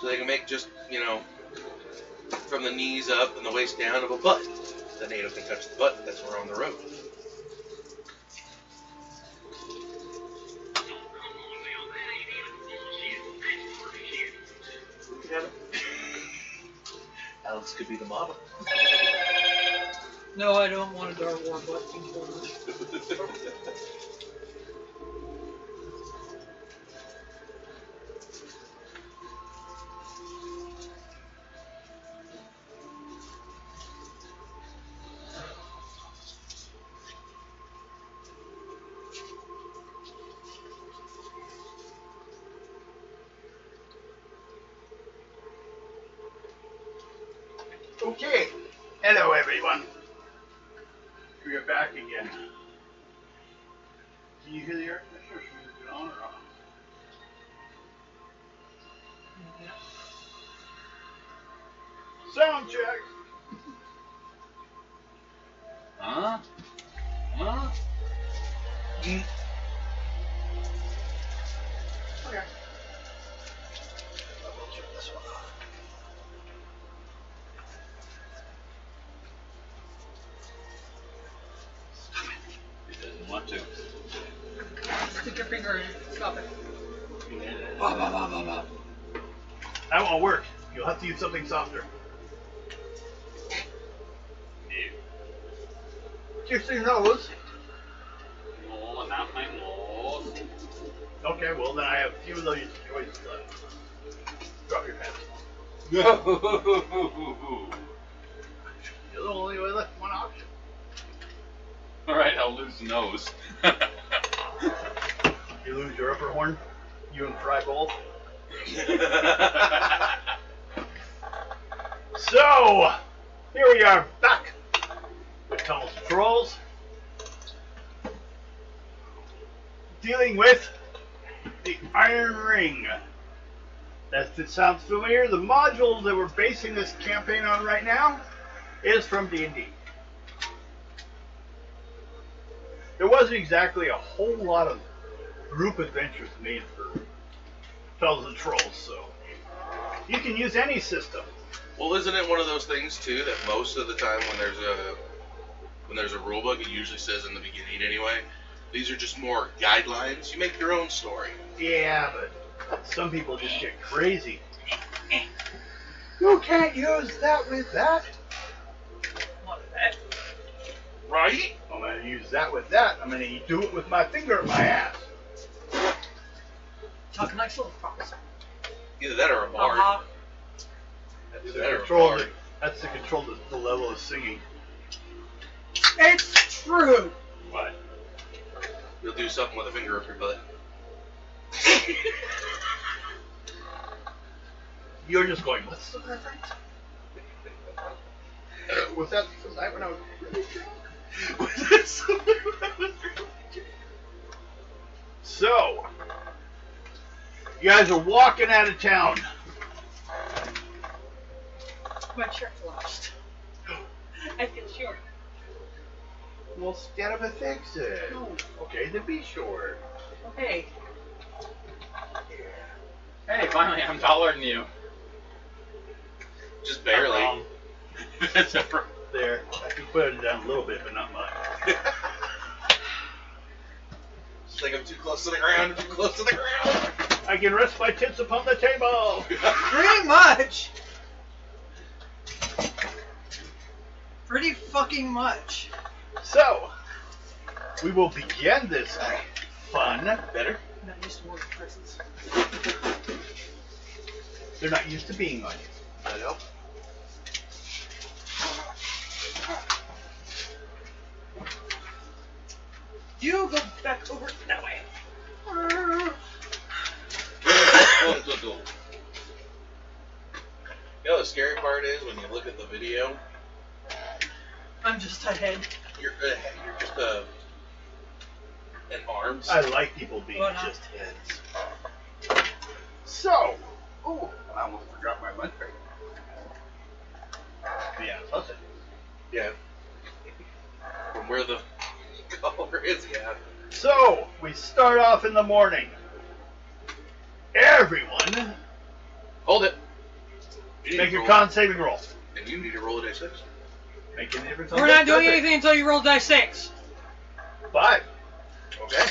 So they can make just, you know, from the knees up and the waist down of a butt. The NATO can touch the butt. That's where we're on the road. Alex could be the model. No, I don't want a Dark War butt controller. Okay, hello everyone. We are back again. Can you hear the air conditioner? Should we on or off? Sound check. Huh? Huh? Okay. I'll check this one off. He doesn't want to. Stick your finger in it. Stop it. That won't work. You'll have to use something softer. Kiss your nose. No, not my nose. Okay, well then I have a few of those choices left. Drop your pants. No. You're the only way left one option. Alright, I'll lose the nose. You lose your upper horn, you and Fry both. So, here we are back with Tunnels and Trolls, dealing with the Iron Ring. If it sounds familiar, the module that we're basing this campaign on right now is from D&D. There wasn't exactly a whole lot of group adventures made for Tunnels and Trolls, so you can use any system. Well, isn't it one of those things too that most of the time when there's a rule book, it usually says in the beginning anyway, these are just more guidelines. You make your own story. Yeah, but some people just get crazy. You can't use that with that. What is that? Right? I'm going to use that with that. I'm going to do it with my finger in my ass. Talking like little fox. Either that or a bard. Uh-huh. Either To that or a control bard. that's to control the level of singing. It's true. What? You'll do something with a finger up your butt. You're just going, what's the reference? Was that the night when I was really drunk? So, you guys are walking out of town. My shirt lost. I feel short. Well, stand up and fix it. No. Okay, then be short. Okay. Hey, finally, I'm taller than you. Just barely. That's a pro- There. I can put it down a little bit, but not much. Just like I'm too close to the ground, I'm too close to the ground. I can rest my tits upon the table. Pretty much. Pretty fucking much. So, we will begin this fun. Better? Not used to work presents. They're not used to being on you. I know. You go back over that way. You know the scary part is when you look at the video, I'm just a head. you're just an arms. I like people being Well, not- just heads. So, oh, I almost forgot my lunch break. Yeah, plus it. Yeah. From where the color is, yeah. So, we start off in the morning. Everyone Hold it. You need Make to your roll- con saving roll. And you need to roll a d6. Make a difference on We're this, not doing does it? anything until you roll die 6. 5. Okay.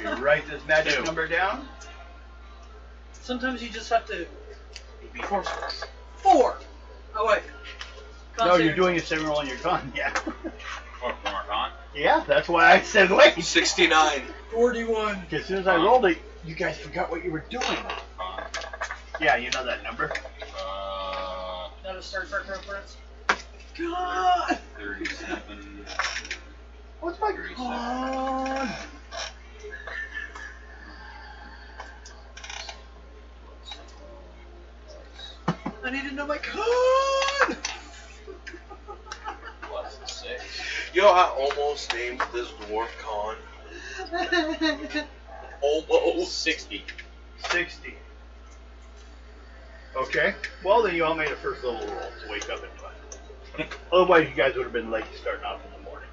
You write this magic 2. number down. Sometimes you just have to be forceful. 4. Oh wait. Con No, you're saving doing roll. a saving roll on your con. Yeah. Or for our con. Yeah, that's why I said wait. 69. 41. As soon as I rolled it, you guys forgot what you were doing. Con. Yeah, you know that number. Not a Star Trek reference. God. 37. What's my 37. con? I need to know my code. Plus 6. Yo, I almost named this dwarf Con. Almost. 60. 60. Okay. Well, then you all made a first level roll to wake up in time. Otherwise, you guys would have been late starting off in the morning.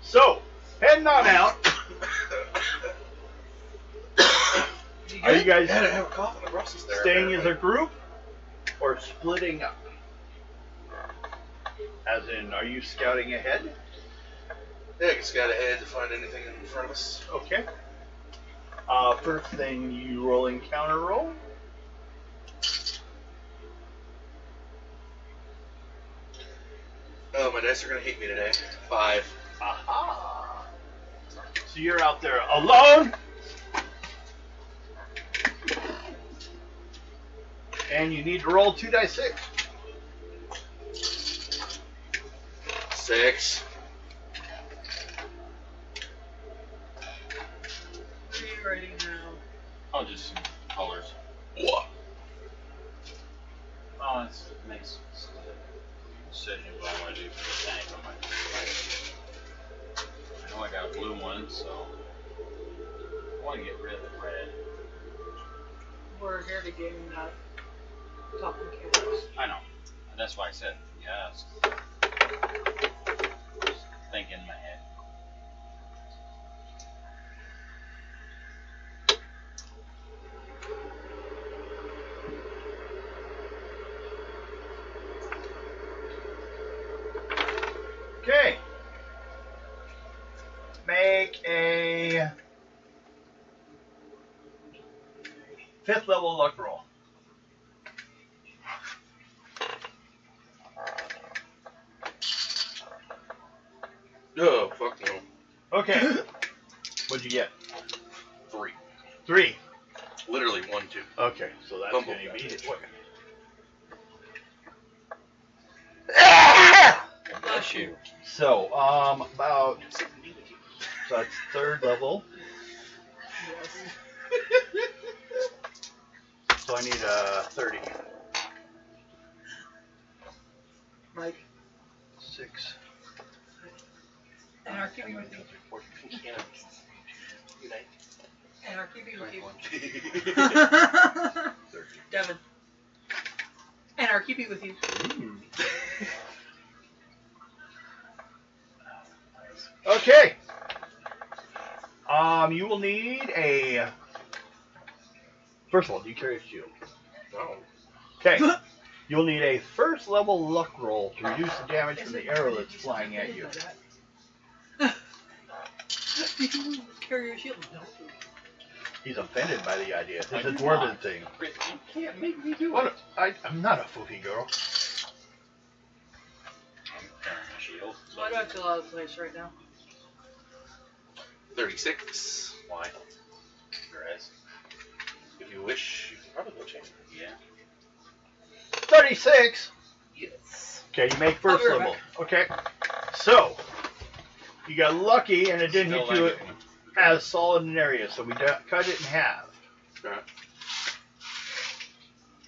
So, heading on out. Are you guys I have a cough in the process there. staying as a group or splitting up? As in, are you scouting ahead? Yeah, I can scout ahead to find anything in front of us. Okay. First thing, you roll encounter roll. Oh, my dice are gonna hate me today. 5. Aha! So you're out there alone, and you need to roll 2 dice 6. 6. What are you writing now? I'll just some colors. What? Oh, it makes decision what I want to do for the tank on my I know I got a blue one, so I want to get rid of the red. We're here to game, not talking chaos. I know. That's why I said yes. Just think in my head. Okay. Make a 5th level luck roll. No, fuck no. Okay. What'd you get? 3. 3. Literally 1, 2. Okay, so that's Bumble. going to be it. Bless you. So, about, so that's 3rd level. So I need 30. Mike. 6. And our keeping with you. And our keeping with you. 30. Devin. And our keeping with you. Okay. You will need a. First of all, do you carry a shield? No. Okay. You'll need a 1st level luck roll to reduce the damage from the arrow that's flying at you. You carry your shield. No. He's offended by the idea. It's a I do dwarven not. thing. You can't make me do What? it. I'm not a foofy girl. I'm carrying a shield. Why do I feel out of place right now? 36. Why? Grass. If you wish, you can probably go change. Yeah. 36. Yes. Okay, you make I'll 1st be right level. Okay. So, you got lucky and it didn't Still hit you like it. as solid an area, so we cut it in half. Alright.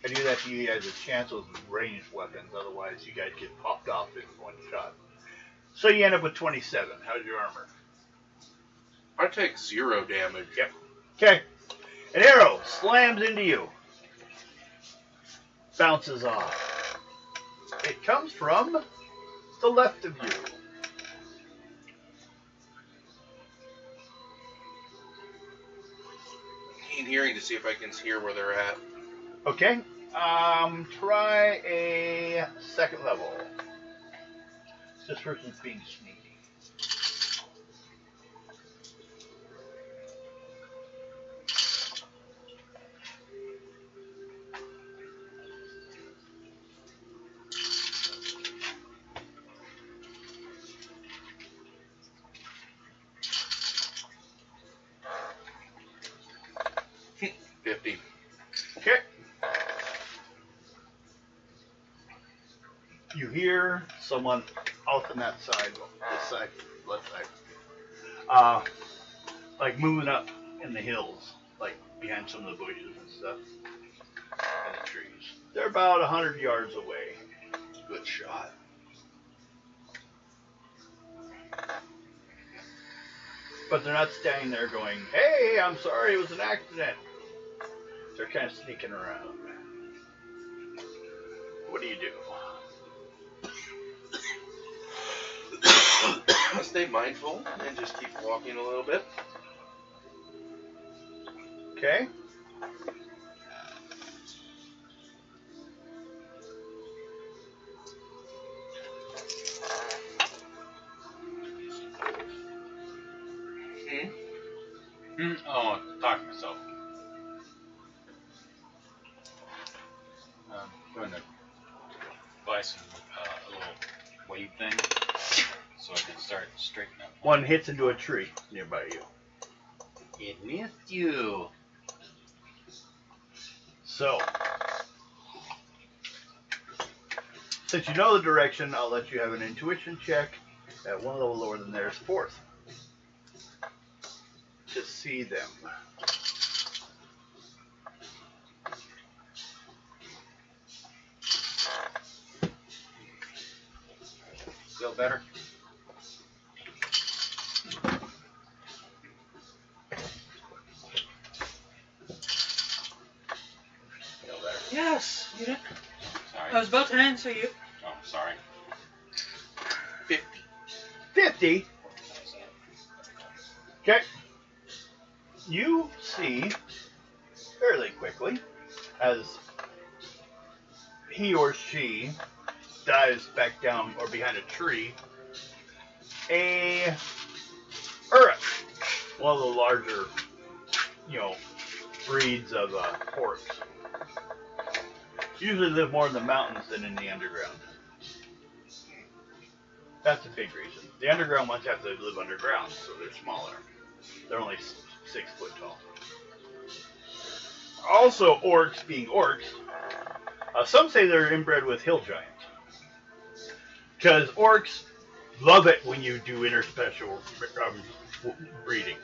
I do that to you guys as chance with ranged weapons, otherwise you guys get popped off in one shot. So you end up with 27. How's your armor? I take 0 damage. Yep. Okay. An arrow slams into you. Bounces off. It comes from the left of you. He hearing to see if I can hear where they're at. Okay. Try a second level. This person's being sneaky. $50. Okay. You hear someone out on that side, this side, left side, like moving up in the hills, like behind some of the bushes and stuff, and the trees. They're about 100 yards away. Good shot. But they're not standing there going, "Hey, I'm sorry, it was an accident." They're kind of sneaking around. What do you do? I'll stay mindful and just keep walking a little bit. Okay. Oh, talk to myself. Going to buy some a little wave thing so I can start straightening up. One hits into a tree nearby you. It missed you. So, since you know the direction, I'll let you have an intuition check at one level lower than theirs, fourth, to see them. Feel better? Feel better? Yes, you did. Sorry. I was about to answer you. Oh, sorry. 50. 50. Okay. You see fairly quickly as he or she dives back down or behind a tree, a Uruk, one of the larger, breeds of orcs. Usually live more in the mountains than in the underground. That's a big reason. The underground ones have to live underground, so they're smaller. They're only 6 foot tall. Also, orcs being orcs, some say they're inbred with hill giants. Because orcs love it when you do interspecial breeding.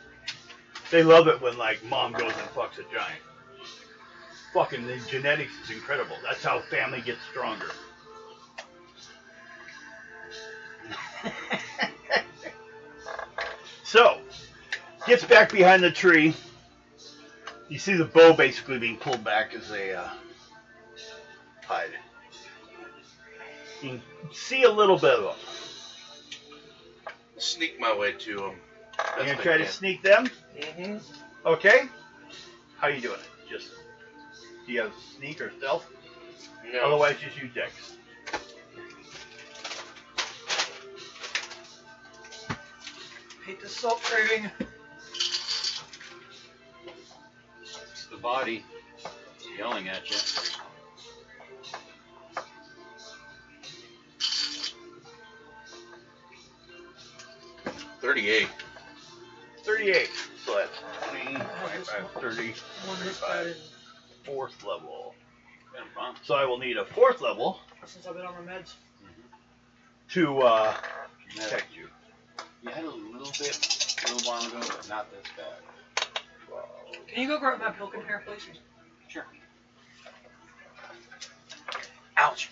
They love it when, like, mom goes and fucks a giant. Fucking, the genetics is incredible. That's how family gets stronger. So, gets back behind the tree. You see the bow basically being pulled back as they hide. You can see a little bit of them. Sneak my way to them. You're going to try to sneak them? Mm-hmm. Okay. How you doing it? Just, do you have sneak or stealth? No. Otherwise, just use dex. Hate the salt craving. It's the body yelling at you. $38. 38. So that's 20, 25, 30, One this 35. bad Fourth level. Been fun. So I will need a fourth level since I've been on my meds. to protect you. You had a little while ago, but not this bad. Can you go grab my pilk in here, please? Sure. Ouch.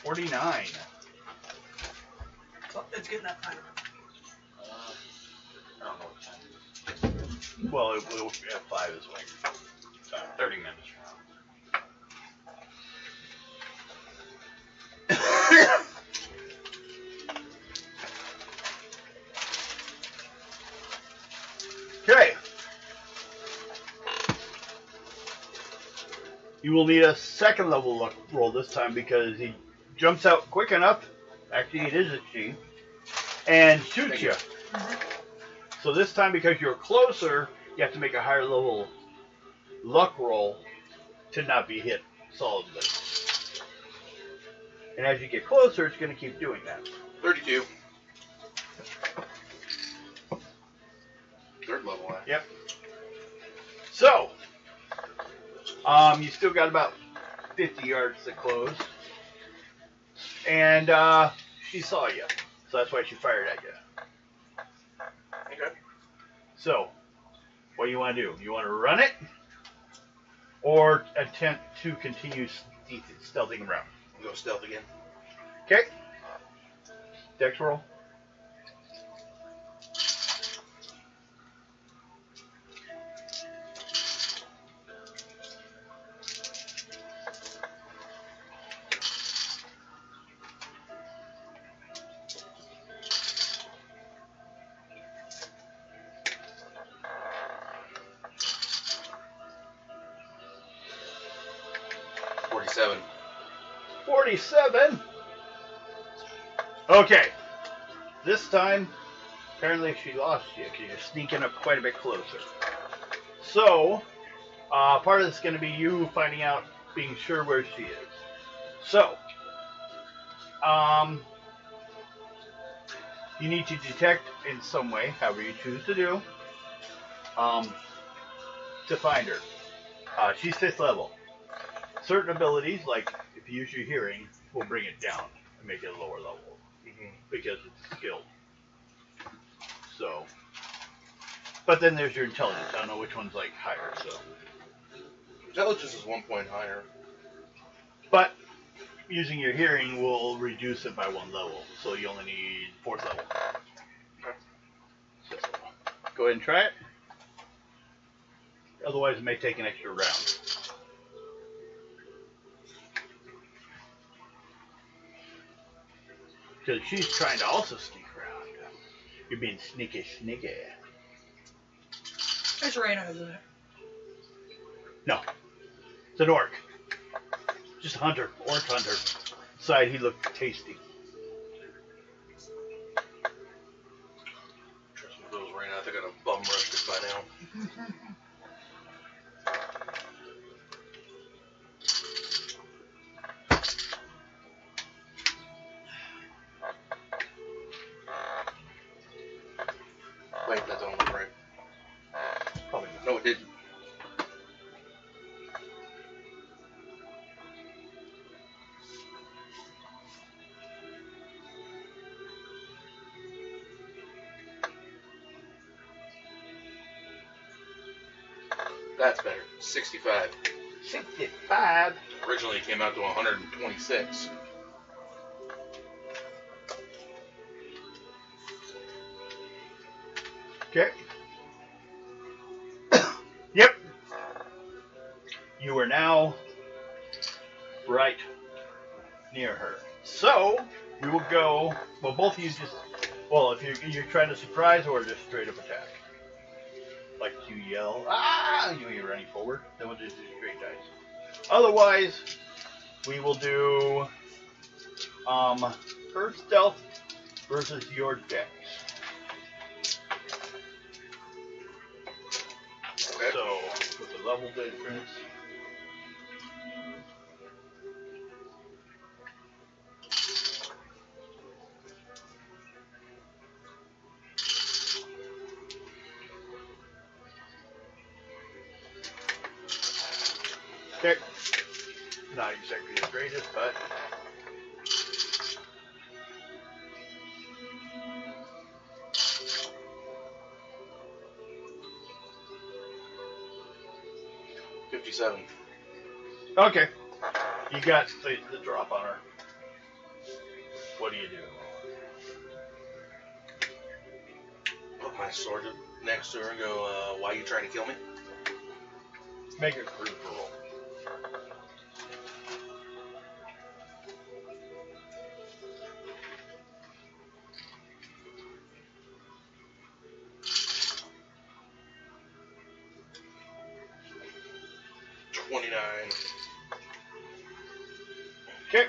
49. So it's getting that time. I don't know what time it is. Well, it will be at 5 is when. 30 minutes from You will need a second level luck roll this time because he jumps out quick enough. Actually, it is a she. And shoots you. So this time, because you're closer, you have to make a higher level luck roll to not be hit solidly. And as you get closer, it's going to keep doing that. 32. Third level, huh? Yep. So, you still got about 50 yards to close. And she saw you. So that's why she fired at you. Okay. So, what do you want to do? You want to run it? Or attempt to continue stealthing around? Go stealth again. Okay. Dex roll. $47. 47. Okay. This time, apparently she lost you because you're sneaking up quite a bit closer. So, part of this is going to be you finding out, being sure where she is. So, you need to detect in some way, however you choose to do, to find her. She's 5th level. Certain abilities, like if you use your hearing, will bring it down and make it a lower level because it's skilled. So, but then there's your intelligence. I don't know which one's like higher. So, Intelligence is 1 point higher. but using your hearing will reduce it by 1 level, so you only need 4th level. Okay. So, go ahead and try it. Otherwise, it may take an extra round. Because she's trying to also sneak around. You're being sneaky. It's Reno, isn't it? No. It's an orc. Just a hunter. Orc hunter. Side, he looked tasty. Trust me, if it was right now, I think I'd have bum rushed it by now. Wait, that don't look right. Probably not. No, it didn't. That's better. 65. 65. Originally it came out to 126. Okay. Yep. You are now right near her. So, we will go, well, both of you just, well, if you're trying to surprise or just straight up attack. Like you yell, ah, you're running forward, then we'll just do straight dice. Otherwise, we will do her stealth versus your dex. Okay. So, with the level difference. Okay. Not exactly the greatest, but $57. okay. You got the drop on her. What do you do? Put my sword next to her and go, why are you trying to kill me? Make a crew roll. $29. Okay.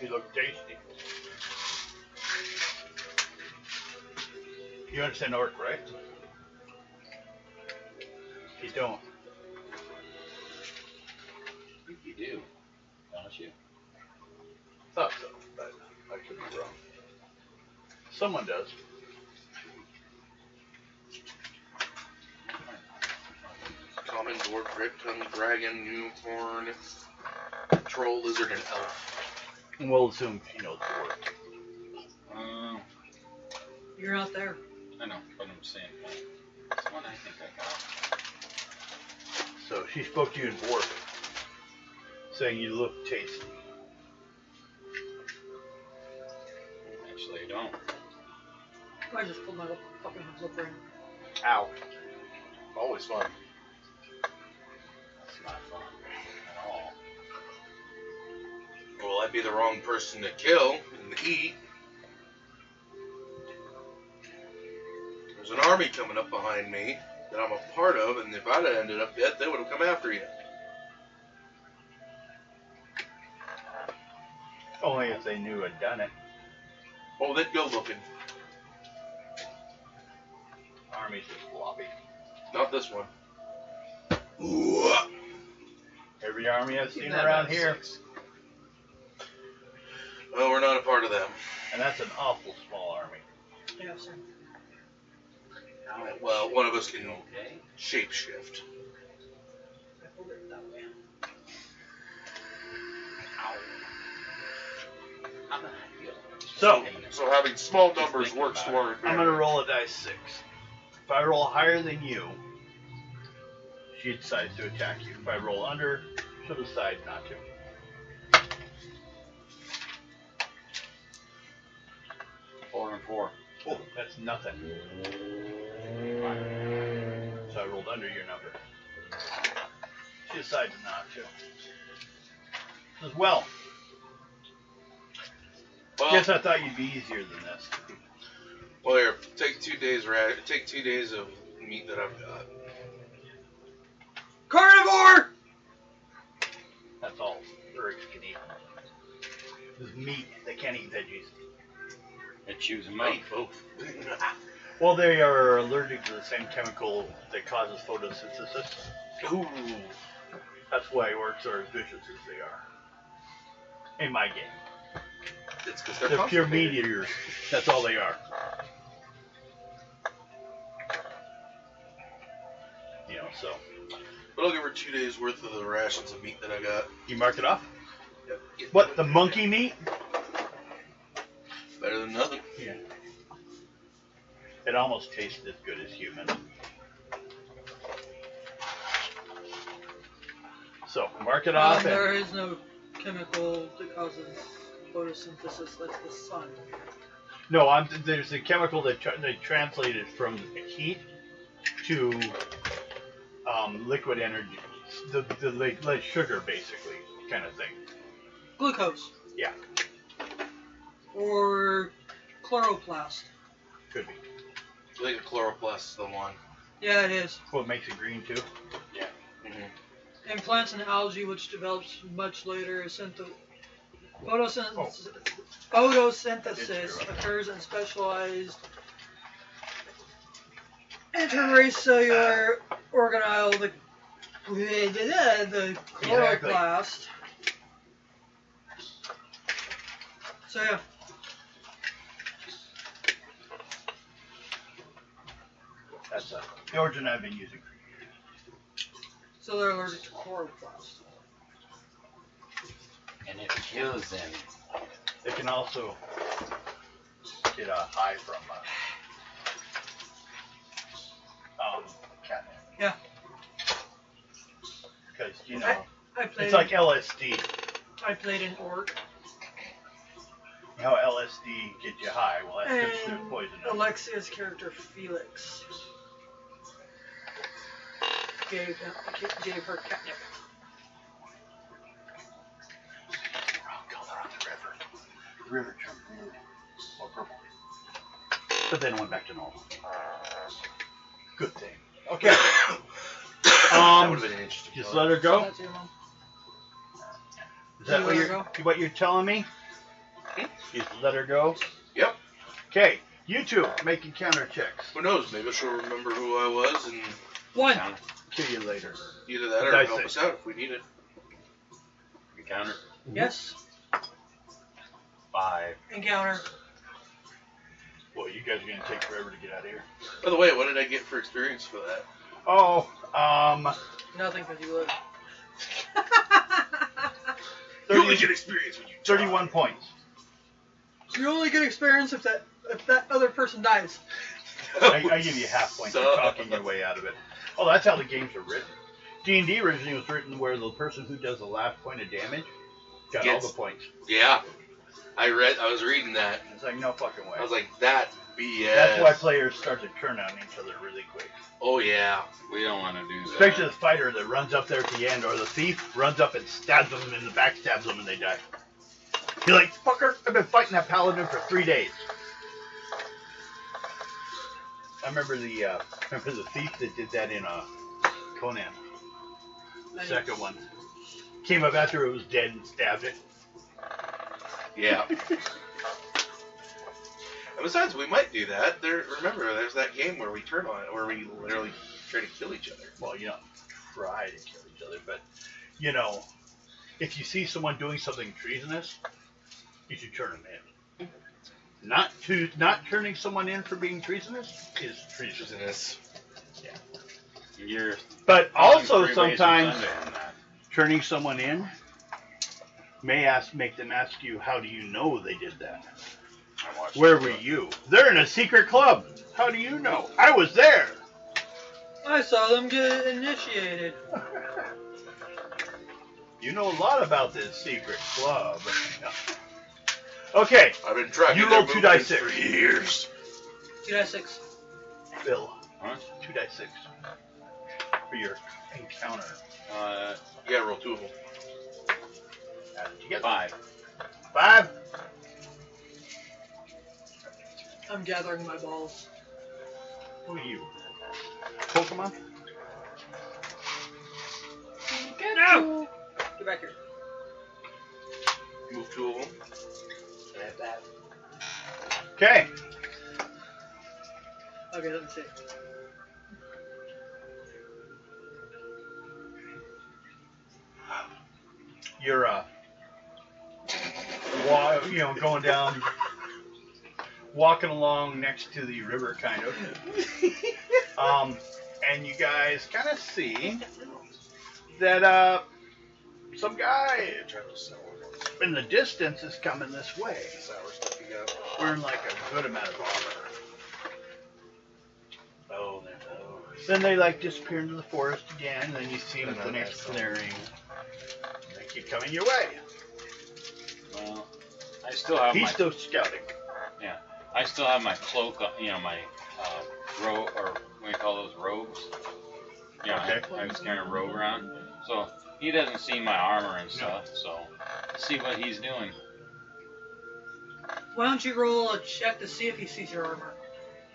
You look tasty. You understand orc, right? You don't. I think you do, don't you? Thought so, but I could be wrong. Someone does. Common, dwarf, gripton, dragon, unicorn, troll, lizard, and elf. And we'll assume she knows the word. You're not there. I know, but I'm saying that's one I think I got. So she spoke to you in dwarf, saying you look tasty. Actually, I don't. I just pulled my fucking lip ring. Ow. Always fun. That's not fun at all. Well, I'd be the wrong person to kill and to eat. There's an army coming up behind me that I'm a part of, and if I'd have ended up dead, they would have come after you. Only if they knew I'd done it. Oh, they'd go looking. Army's just floppy. Not this one. Every army I've seen That around makes here, sense. Well, we're not a part of them. and that's an awful small army. Yeah, same. Well, one of us can Okay. shapeshift. I pulled it that way. How did I feel? So having small numbers works to our advantage. I'm gonna roll a dice 6. If I roll higher than you, she decides to attack you. If I roll under, she'll decide not to. Four and four. Oh, that's nothing. So I rolled under your number. She decided not to. Says, well, guess I thought you'd be easier than this. Well, here, take 2 days. Take 2 days of meat that I've got. Carnivore! That's all Urks can eat. This is meat. They can't eat veggies. It chews them up. both. Well, they are allergic to the same chemical that causes photosynthesis. Ooh. That's why orcs are as vicious as they are. In my game. It's because They're pure meat eaters. That's all they are. You know, so. But I'll give her 2 days worth of the rations of meat that I got. You mark it off? Yep. What, the monkey meat? Better than nothing. Yeah. It almost tastes as good as human. So, mark it off. There is no chemical that causes photosynthesis like the sun. No, there's a chemical that they translated from heat to liquid energy, like sugar, basically, kind of thing. Glucose. Yeah, Or chloroplast. could be. I think a chloroplast is the one. Yeah, it is. Well, it makes it green too. Yeah. Mm-hmm. In plants and algae, which develops much later, photosynthesis occurs in specialized intercellular organelle, the chloroplast. So yeah. That's the origin I've been using for years. So they're allergic to chloroplast. And it kills them. They can also get a high from catnip. Yeah. Because, you know, I played. it's like LSD. I played an orc. How LSD gets you high? Well, that's just And poison. Alexia's character Felix gave her catnip. Wrong color on the river. The river turned blue or purple. But then went back to normal. Good thing. Okay. That would have been an interesting. Just color. let her Send go. that to your mom. Is that You what let her what you're telling me? Hmm? Just let her go. Yep. Okay, you two making counter checks. Who knows? Maybe she'll remember who I was and 1. Counter. Kill you later. either that or Dice help it. us out if we need it. Encounter. Yes. 5. Encounter. Well, you guys are gonna take forever to get out of here. By the way, what did I get for experience for that? Oh, Nothing because you live. You only get experience when you 31 points. You only get experience if that other person dies. I give you half points for talking your way out of it. Oh, that's how the games are written. D&D originally was written where the person who does the last point of damage got all Gets- the points. Yeah. I was reading that. It's like, no fucking way. I was like, that BS. That's why players start to turn on each other really quick. Oh, yeah. We don't want to do that. Especially the fighter that runs up there at the end, or the thief runs up and stabs them in the back, stabs them, and they die. You're like, fucker, I've been fighting that paladin for 3 days. I remember the thief that did that in Conan, the second one. Came up after it was dead and stabbed it. Yeah. And besides, we might do that. Remember, there's that game where we turn on it, where we literally try to kill each other. Well, you don't try to kill each other, but, you know, if you see someone doing something treasonous, you should turn them in. Not turning someone in for being treasonous is treasonous. You're But also 3 ways of sometimes Sunday on that. turning someone in make them ask you, how do you know they did that? I watched Where it. were you? They're in a secret club. How do you know? I was there. I saw them get initiated. You know a lot about this secret club. Okay, I've been tracking You their roll 2 dice movements 6. for years. 2d6. Bill. Huh? 2 dice 6 for your encounter. You gotta roll 2 of them. Add it together. 5. 5. I'm gathering my balls. Who are you? Pokemon? No! Get back here. Move 2 of them. Okay. Okay, let me see. You're going down, walking along next to the river, kind of. And you guys kind of see that some guy in the distance is coming this way, wearing like a good amount of armor. Oh, Then they like disappear into the forest again, and then you see them at the next clearing. They keep coming your way. Well, I still have He's my still scouting. I still have my cloak, my robe, or what do you call those, robes? Yeah, Okay. I just kind of robe around. So he doesn't see my armor and stuff, so let's see what he's doing. Why don't you roll a check to see if he sees your armor?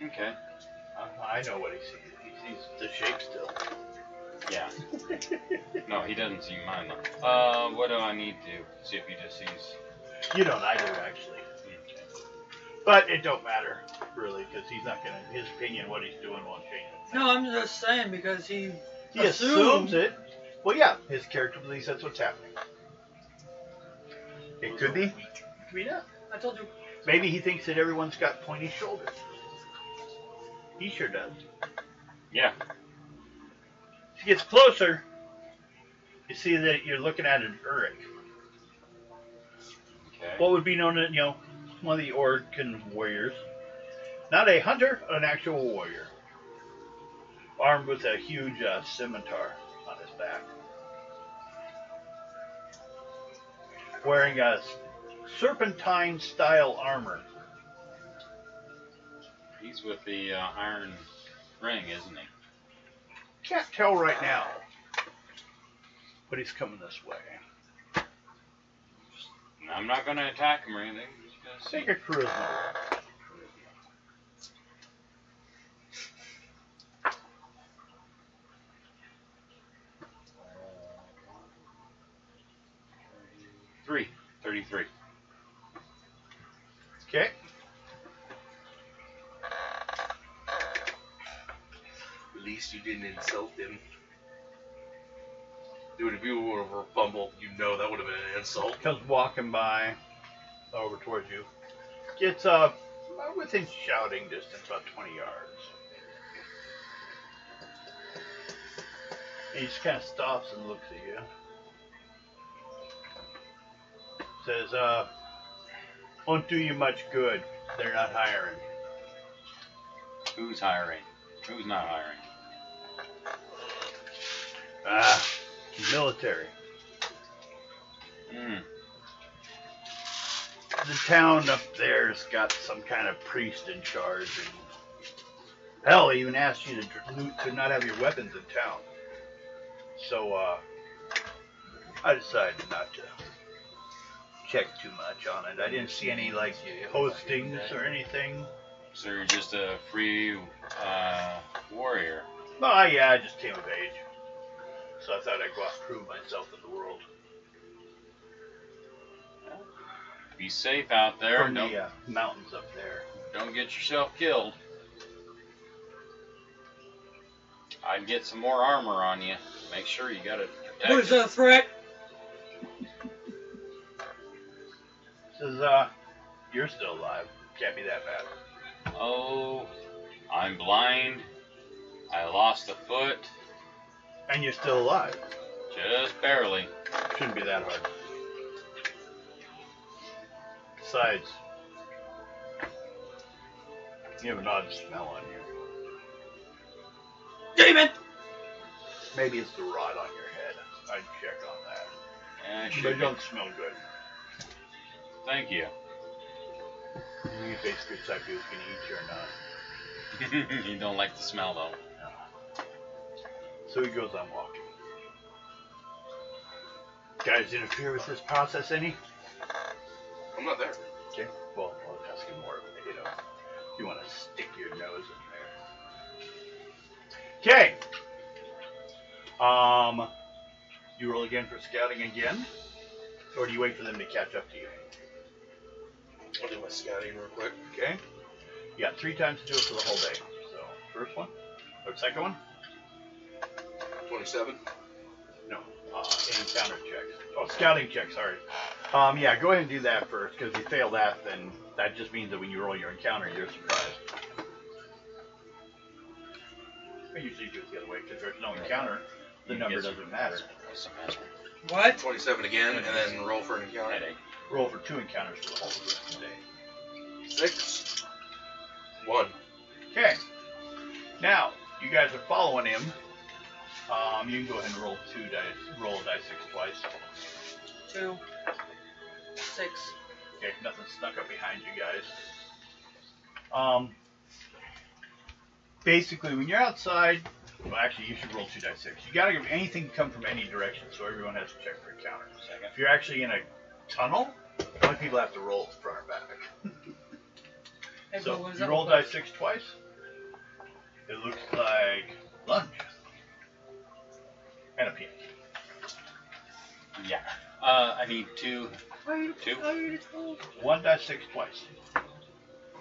Okay. I know what he sees. He sees the shape still. Yeah. No, he doesn't see mine though. What do I need to see if he just sees? You don't either, actually. Okay. But it don't matter, really, because he's not gonna. His opinion, what he's doing, won't change it. No, I'm just saying because he assumes it. Well, yeah, his character believes that's what's happening. It could be. It could be not. I told you. Maybe he thinks that everyone's got pointy shoulders. He sure does. Yeah. As he gets closer, you see that you're looking at an Uruk. Okay. What would be known as, one of the Orcan warriors. Not a hunter, an actual warrior. Armed with a huge scimitar on his back. Wearing a serpentine-style armor. He's with the iron ring, isn't he? Can't tell right now. But he's coming this way. I'm not going to attack him or anything. I'm just gonna see. Take a charisma roll. 33. Okay. At least you didn't insult him. Dude, if you would have fumbled, you know that would have been an insult. Comes walking by over towards you. Gets within shouting distance, about 20 yards. And he just kind of stops and looks at you. Says, won't do you much good. They're not hiring. Who's hiring? Who's not hiring? Military. Hmm. The town up there's got some kind of priest in charge, and hell, he even asked you to not have your weapons in town. So, I decided not to check too much on it. I didn't see any, like, postings or anything. So you're just a free warrior. Oh, yeah, I just came of age. So I thought I'd go out and prove myself in the world. Be safe out there. From the mountains up there. Don't get yourself killed. I'd get some more armor on you. Make sure you got it protected. Who's a threat? Says, you're still alive. Can't be that bad. Oh, I'm blind. I lost a foot. And you're still alive. Just barely. Shouldn't be that hard. Besides, you have an odd smell on you. Demon! Maybe it's the rot on your head. I'd check on that. Yeah, But should it be. don't smell good. Thank you. You basically decide if he was going to eat you or not. You don't like the smell, though. So he goes on walking. Guys interfere with this process any? I'm not there. Okay. Well, I'll ask you more. You want to stick your nose in there. Okay. You roll again for scouting again, or do you wait for them to catch up to you? I'll do my scouting real quick. Okay. You got 3 times to do it for the whole day. So first one, or second one? 27. No. Encounter checks. Oh, scouting checks. Sorry. Yeah, go ahead and do that first, because if you fail that, then that just means that when you roll your encounter, you're surprised. I usually do it the other way, because there's no encounter, the number doesn't matter. What? 27 again, and then roll for an encounter. Headache. Roll for 2 encounters for the whole rest of the day. 6. 1. Okay. Now, you guys are following him. You can go ahead and roll 2 dice. Roll a die 6 twice. 2. 6. Okay, nothing snuck up behind you guys. Basically, when you're outside, well, actually, you should roll 2 dice 6. You gotta give anything come from any direction, so everyone has to check for encounter. If you're actually in a tunnel, only people have to roll front or back. So, you roll die 6 twice. It looks like lunch. And a peanut. Yeah. I need 2. 2. 1 die 6 twice.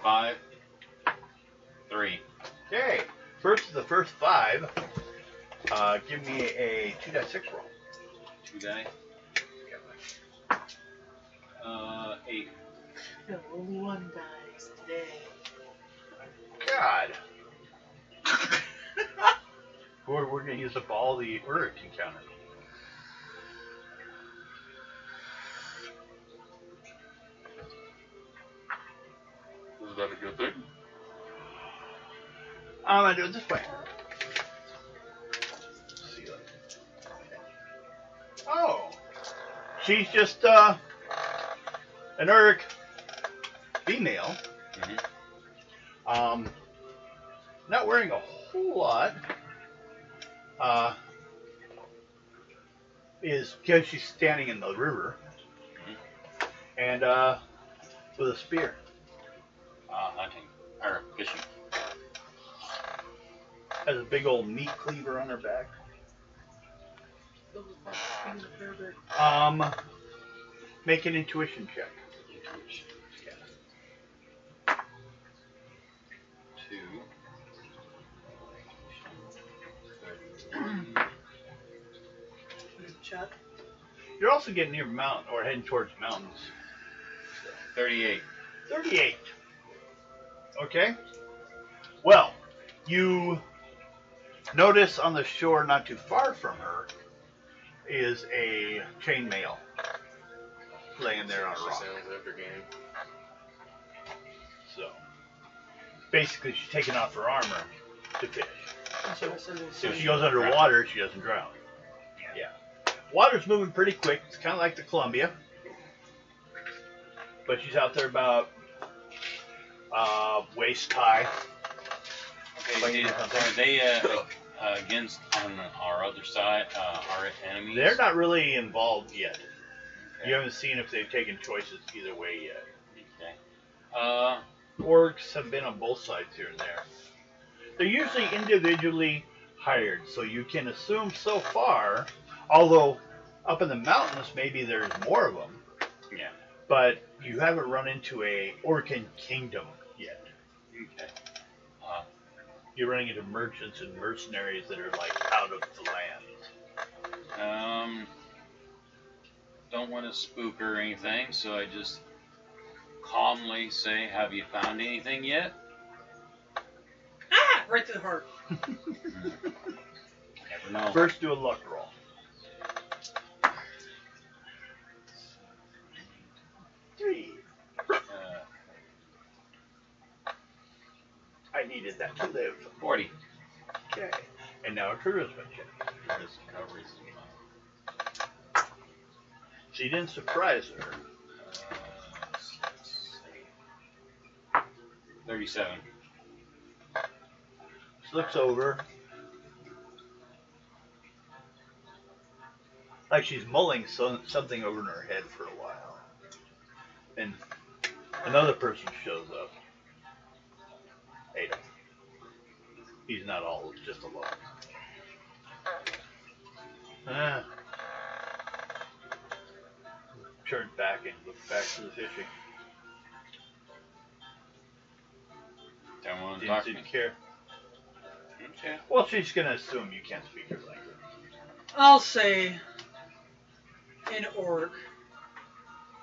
5. 3. Okay. The first 5. Give me a 2 die 6 roll. 2 die. 8. No, only 1 dies today. God. We're going to use up all the Uruk encounter. Is that a good thing? I'm going to do it this way. Oh. She's just an Uruk female. Mm-hmm. Not wearing a whole lot. Is because she's standing in the river. And with a spear. Hunting. Or fishing. Has a big old meat cleaver on her back. Make an intuition check. Intuition. Yeah. 2. Chat. You're also getting near mountain or heading towards mountains. 38. 38. Okay. Well, you notice on the shore not too far from her is a chainmail laying there on a She rock. sounds after game. So basically she's taking off her armor to fish. That's what I said. So if she goes underwater, she doesn't drown. Yeah. Water's moving pretty quick. It's kind of like the Columbia. But she's out there about waist high. Okay, are they against on our other side, our enemies? They're not really involved yet. Okay. You haven't seen if they've taken choices either way yet. Okay. Orcs have been on both sides here and there. They're usually individually hired, so you can assume so far, although up in the mountains maybe there's more of them, Yeah. but you haven't run into a Orcan kingdom yet. Okay. You're running into merchants and mercenaries that are like out of the land. Don't want to spook or anything, so I just calmly say, "Have you found anything yet?" Ah! Right to the heart. Never know. First, do a luck roll. Three. I needed that to live. 40. Okay. And now a charisma check. Covers. She didn't surprise her. 37. She looks over. Like she's mulling something over in her head for a while. And another person shows up. Adam. He's not all just alone. Turned back and looked back to the fishing. Don't want to talk to Didn't me. care. Okay. Well, she's going to assume you can't speak her language. I'll say an orc.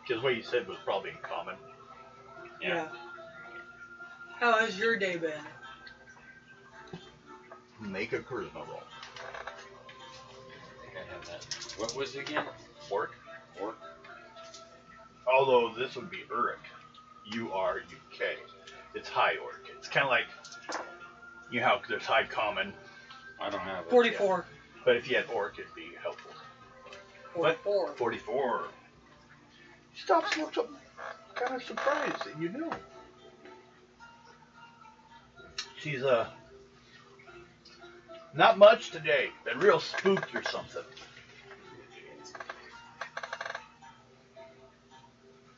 Because what you said was probably in common. Yeah. How has your day been? Make a charisma roll. I think I have that. What was it again? Orc? Orc? Although this would be Uric. U-R-U-K. It's high orc. It's kind of like, you know how there's high common, I don't have it. 44. but if you had orc, it'd be helpful. 44. 44. Stops, looks up, kind of surprised that you knew. She's, not much today. Been real spooked or something.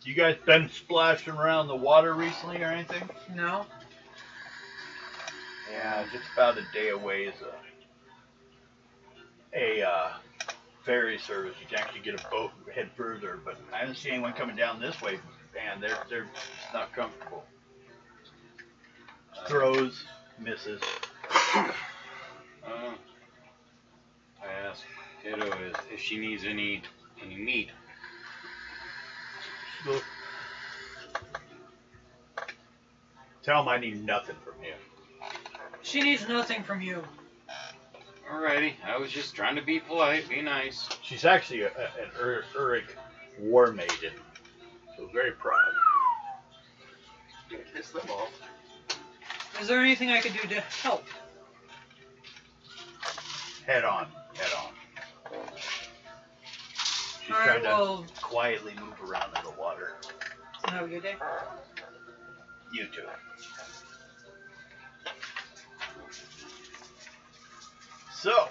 You guys been splashing around the water recently or anything? No? Yeah, just about a day away is a ferry service. You can actually get a boat and head further, but I haven't seen anyone coming down this way, and they're just not comfortable. Throws, misses. I asked Kiddo if she needs any meat. Look. Tell him I need nothing from him. She needs nothing from you. Alrighty, I was just trying to be polite, be nice. She's actually an Uric war maiden, so very proud. You can kiss them all. Is there anything I could do to help? Head on, head on. She's Alright, trying to quietly move around in the water. Have a good day. You too. So,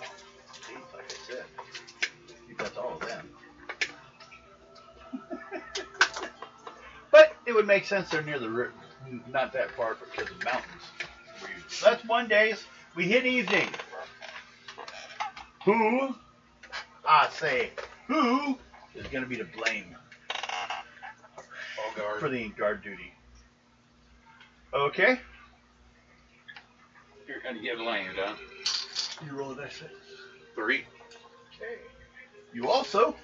geez, like I said, I think that's all of them. But it would make sense they're near the river, not that far because of mountains. That's one day. We hit evening. Who, I say, who is going to be to blame? guard. For the guard duty. Okay. You're gonna get blamed, huh? You roll a dice. 3. Okay. You also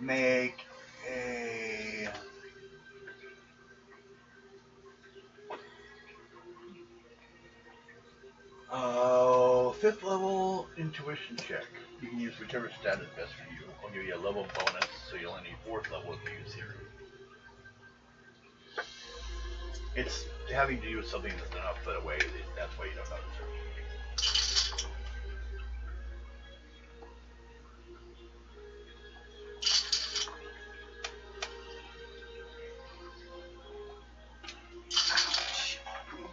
make a fifth level intuition check. You can use whichever stat is best for you. I'll give you a level bonus, so you only need fourth level if you use 0. It's having to do with something that's enough foot away. That's why you don't notice it.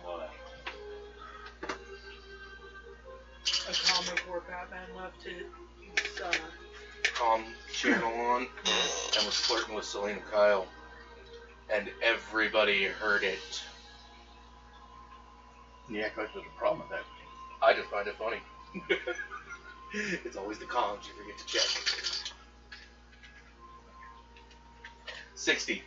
What? A comic where Batman left his Calm channel on and was flirting with Selena Kyle. And everybody heard it. You act like there's a problem with that. I just find it funny. It's always the comms you forget to check. 60.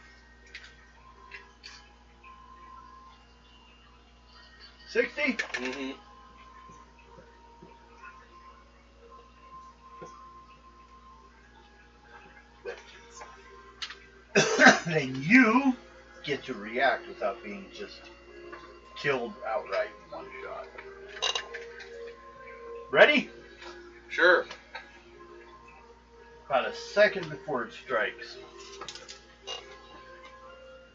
60? Mm-hmm. Then you get to react without being just killed outright in one shot. Ready? Sure. About a second before it strikes,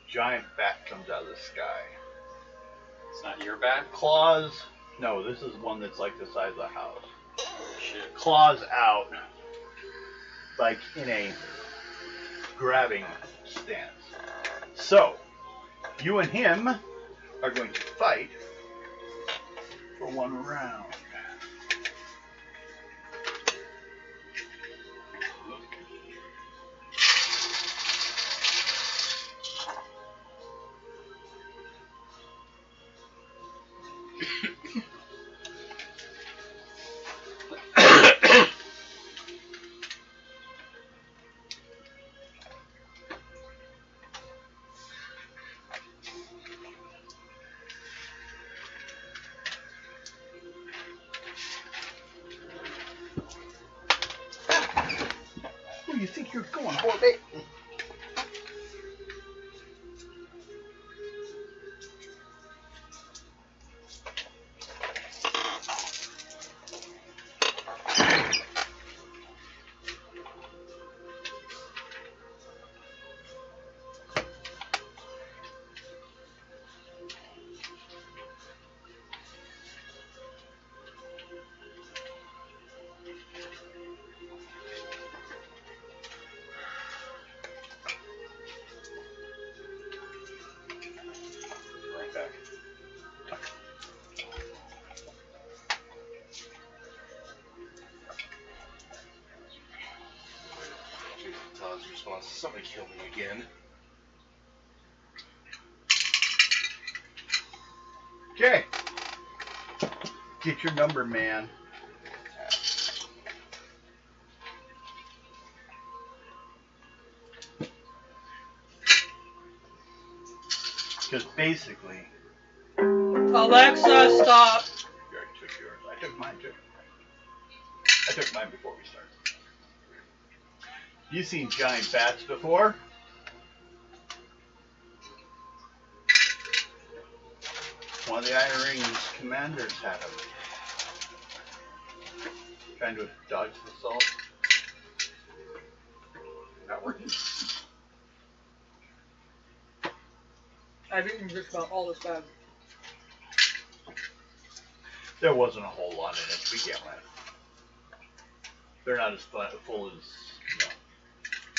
giant bat comes out of the sky. It's not your back? Claws. No, this is one that's like the size of the house. Shit. Claws out, like in a grabbing stance. So, you and him are going to fight for one round. Where do you think you're going, Horbit? Right back. Todd's response: somebody kill me again. Okay. Get your number, man. Because basically, Alexa, stop. you already took yours. I took mine too. I took mine before we started. You've seen giant bats before? One of the Iron Ring's commanders had them. Trying to dodge the assault. Not working. I've eaten just about all this bag. There wasn't a whole lot in it to begin with. They're not as full as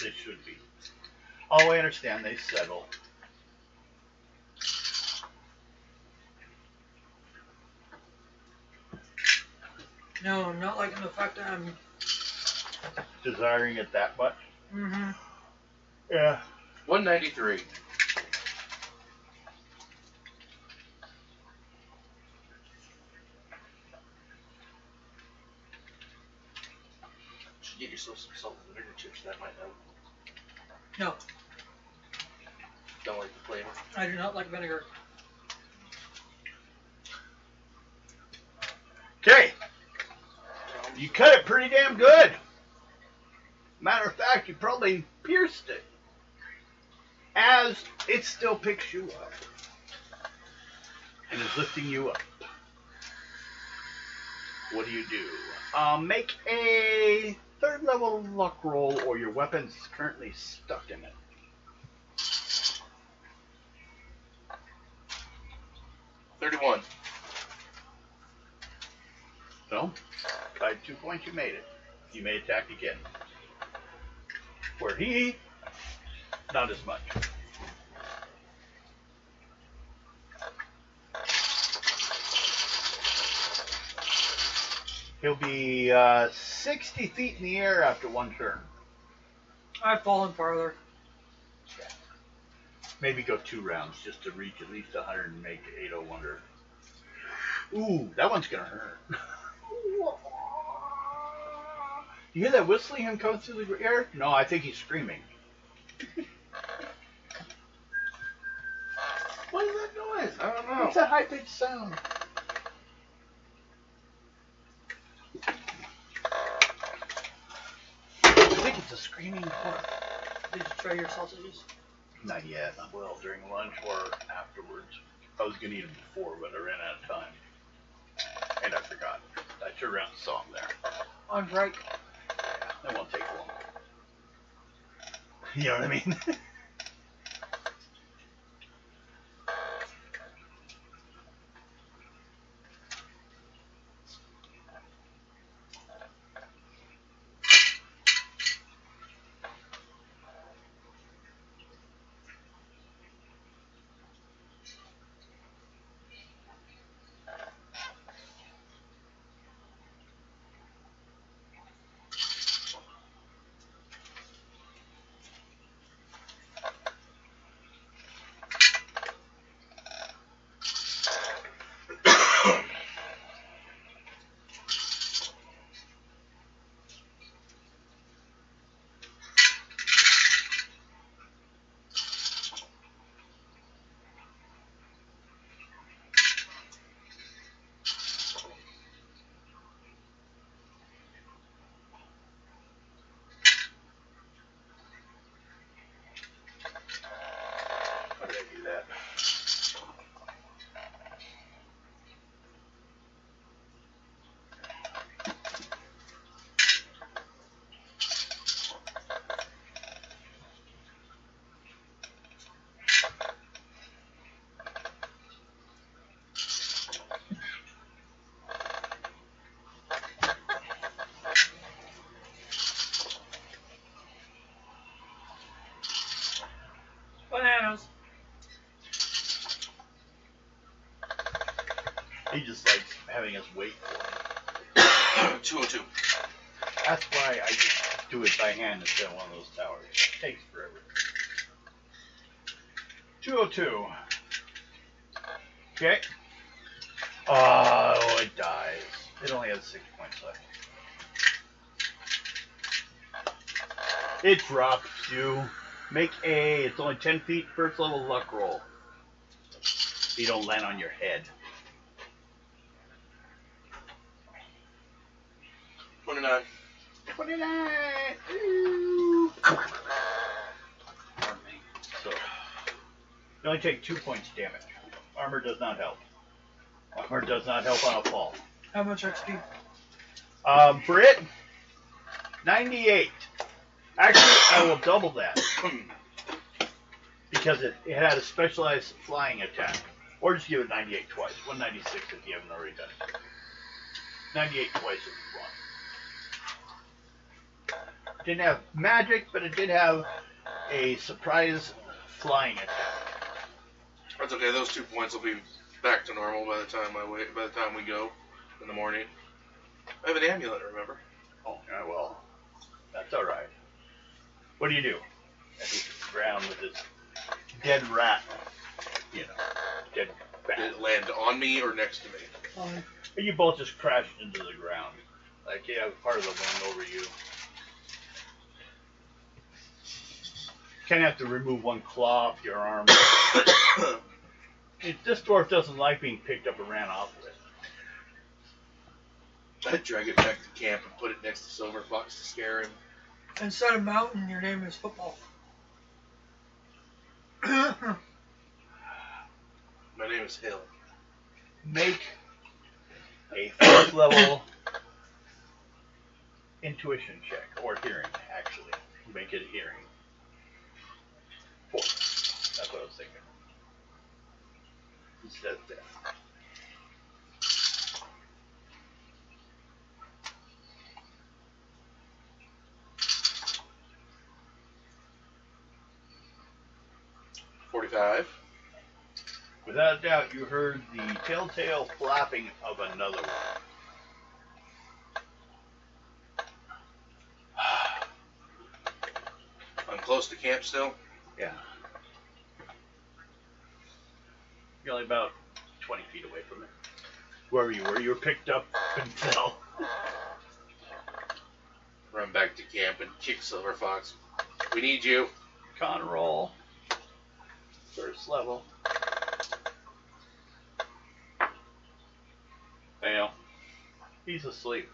they should be. Oh, I understand. They settle. No, I'm not liking the fact that I'm. Desiring it that much? Mm-hmm. Yeah. 193. Should get yourself some salt and vinegar chips. That might help. No. don't like the flavor. I do not like vinegar. Okay. You cut it pretty damn good. Matter of fact, you probably pierced it. As it still picks you up. And is lifting you up. What do? Make a 3rd level luck roll, or your weapon's currently stuck in it. $31. So, by 2 points, you made it. You may attack again. Where he, not as much. He'll be 60 feet in the air after 1 turn. I've fallen farther. Maybe go 2 rounds just to reach at least 100 and make 80 wonder. Ooh, that one's gonna hurt. You hear that whistling him coming through the air? No, I think he's screaming. What is that noise? I don't know. It's a high-pitched sound. I think it's a screaming horse. Did you try your sausages? Not yet. I will during lunch or afterwards. I was gonna eat them before, but I ran out of time. And I forgot. I turned around and saw them there. On break. That won't take long. You know what I mean? How did I do that? Bananas. He just likes having us wait for him. 202. That's why I just do it by hand instead of one of those towers. It takes forever. 202. Okay. Oh, it dies. It only has 6 points left. It drops you. Make a, it's only 10 feet, 1st level luck roll. You don't land on your head. 29. 29. Ooh. Pardon me. So, you only take 2 points damage. Armor does not help. Armor does not help on a fall. How much XP? For it, 98. Actually, I will double that. Because it had a specialized flying attack. Or just give it 98 twice. 196 if you haven't already done it. 98 twice if you want. Didn't have magic, but it did have a surprise flying attack. That's okay. Those 2 points will be back to normal by the time we go in the morning. I have an amulet, remember? Oh, yeah, well, that's all right. What do you do? I hit the ground with this dead rat. You know, dead Did bat. it land on me or next to me? Fine. And you both just crashed into the ground. Like you have part of the wind over you. kind of have to remove one claw off your arm. This dwarf doesn't like being picked up and ran off with. I'd drag it back to camp and put it next to Silver Fox to scare him. Instead of mountain, your name is football. My name is Hill. Make a first level intuition check, or hearing, actually. Make it a hearing. 4. That's what I was thinking. Instead of death. $45. Without a doubt, you heard the telltale flapping of another one. I'm close to camp still. Yeah. You're only about 20 feet away from it. Wherever you were picked up and fell. Run back to camp and kick Silver Fox. We need you. Con roll. First level. Fail. He's asleep.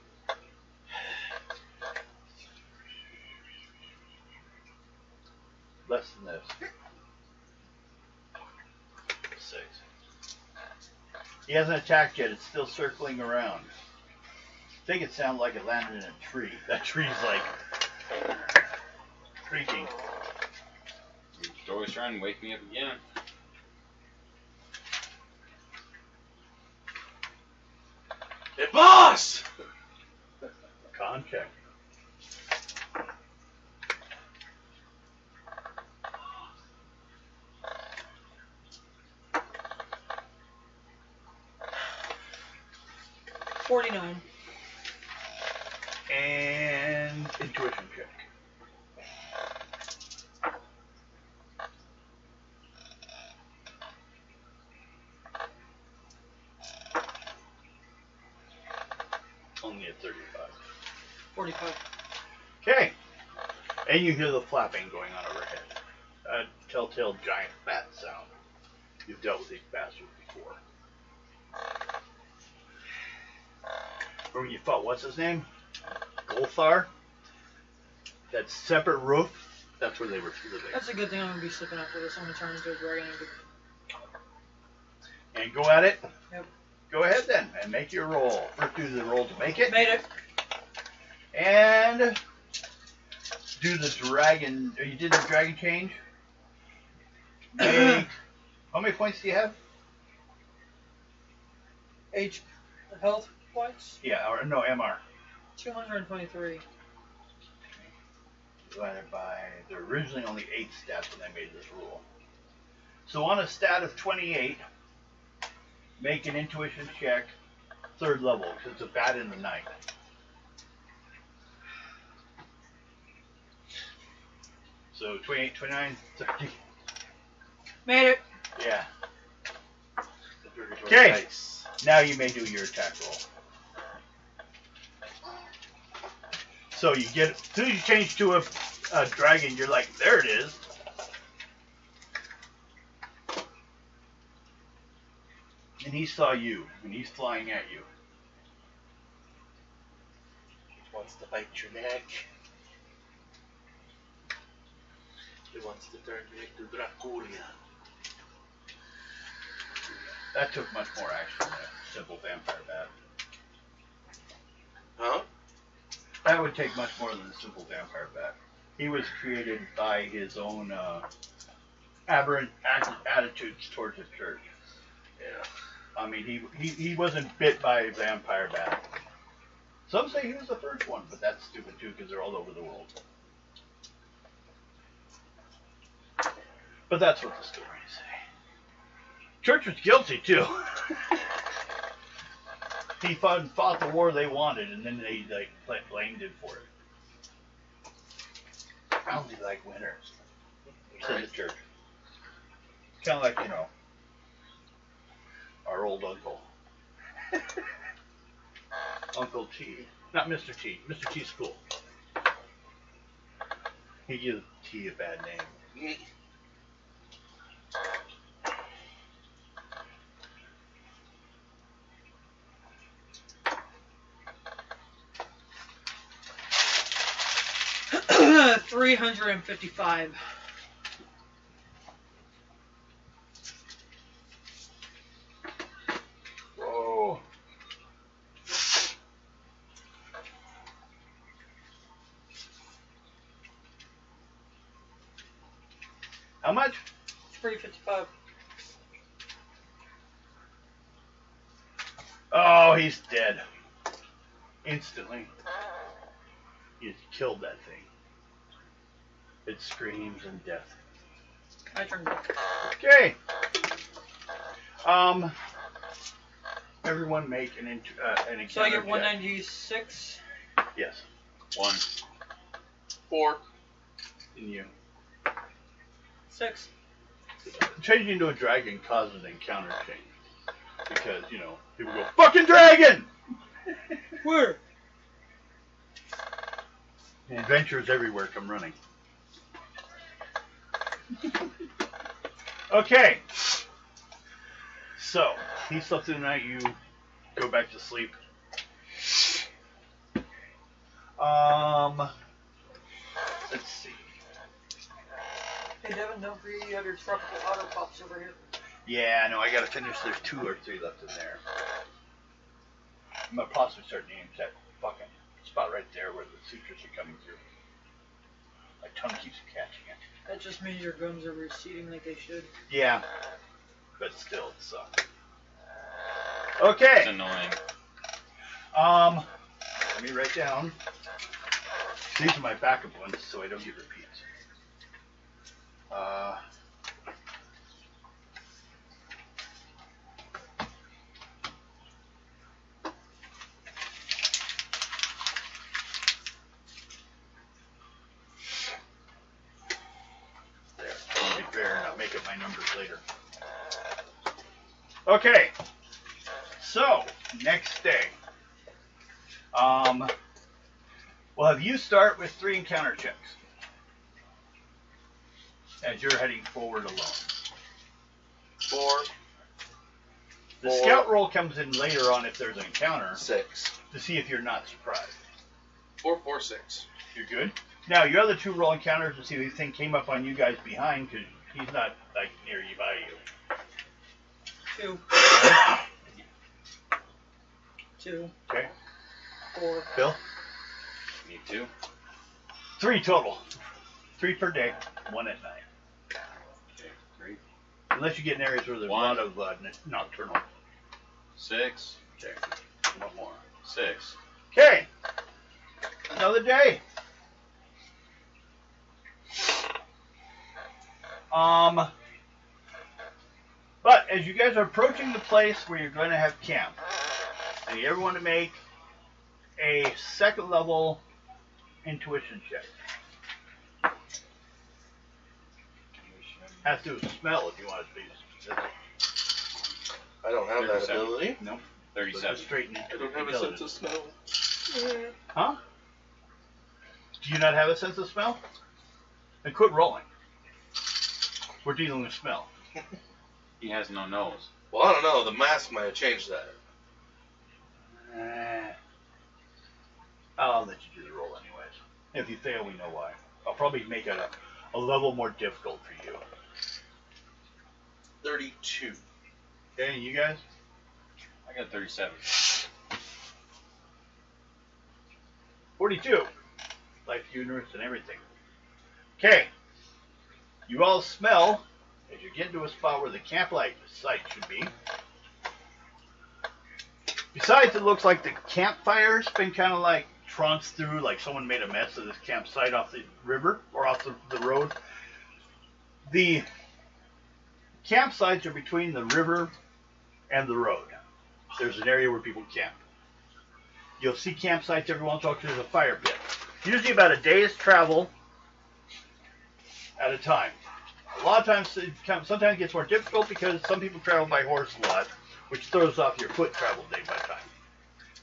Less than this. 6. He hasn't attacked yet. It's still circling around. I think it sounded like it landed in a tree. That tree's like creaking. You're always trying to wake me up again. Hey, boss! Con check. $49. And intuition check. Only at 35. 45. Okay. And you hear the flapping going on overhead. A telltale giant bat sound. You've dealt with these bastards before. Or when you fought, what's his name? Golthar? That separate roof? That's where they were living. That's a good thing I'm going to be sleeping after this. I'm going to turn into a dragon. And go at it? Yep. Go ahead then, and make your roll. First do the roll to make it. Made it. And do the dragon. You did the dragon change? Make, how many points do you have? Health points? Yeah, or no, MR. 223. Divided by, there were originally only 8 stats when they made this rule. So on a stat of 28, make an intuition check, 3rd level, because it's a bat in the night. So 28, 29, 30. Made it. Yeah. The Okay. dice. Now you may do your attack roll. So you get, as soon as you change to a dragon, you're like, there it is. And he saw you, and he's flying at you. He wants to bite your neck. He wants to turn you into Draculia. That took much more action than a simple vampire bat. Huh? That would take much more than a simple vampire bat. He was created by his own aberrant attitudes towards his church. Yeah. I mean, he wasn't bit by a vampire bat. Some say he was the first one, but that's stupid too because they're all over the world. But that's what the stories say. Church was guilty too. He fought the war they wanted, and then they blamed him for it. I only like winners, said the church. Kind of like, you know, our old uncle. Uncle T. Not Mr. T. Mr. T's cool. He gives T a bad name. Mm. $355. Whoa. How much? $355. Oh, he's dead. Instantly. You killed that thing. It screams in death. My turn. Back. Okay. Everyone make an encounter So I get check. 196. Yes. 1. 4. And you. 6. Changing into a dragon causes an encounter change. Because, you know, people go, fucking dragon! Where? And adventurers everywhere come running. Okay. So, he slept through the night, you go back to sleep. Let's see. Hey Devin, don't forget you have your tropical otter pops over here. Yeah, no, I gotta finish. There's 2 or 3 left in there. I'm gonna possibly start naming that fucking spot right there where the sutures are coming through. My tongue keeps catching it. That just means your gums are receding like they should. Yeah, but still, it sucks. It's Okay. annoying. Let me write down. These are my backup ones, so I don't get repeats. There. I'll be fair and I'll make up my numbers later. Okay. So, next day. We'll have you start with 3 encounter checks. As you're heading forward alone. 4. The 4. scout roll comes in later on if there's an encounter 6. to see if you're not surprised. 4, 4, 6. You're good? Now, your other 2 roll encounters to see if anything came up on you guys behind, because he's not, like, near you by you. 2. 2. Okay. 4. Bill? Me too. 3 total. 3 per day, 1 at night. Okay, 3. Unless you get in areas where there's 1. a lot of nocturnal. 6. Okay. 1 more. 6. Okay. Another day. But as you guys are approaching the place where you're going to have camp, and you ever want to make a 2nd level intuition check. Has to smell if you want it to be specific. I don't have that 37. ability. Nope. 37. Straight into I don't have a sense of smell. Huh? Do you not have a sense of smell? Then quit rolling. We're dealing with smell. He has no nose. Well, I don't know. The mask might have changed that. I'll let you do the roll anyways. If you fail, we know why. I'll probably make it a level more difficult for you. 32. Okay, you guys? I got 37. 42. Life universe and everything. Okay. You all smell as you get to a spot where the camplight site should be. Besides, it looks like the campfire's been kind of like trounced through, like someone made a mess of this campsite off the river or off the road. The campsites are between the river and the road. There's an area where people camp. You'll see campsites every once in a while because there's a fire pit. Usually about a day's travel at a time. A lot of times, sometimes it gets more difficult because some people travel by horse a lot, which throws off your foot travel day by time.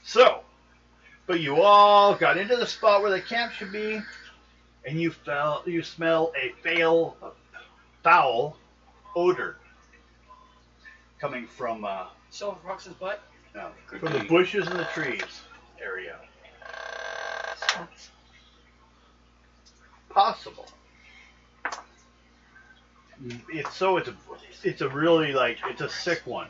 So, but you all got into the spot where the camp should be, and you smell a foul odor coming from Silver Fox's butt. no, Could from the be. bushes and the trees area. Possible. It's a really it's a sick one.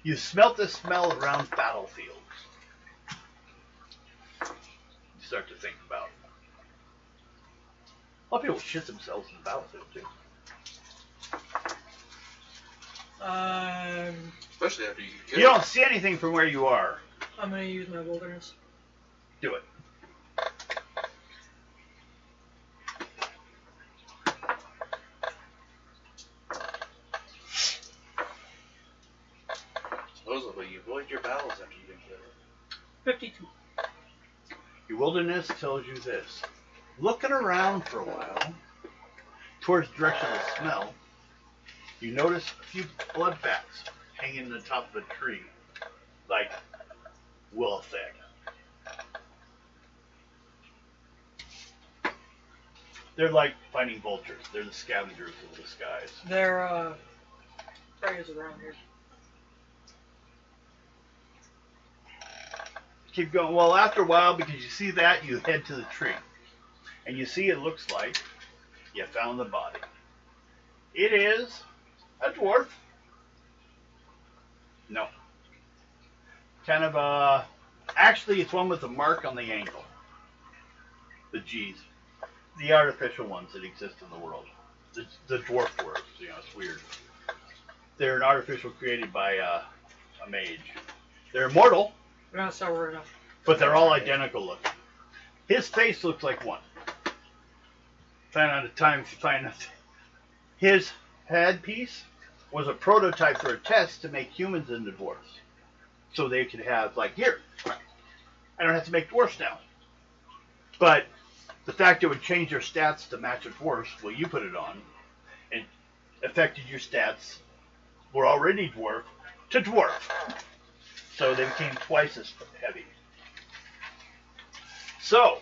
You smelt the smell around battlefields. You start to think about. A lot of people shit themselves in the battlefield too. Especially after you get killed. You don't see anything from where you are. I'm gonna use my wilderness. Do it. Supposedly, you avoid your battles after you've been killed. 52. Your wilderness tells you this. Looking around for a while, towards the direction of the smell, you notice a few blood bats hanging in the top of a tree, like well thick. They're like finding vultures. They're the scavengers of the skies. They're preyers around here. Keep going. Well, after a while, because you see that, you head to the tree. And you see it looks like you found the body. It is a dwarf. No. Kind of actually it's one with a mark on the ankle. The G's. The artificial ones that exist in the world. The dwarf dwarves, it's weird. They're an artificial created by a mage. They're immortal, We're gonna start worrying up. but they're all identical looking. His face looks like one. Find out the time if you find out. His headpiece was a prototype for a test to make humans into dwarfs. So they could have, here, I don't have to make dwarfs now. But the fact it would change your stats to match a dwarf's, well, you put it on, and affected your stats were already dwarf to dwarf. So they became twice as heavy. So,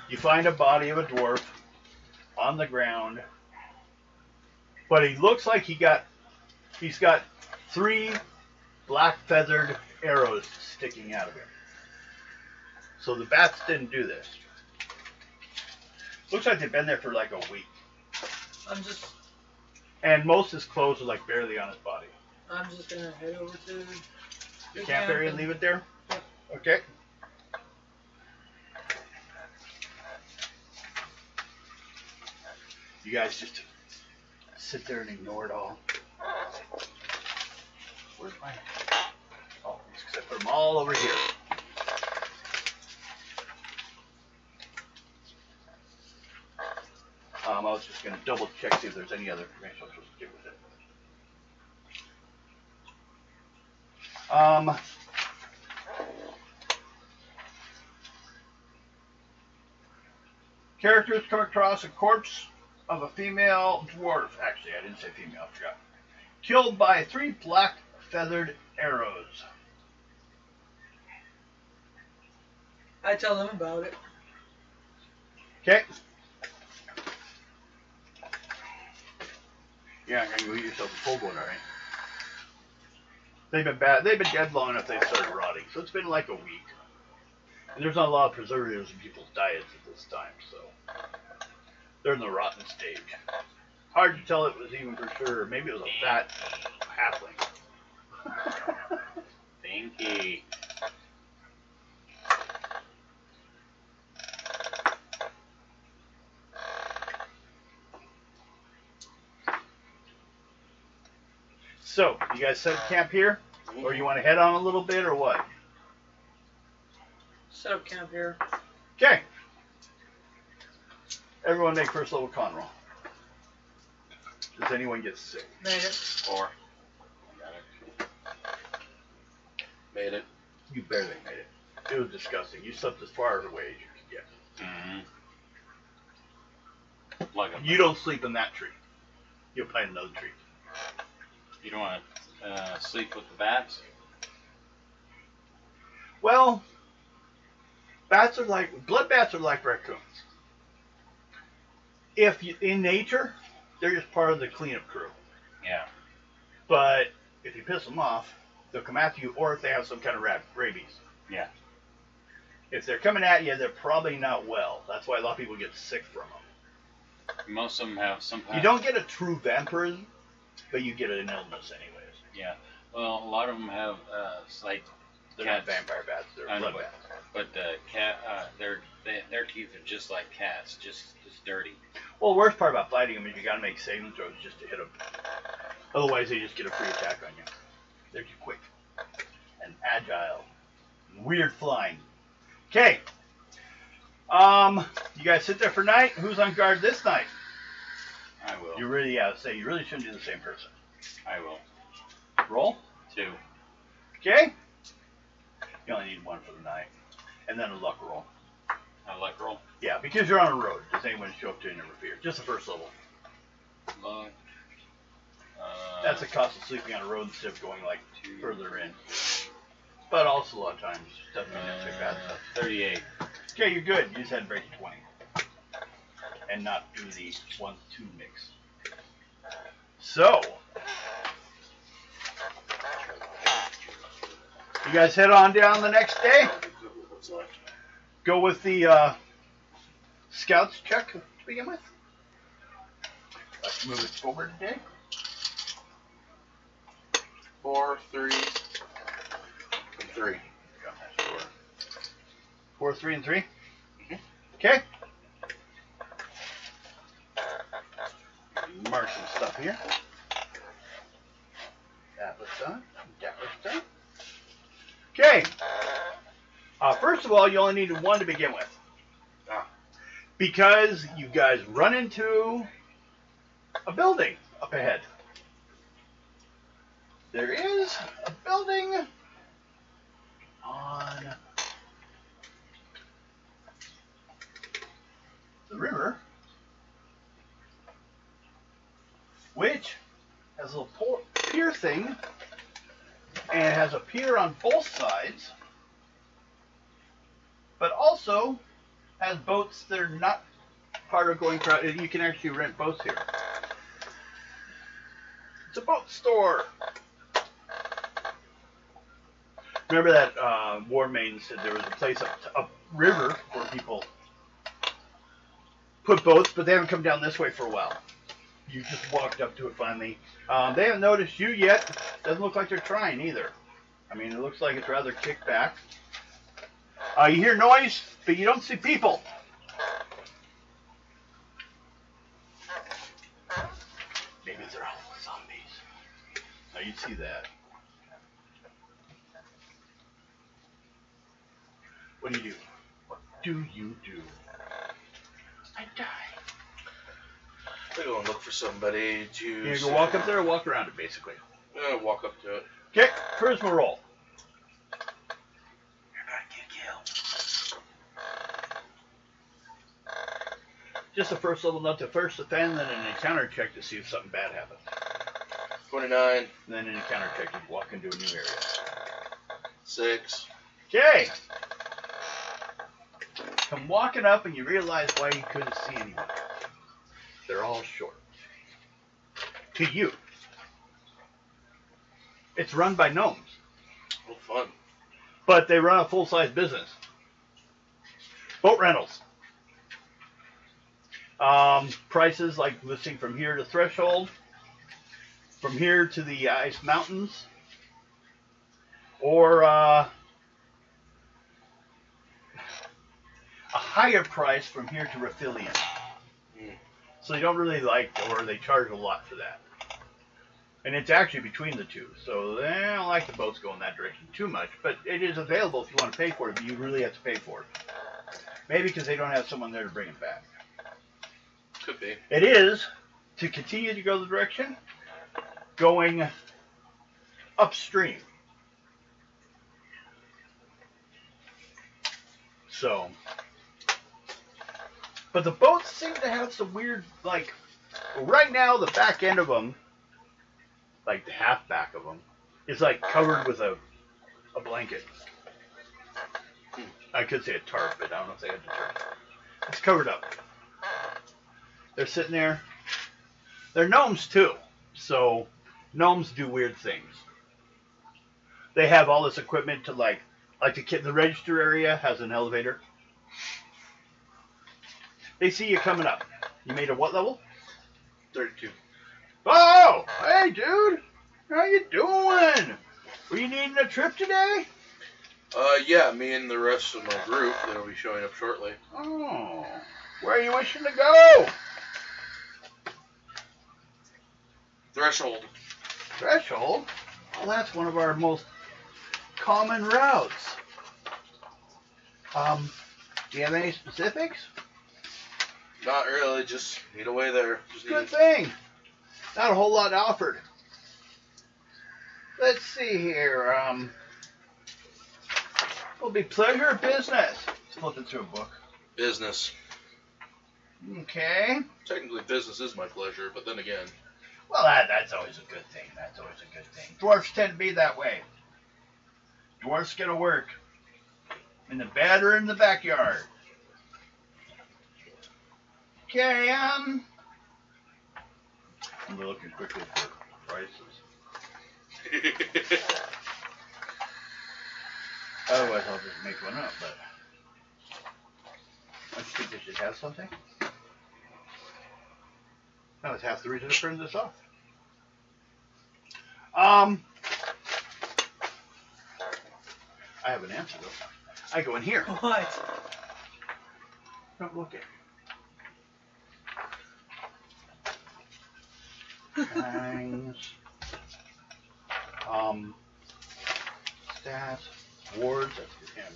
you find a body of a dwarf on the ground, but he looks like he's got 3 black feathered arrows sticking out of him. So the bats didn't do this. Looks like they've been there for like a week. And most of his clothes are barely on his body. I'm just gonna head over to The camp area and leave it there? Yep. Okay. You guys just sit there and ignore it all. Where's my... Oh, it's because I put them all over here. I was just going to double check, see if there's any other information I'm supposed to do with it. Characters come across a corpse of a female dwarf. Actually, I didn't say female, I forgot. Killed by 3 black feathered arrows. I tell them about it. Okay. Yeah, I'm gonna go eat yourself a full one, alright? They've been bad. They've been dead long enough they've started rotting. So it's been like a week. And there's not a lot of preservatives in people's diets at this time, so they're in the rotten stage. Hard to tell it was even for sure. Maybe it was a fat halfling. Stinky. So, you guys set camp here? Or you want to head on a little bit, or what? Set up camp here. Okay. Everyone make first level con roll. Does anyone get sick? Made it. 4. Got it. Made it. You barely made it. It was disgusting. You slept as far away as you could get. Mm-hmm. Like You don't sleep in that tree. You'll find another tree. You don't want to sleep with the bats? Well, blood bats are like raccoons. if you, in nature, they're just part of the cleanup crew. Yeah. But if you piss them off, they'll come after you, or if they have some kind of rabies. Yeah. If they're coming at you, they're probably not well. That's why a lot of people get sick from them. Most of them have some kind You don't get a true vampirism, but you get an illness anyways. Yeah. Well, a lot of them have like They're cats. not vampire bats, they're I know, blood bats. but their teeth are just like cats, just dirty. Well, the worst part about fighting them is you got to make saving throws just to hit them. Otherwise, they just get a free attack on you. They're too quick and agile, and weird flying. Okay. You guys sit there for night. Who's on guard this night? I will. You really, you really shouldn't do the same person. I will. Roll. 2. Okay. You only need 1 for the night, and then a luck roll. A luck roll. Yeah, because you're on a road. Does anyone show up to interfere? Just the first level. Luck. That's the cost of sleeping on a road instead of going like further in. But also a lot of times doesn't mean that's bad stuff. 38. Okay, you're good. You just had to break 20. And not do the 1-2 mix. So, you guys head on down the next day. Go with the scouts check to begin with. Let's move it forward today. 4, 3, and 3. 4, 3, and 3. Mhm. Okay. Mark some stuff here. That was done. That was done. Okay. First of all, you only needed 1 to begin with. Because you guys run into a building up ahead. There is a building on the river, which has a little pier thing, and has a pier on both sides, but also has boats that are not part of going crowd. You can actually rent boats here. It's a boat store. Remember that War Maiden said there was a place up river where people put boats, but they haven't come down this way for a while. You just walked up to it finally. They haven't noticed you yet. Doesn't look like they're trying either. I mean, it looks like it's rather kicked back. You hear noise, but you don't see people. Maybe they're all zombies. Now you see that. What do you do? What do you do? I die. I go and look for somebody to. You go walk up there or walk around it, basically. Walk up to it. Okay, charisma roll. You're about to get killed. Just the first level, not the first offend, then an encounter check to see if something bad happens. 29. And then an encounter check, you walk into a new area. 6. Okay. Come walking up and you realize why you couldn't see anyone. They're all short. To you. It's run by gnomes. Oh, fun. But they run a full-size business. Boat rentals. Prices like listing from here to Threshold, from here to the Ice Mountains, or a higher price from here to Raphilion. So they don't really like, or they charge a lot for that. And it's actually between the two, so they don't like the boats going that direction too much, but it is available if you want to pay for it, but you really have to pay for it. Maybe because they don't have someone there to bring it back. Could be. It is, to continue to go the direction, going upstream. So, but the boats seem to have some weird, like, right now the back end of them, like the half back of them, is like covered with a blanket. I could say a tarp, but I don't know if they had the tarp. It's covered up. They're sitting there. They're gnomes too, so gnomes do weird things. They have all this equipment to like the register area has an elevator. They see you coming up. You made a what level? 32. Oh, hey dude, how you doing? Were you needing a trip today? Yeah, me and the rest of my group that'll be showing up shortly. Oh, where are you wishing to go? Threshold. Threshold? Well, that's one of our most common routes. Do you have any specifics? Not really, just need a way there. Just Good thing. Not a whole lot offered. Let's see here. Will be pleasure or business? Flipping through a book. Business. Okay. Technically, business is my pleasure, but then again. Well, that's always a good thing. That's always a good thing. Dwarfs tend to be that way. Dwarfs get to work. In the bed or in the backyard. Okay, I'm looking quickly for prices. Otherwise, I'll just make one up, but I think they should have something. That's half the reason I turned this off. I have an answer, though. I go in here. What? Don't look at Hangs. Stats. Wards. That's for him.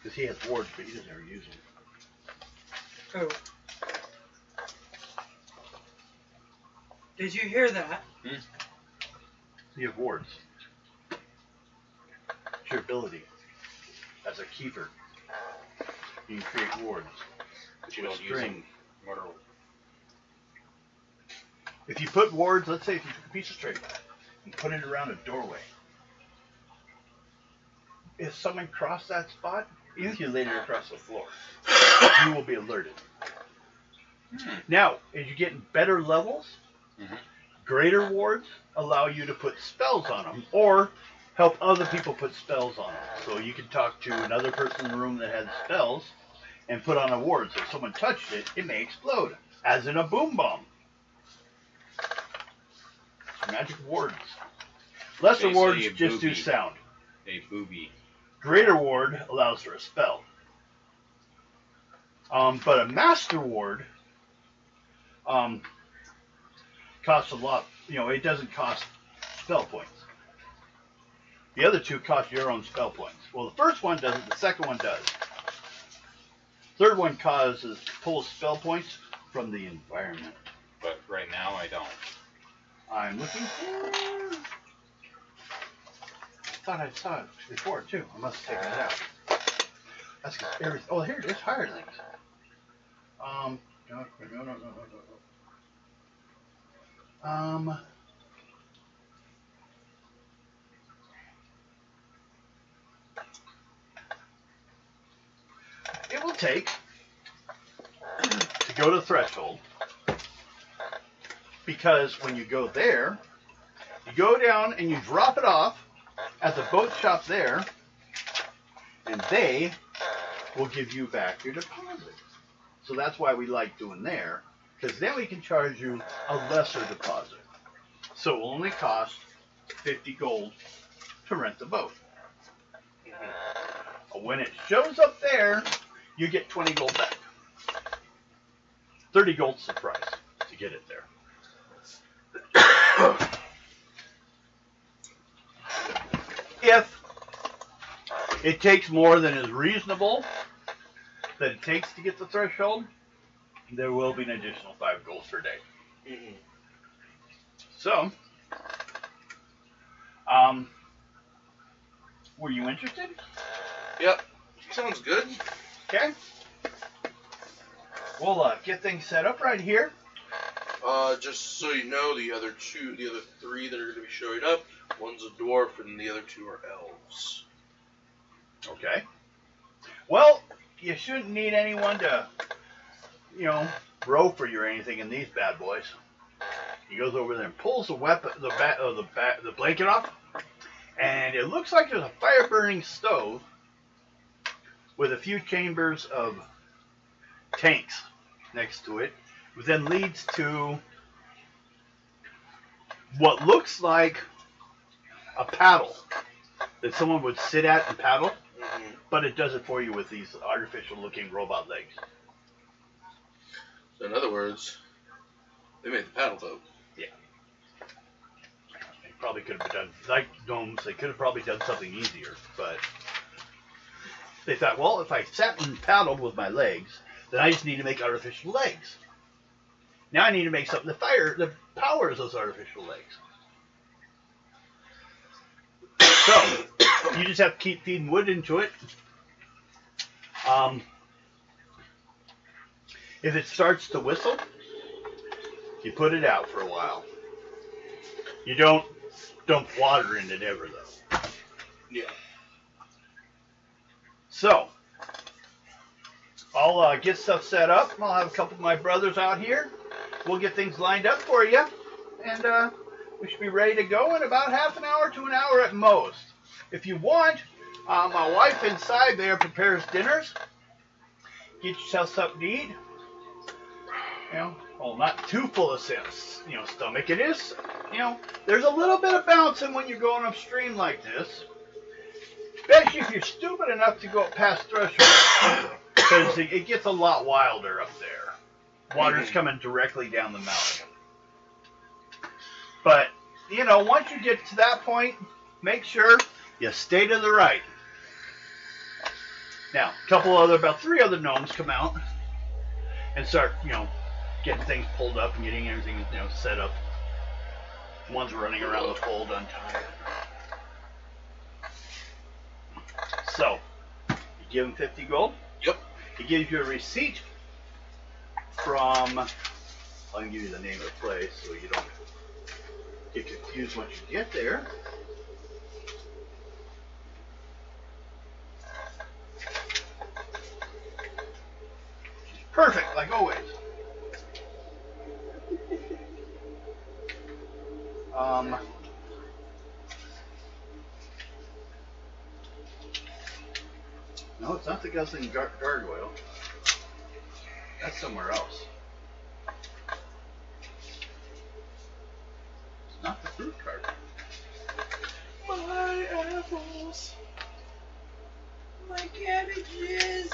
Because he has wards, but he doesn't ever use them. Oh. Did you hear that? You have wards. It's your ability. As a keeper, you can create wards. But you with don't use them. If you put wards, let's say if you took a piece of string and put it around a doorway, if someone crossed that spot, even if you laid it across the floor, you will be alerted. Now, as you get in better levels, greater wards allow you to put spells on them, or help other people put spells on them. So you can talk to another person in the room that has spells and put on a ward. So if someone touched it, it may explode, as in a boom bomb. Magic wards. Lesser wards just do sound. A booby. Greater ward allows for a spell. But a master ward costs a lot. It doesn't cost spell points. The other two cost your own spell points. Well, the first one doesn't. The second one does. Third one pulls spell points from the environment. But right now I don't. I'm looking for. I thought I saw it before too. I must have taken it out. That's everything. Oh, here it is. Higher things. No. It will take to go to threshold, because when you go there, you go down and you drop it off at the boat shop there, and they will give you back your deposit. So that's why we like doing there, because then we can charge you a lesser deposit. So it will only cost 50 gold to rent the boat. When it shows up there, you get 20 gold back. 30 gold's the price to get it there. If it takes more than is reasonable that it takes to get the threshold, there will be an additional 5 gold per day. So, were you interested? Yep. Sounds good. Okay. We'll get things set up right here. Just so you know, the other three that are going to be showing up, one's a dwarf and the other two are elves. Okay. Well, you shouldn't need anyone to row for you or anything in these bad boys. He goes over there and pulls the blanket off, and it looks like there's a fire-burning stove with a few chambers of tanks next to it, which then leads to what looks like a paddle that someone would sit at and paddle, but it does it for you with these artificial-looking robot legs. So in other words, they made the paddle boat. Yeah. They probably could have done, like domes, they could have probably done something easier, but they thought, well, if I sat and paddled with my legs, then I just need to make artificial legs. Now I need to make something that powers those artificial legs. So, you just have to keep feeding wood into it. If it starts to whistle, you put it out for a while. You don't dump water in it ever, though. Yeah. So, I'll get stuff set up. I'll have a couple of my brothers out here. We'll get things lined up for you. And we should be ready to go in about half an hour to an hour at most. If you want, my wife inside there prepares dinners. Get yourself something to eat. Well, not too full of stomach. It is, there's a little bit of bouncing when you're going upstream like this. Especially if you're stupid enough to go past threshold. Because it gets a lot wilder up there. Water's coming directly down the mountain. But, once you get to that point, make sure you stay to the right. Now, about 3 other gnomes come out and start, getting things pulled up and getting everything, set up. One's running around the fold untied. So, you give him 50 gold. Yep. He gives you a receipt from, I can give you the name of the place so you don't get confused once you get there. Perfect, like always. No, it's not the guzzling gargoyle. That's somewhere else. It's not the fruit cart. My apples. My cabbages.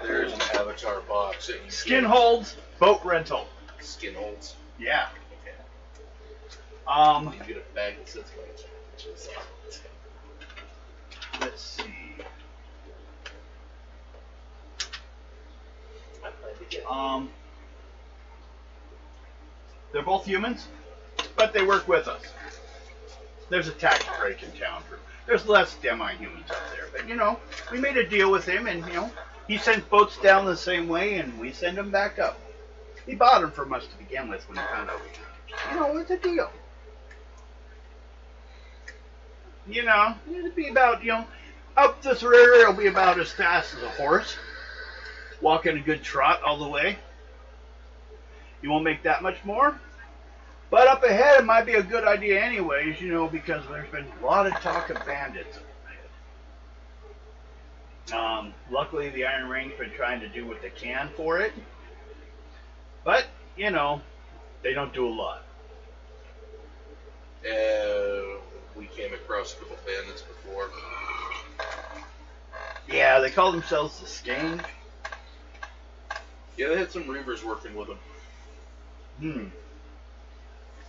There's an avatar box. And Skin holds, boat rental. Skin holds. Yeah. Okay. You get a bag that says Let's see. They're both humans, but they work with us. There's a tax break in town. There's less demi-humans up there, but we made a deal with him, and he sends boats down the same way, and we send them back up. He bought them from us to begin with when he found out it's a deal. It'd be about, up this river, it'll be about as fast as a horse. Walking a good trot all the way. You won't make that much more. But up ahead, it might be a good idea anyways, because there's been a lot of talk of bandits up ahead. Luckily, the Iron Ring's been trying to do what they can for it. But, they don't do a lot. We came across a couple bandits before. Yeah, they call themselves the Skange. Yeah, they had some Reavers working with them.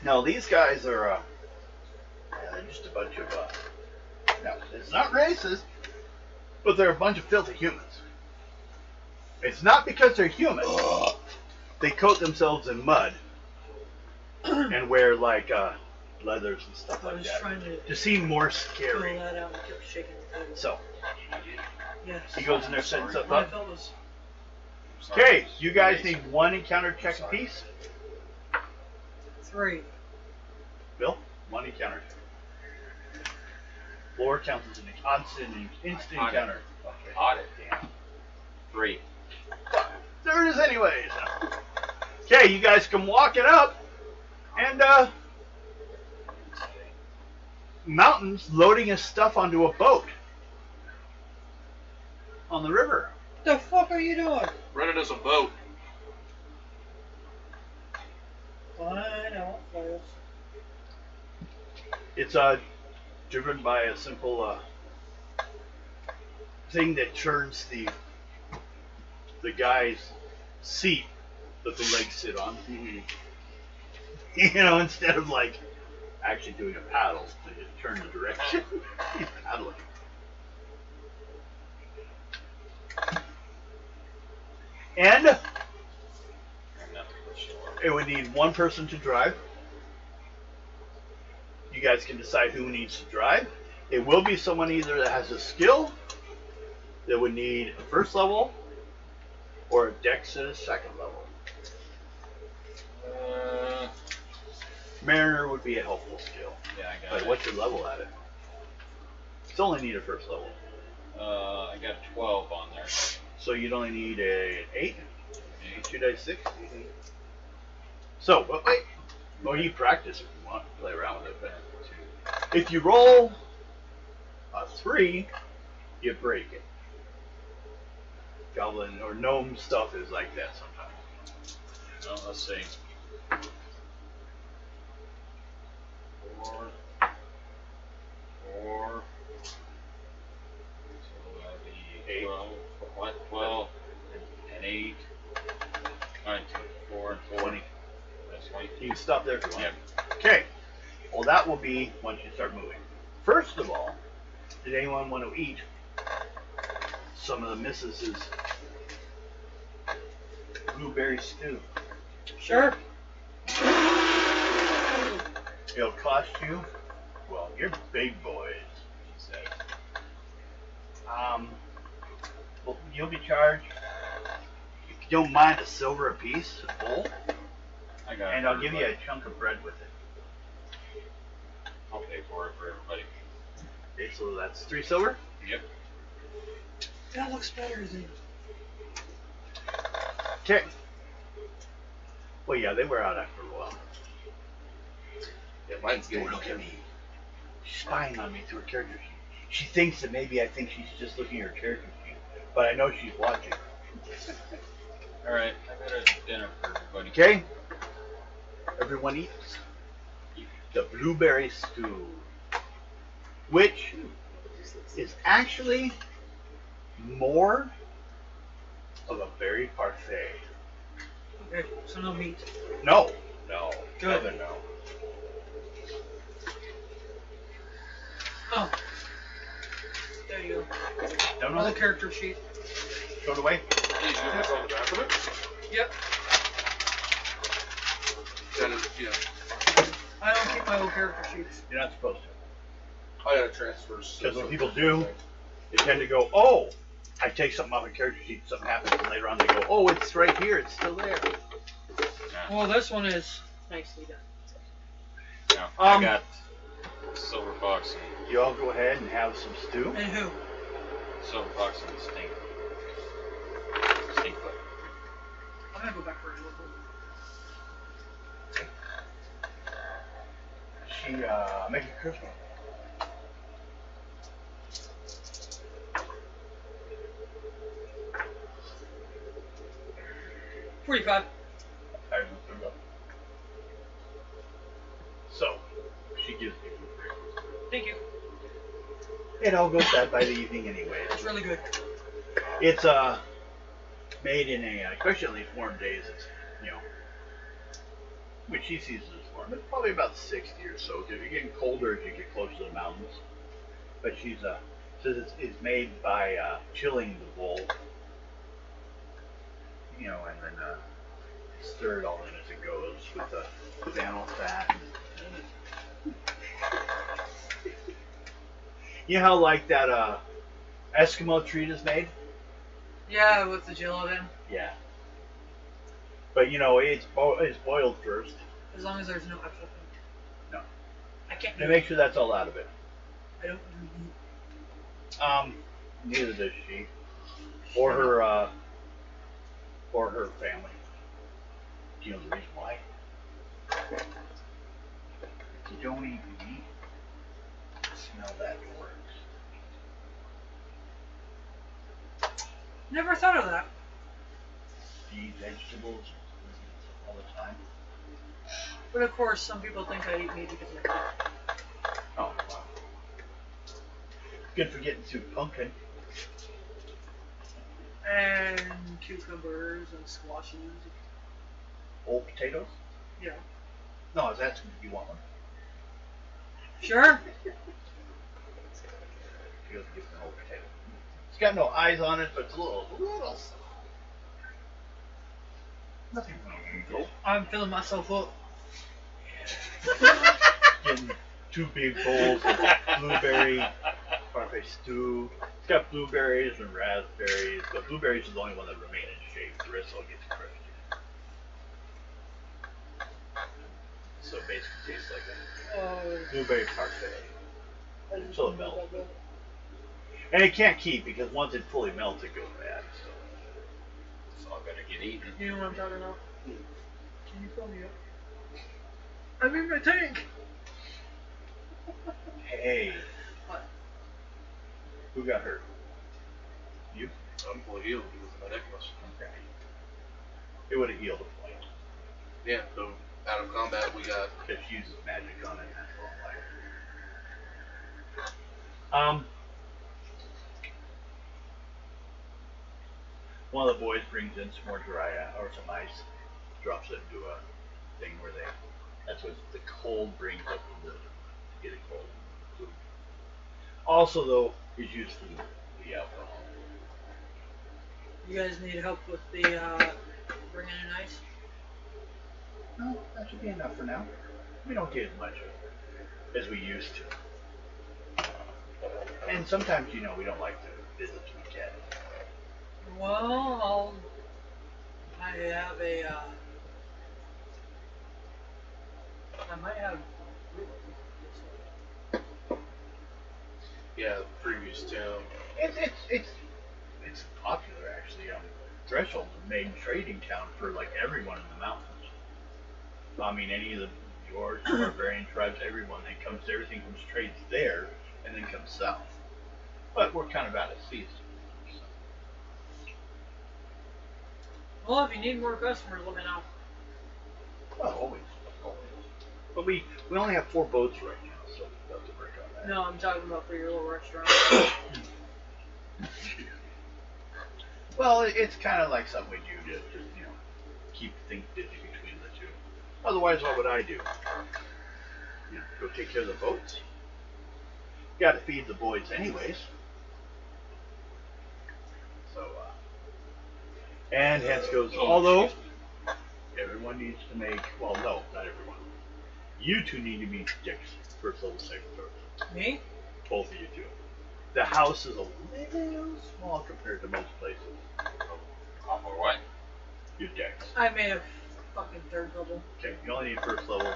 No, these guys are, they're just a bunch of, no, it's not racist, but they're a bunch of filthy humans. It's not because they're human. They coat themselves in mud and wear, leathers and stuff like that to seem more scary. That out and kept shaking the table. So, Yes. he goes in there setting stuff My up. fellas. Okay, you guys need 1 encounter check apiece. 3. Bill, 1 encounter check. Floor counts as an instant encounter. Okay. Audit. Damn. 3. There it is anyways. Okay, you guys can walk it up. And, Mountain's loading his stuff onto a boat on the river. The fuck are you doing? Running us a boat. Fine, I won't play this. It's driven by a simple thing that turns the guy's seat that the legs sit on. Mm-hmm. You know, instead of like actually doing a paddle to just turn the direction. He's paddling. And it would need one person to drive. You guys can decide who needs to drive. It will be someone either that has a skill that would need a first level or a dex at a second level. Mariner would be a helpful skill. Yeah, I got But it. what's your level at it? It's only need a first level. I got 12 on there. So you'd only need an 8? 2 dice 6? So, but wait. Well, you practice if you want to play around with it. But if you roll a 3, you break it. Goblin or gnome stuff is like that sometimes. Well, let's see. 4. So that'd be 8. 12. What? 12 and 8. 9, 4 and 4. 20. That's 20. You can stop there if you want. Yep. Okay. Well, that will be once you start moving. First of all, did anyone want to eat some of the missus's blueberry stew? Sure. It'll cost you, well, you're big boys, she says. Well, you'll be charged, if you don't mind, a silver apiece, a bowl, I got it. and for I'll give you a everybody. chunk of bread with it. I'll pay for it for everybody. Okay, so that's 3 silver. Yep. That looks better than. Okay. Well, yeah, they wear out after a while. Yeah, mine's Don't getting look at me. She's spying on me through her character sheet. She thinks that maybe I think she's just looking at her character sheet, but I know she's watching. Alright, I got a dinner for everybody. Okay? Everyone eats the blueberry stew, which is actually more of a berry parfait. Okay, so no meat. No. Good. Heaven no. Oh. There you go. Don't All know. the character sheet. Throw it away. He's doing this on the back of it. Yep. That is, yeah. I don't keep my old character sheets. You're not supposed to. I gotta transfer. Because when people do, they tend to go, oh, I take something off a character sheet, something happens, and later on they go, oh, it's right here, it's still there. Well, this one is nicely done. No, I Um, got Silver Fox and You all go ahead and have some stew. And who? Silver Fox and Stink. Stinkfoot. I'm gonna go back for a little bit. She, make it crisp. 45. So, she gives me food for you. Thank you. It all goes bad by the evening anyway. That's really good. It's made in a, especially on these warm days, it's, you know, which she sees as warm. It's probably about 60 or so, because you're getting colder as you get closer to the mountains. But she's, says it's made by chilling the wool, you know, and then stir it all in as it goes with the animal fat. You know how like that Eskimo treat is made? Yeah, with the gelatin. Yeah. But you know, it's boiled first. As long as there's no extra meat. No. I can't do To make sure that's all out of it. I don't do meat. Neither does she. Or her or her family. Do you know the reason why? You don't eat meat. Smell that works. Never thought of that. Do you eat vegetables all the time? But of course, some people think I eat meat because I cook. Oh, wow. Good for getting through pumpkin. And cucumbers and squashes. Old potatoes? Yeah. No, I was asking if you want one. Sure. She goes, "Give me an old potato." It's got no eyes on it, but it's a little. Nothing wrong with it. I'm filling myself up. Getting 2 big bowls of blueberry parfait stew. It's got blueberries and raspberries, but blueberries is the only one that remain in shape. The rest all gets crushed. So it basically tastes like a blueberry parfait. So it melts. And it can't keep because once it fully melts, it goes bad. So It's all gonna get eaten. You know what I'm talking about? Can you fill me up? I'm in my tank. hey, What? who got hurt? You? I'm fully healed because of my necklace. Okay. It would have healed a point. Yeah, so out of combat we got. Because she uses magic on it. That's all. One of the boys brings in some more dry or some ice, drops it into a thing where that's what the cold brings up to get it cold. Food. Also, though, is used for the alcohol. You guys need help with the bringing in ice? No, that should be enough for now. We don't get as much as we used to. And sometimes, we don't like to visit the cat. Well, I have I might have. Yeah, the previous town. It's popular actually. Threshold's a main trading town for like everyone in the mountains. I mean, any of the York, barbarian tribes, everyone that comes, everything comes trades there, and then comes south. But we're kind of out of season. Well, if you need more customers, let me know. Well, always. But we only have 4 boats right now, so we'll have to work on that. No, I'm talking about for your little restaurant. Well, it's kind of like something we do to just, keep things busy between the two. Otherwise, what would I do? Go take care of the boats. Got to feed the boys anyways. So, and hence goes, although everyone needs to make, well, no, not everyone. You two need to be Dick's first level secretaries. Me? Both of you two. The house is a little small compared to most places. Off or what? Your decks. I made a fucking third level. Okay, you only need first level,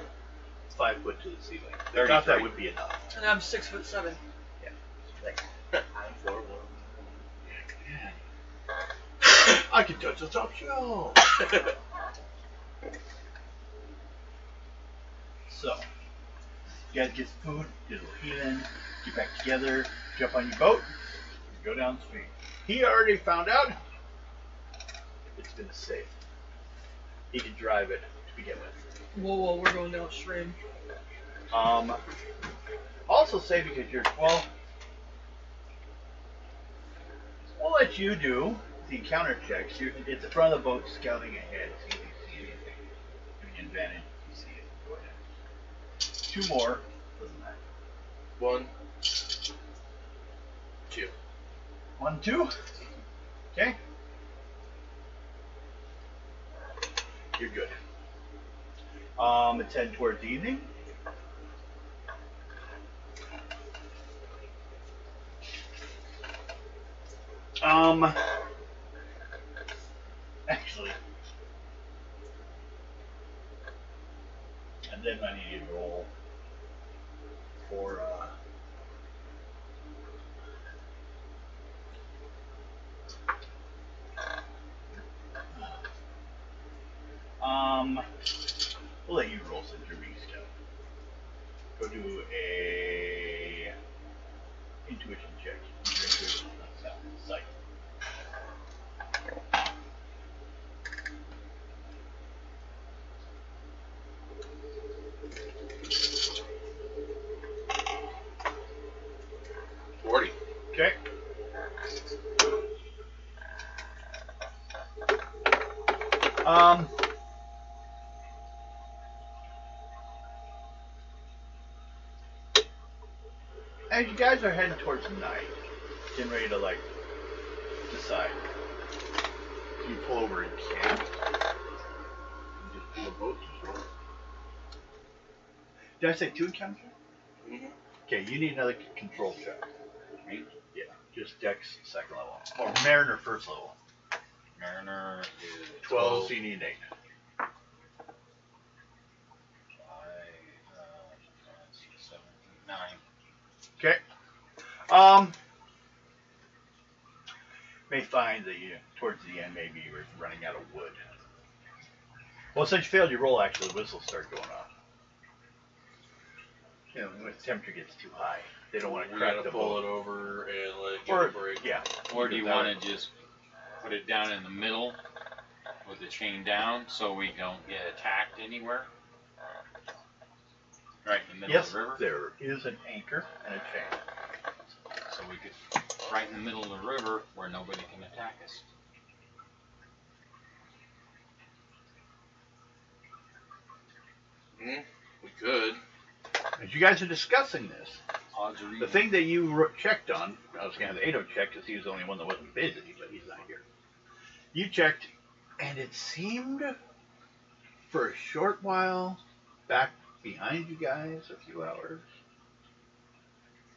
5 foot to the ceiling. I 33. thought that would be enough. And I'm 6'7". Yeah. I'm 4'1". I can touch the top shelf. So, you guys get some food, get a little healing, get back together, jump on your boat, and go downstream. He already found out it's been safe. He can drive it to begin with. Whoa, we're going downstream. Also safe because we'll let you do the encounter checks. You're at the front of the boat scouting ahead, see if you see anything. Give you an advantage if you see it. Go ahead. 2 more. Doesn't matter. 1, 2. 1, 2. Okay. You're good. It's heading towards evening. Actually, and then I need to roll for We'll let you roll since you're being scout. Go do a intuition check. Your intuition on that site. Okay. As you guys are heading towards night, getting ready to like decide, do you pull over and camp? You just pull a boat and roll. Did I say 2 encounters? Mm-hmm. Okay, you need another control check. Me? Yeah, just Dex second level. Or Mariner first level. Mariner is 12, so you need an 8. 9. Okay. May find that you, towards the end, maybe you were running out of wood. Well, since you failed your roll, actually, the whistles start going off. You know, when the temperature gets too high, they don't want to We crack gotta the pull boat. it over and let it get Or, a break. yeah. Or do you want to just put it down in the middle with the chain down so we don't get attacked anywhere? Right in the middle Yes, of the river? there is an anchor and a chain. So we could, right in the middle of the river where nobody can attack us. We could. As you guys are discussing this, Odds are the even. thing that you checked on, I was going to have Ado check because he was the only one that wasn't busy, but he's not here. You checked, and it seemed for a short while back behind you guys, a few hours,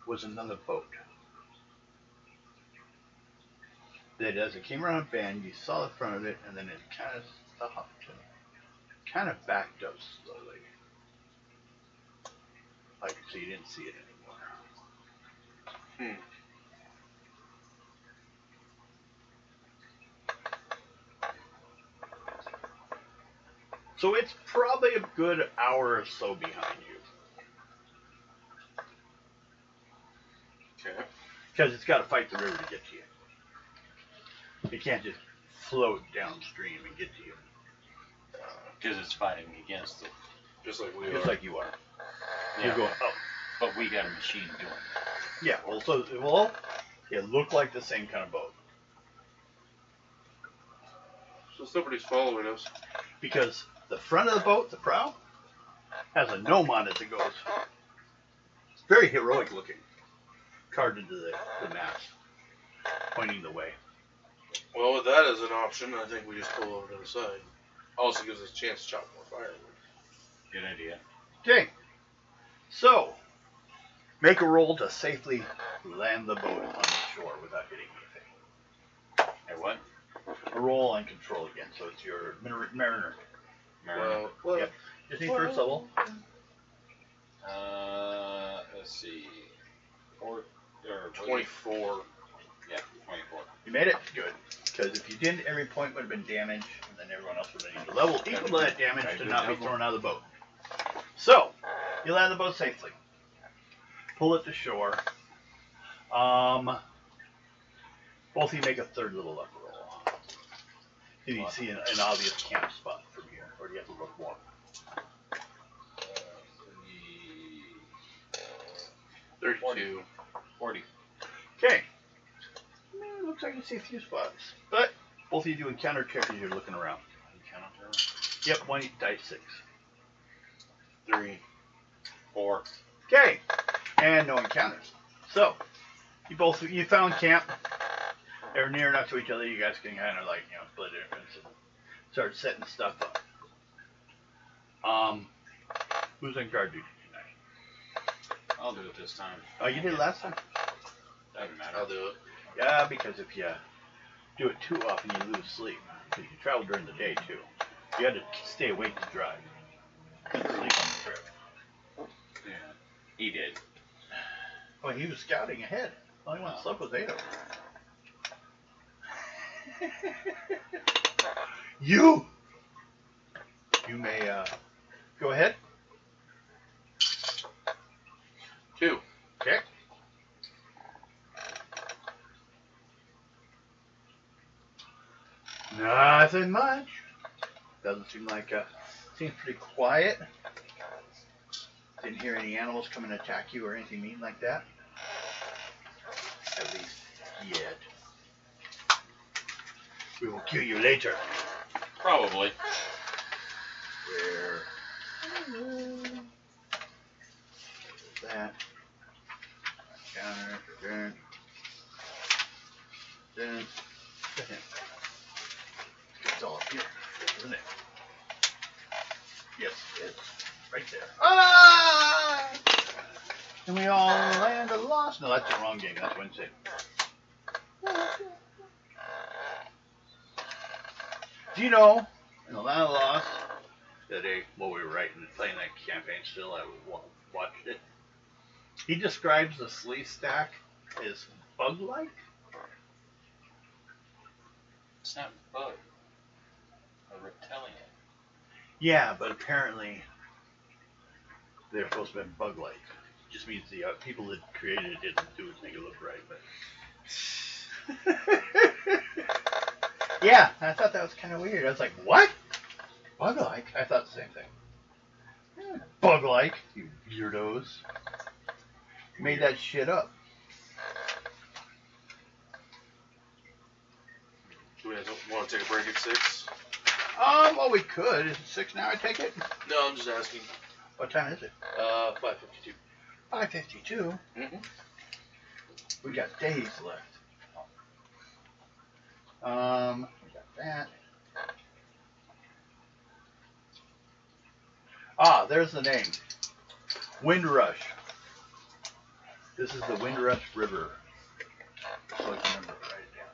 was another boat. That as it came around a bend, you saw the front of it, and then it kind of stopped and kind of backed up slowly. Like, so you didn't see it anymore. So it's probably a good hour or so behind you. Okay. Because it's got to fight the river to get to you. It can't just float downstream and get to you. Because it's fighting against it. Just like we Just are. like you are. Yeah. You're going up. But we got a machine doing it. Yeah, it looked like the same kind of boat. So somebody's following us. Because the front of the boat, the prow, has a gnome on it that goes very heroic looking, carved into the mast, pointing the way. Well, with that as an option, I think we just pull over to the side. Also gives us a chance to chop more firewood. Good idea. Okay, so make a roll to safely land the boat on the shore without hitting anything. Hey, what? A roll on control again, so it's your mariner. Mariner. Well, Yep. Just need first level. Let's see. 24. Yeah, 24. You made it? Good. Because if you didn't, every point would have been damaged, and then everyone else would have needed to level equal to that damage to not be thrown out of the boat. So, you land the boat safely. Pull it to shore. Both of you make a third little upper roll. If you see an obvious camp spot from here, or do you have to look more? 32. 40. Okay. Looks like you see a few spots. But both of you do encounter check as you're looking around. Encounter. Yep, 1 dice 6. 3. 4. Okay. And no encounters. So, you found camp. They're near enough to each other, you guys can kind of like, split it and start setting stuff up. Who's in guard duty tonight? I'll do it this time. Oh, you did it last time? Doesn't matter. I'll do it. Yeah, because if you do it too often, you lose sleep. Because you travel during the day, too. You had to stay awake to drive. And sleep on the trip. Yeah, he did. Well, he was scouting ahead. Only one slept was Ado. You You may go ahead. 2. Okay. Nothing much. Doesn't seem like seems pretty quiet. Didn't hear any animals come and attack you or anything mean like that. At least yet. We will kill you later. Probably. Where? That. Counter. Then. It's all up here, isn't it? Yes, it's right there. Ah! And we all land a loss. No, that's the wrong game. That's Wednesday. Do you know, in the land of loss, that we were playing that campaign still, I watched it. He describes the slee stack as bug-like. It's not bug. A reptilian. Yeah, but apparently they're supposed to be bug-like. Just means the people that created it didn't do it to make it look right. But yeah, I thought that was kind of weird. I was like, what? Bug-like? I thought the same thing. Bug-like, you weirdos. Made that shit up. Do we want to take a break at 6? Well, we could. Is it 6 now, I take it? No, I'm just asking. What time is it? 5:52. 5:52? Mm-hmm. We got days left. We got that. Ah, there's the name. Windrush. This is the Windrush River. So I can remember it, write it down.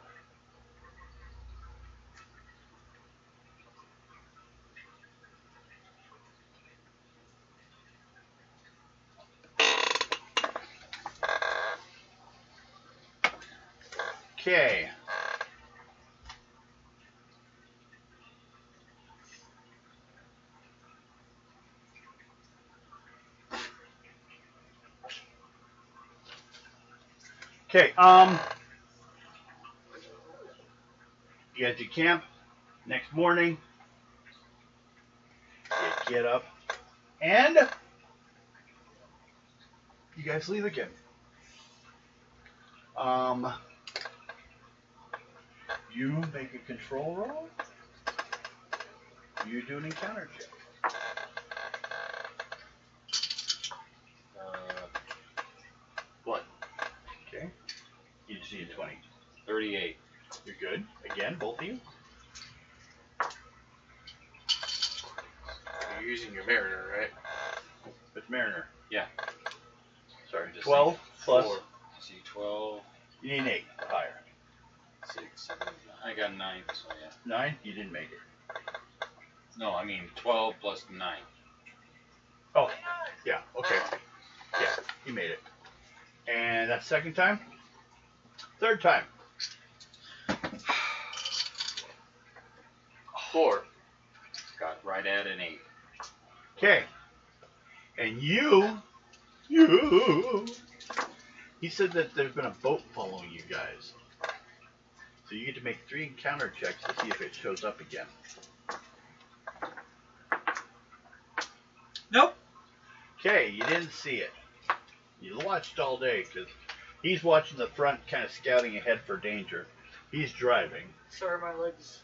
Okay. Okay, you guys at camp next morning. You get up, and you guys leave again. You make a control roll. You do an encounter check. 1. Okay. You just need a 20. 38. You're good. Again, both of you. You're using your Mariner, right? With Mariner. Yeah. Sorry, Just 12 plus. 4. See, 12, You need an 8 or higher. 6, 7, I got 9, so yeah. 9, you didn't make it. No, I mean 12 plus 9. Oh, yeah, okay. Yeah, you made it. And that's second time? Third time. 4. Got right at an 8. Okay. And he said that there's been a boat following you guys. So you get to make 3 encounter checks to see if it shows up again. Nope. Okay, you didn't see it. You watched all day because he's watching the front, kind of scouting ahead for danger. He's driving. Sorry, my legs.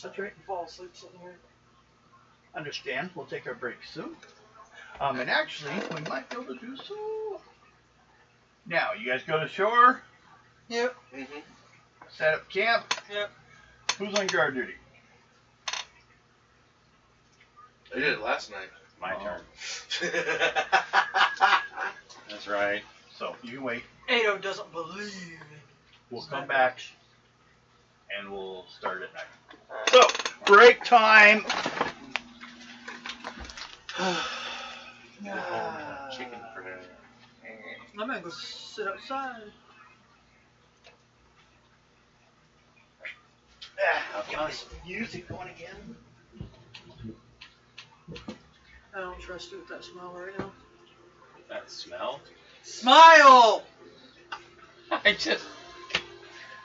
That's right. Fall asleep sitting here. Understand. We'll take our break soon. And actually, we might be able to do so. Now, you guys go to shore, Yep. Mm-hmm. set up camp. Yep. Who's on guard duty? I did it last night. My Oh. turn. That's right. So you wait. Ado doesn't believe. We'll come back and we'll start at night. So, break time. Chicken for dinner. I'm gonna go sit outside. I'll get this music going again. I don't trust you with that smile right now. That smell? Smile! I just.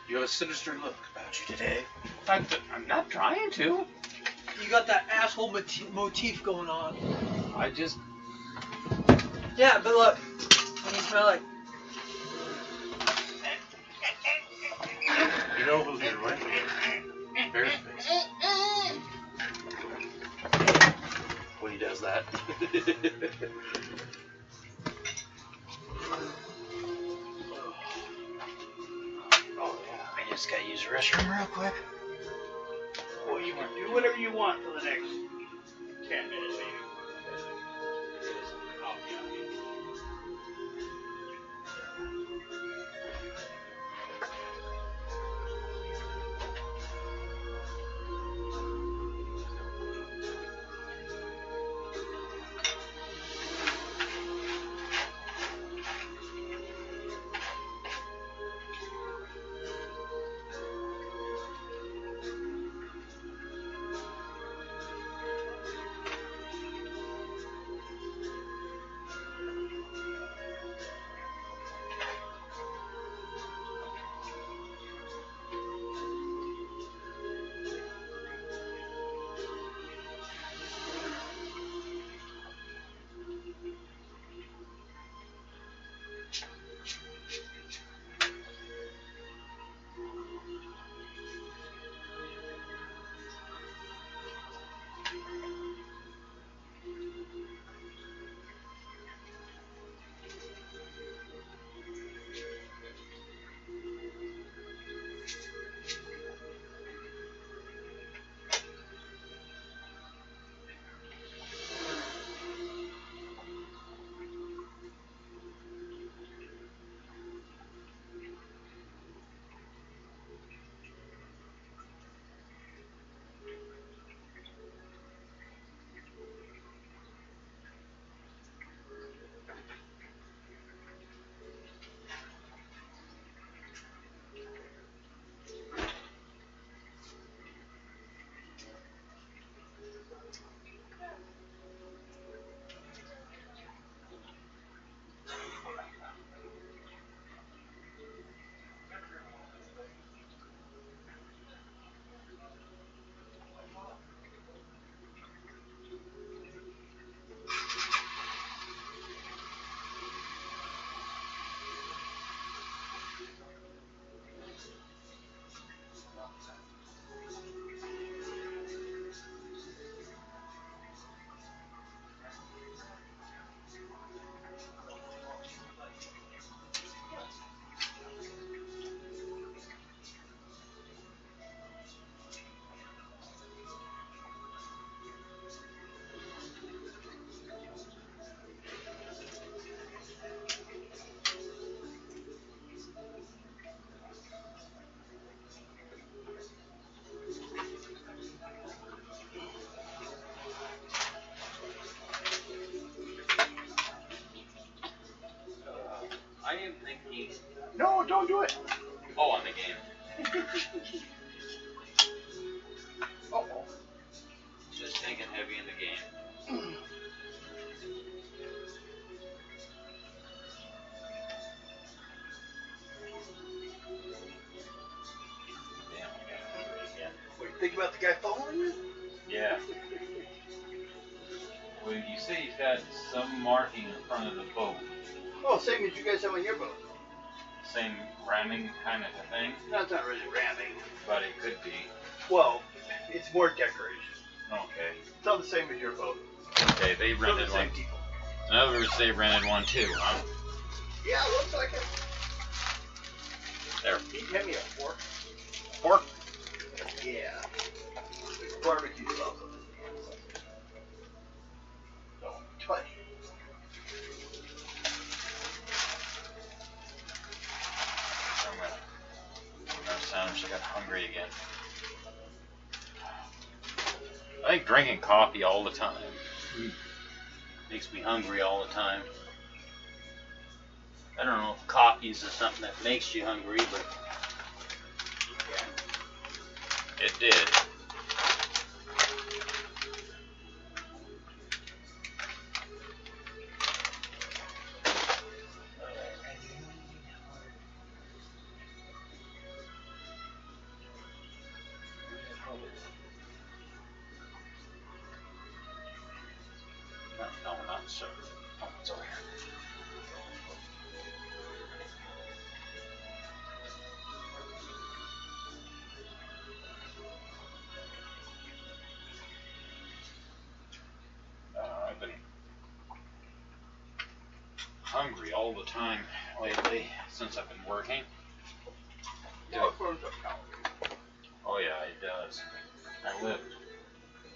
You have a sinister look about you today. I'm not trying to. You got that asshole motif going on. I just. Yeah, but look. When you smell like. You know who you're right with? Bear's face. When he does that. I just gotta use the restroom real quick. Well, you can do whatever you want for the next 10 minutes, maybe. I am thinking. No, don't do it. Oh, on the game. Uh-oh. Just thinking heavy in the game. Damn, I got hungry again. What do you think about the guy following you? Yeah. Well, you say he's got some marking in front of the boat. Oh, same as you guys have on your boat. Same ramming kind of a thing, No, it's not really ramming. but it could be. Well, it's more decoration. Okay. It's all the same as your boat. Okay, they From the rented same one. people. In other words, they rented one too, huh? Yeah, looks like it. There. He hand me a fork. Pork? Yeah. Barbecue sauce. Don't touch it. I'm gonna sound I got hungry again. I think drinking coffee all the time makes me hungry all the time. I don't know if coffee is something that makes you hungry, but it did. so. Oh, it's over here. I've been hungry all the time lately since I've been working. Well, it burns up calories. Oh yeah, it does.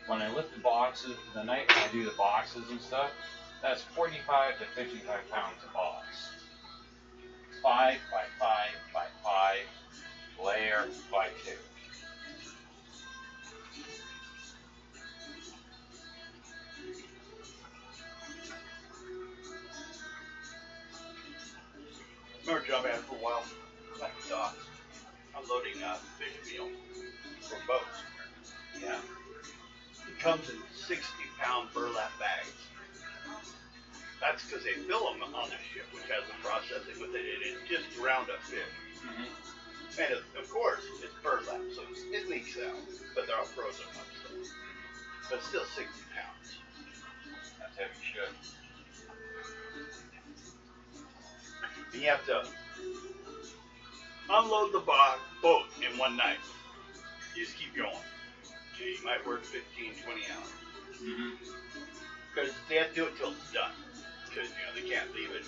When I lift the boxes, the night when I do the boxes and stuff, that's 45 to 55 pounds a box. 5 by 5 by 5 layer by 2. Remember job I had for a while, like unloading fish meal for boats. Yeah. It comes in 60-pound burlap bags. That's because they fill them on the ship, which has the processing, but it's just roundup fish. Mm-hmm. And of course, it's burlap, so it leaks out, but they're all frozen ones. But still 60 pounds. That's heavy shit. And you have to unload the boat in one night. You just keep going. You might work 15, 20 hours. Mm-hmm. Because they have to do it till it's done. Because, they can't leave it.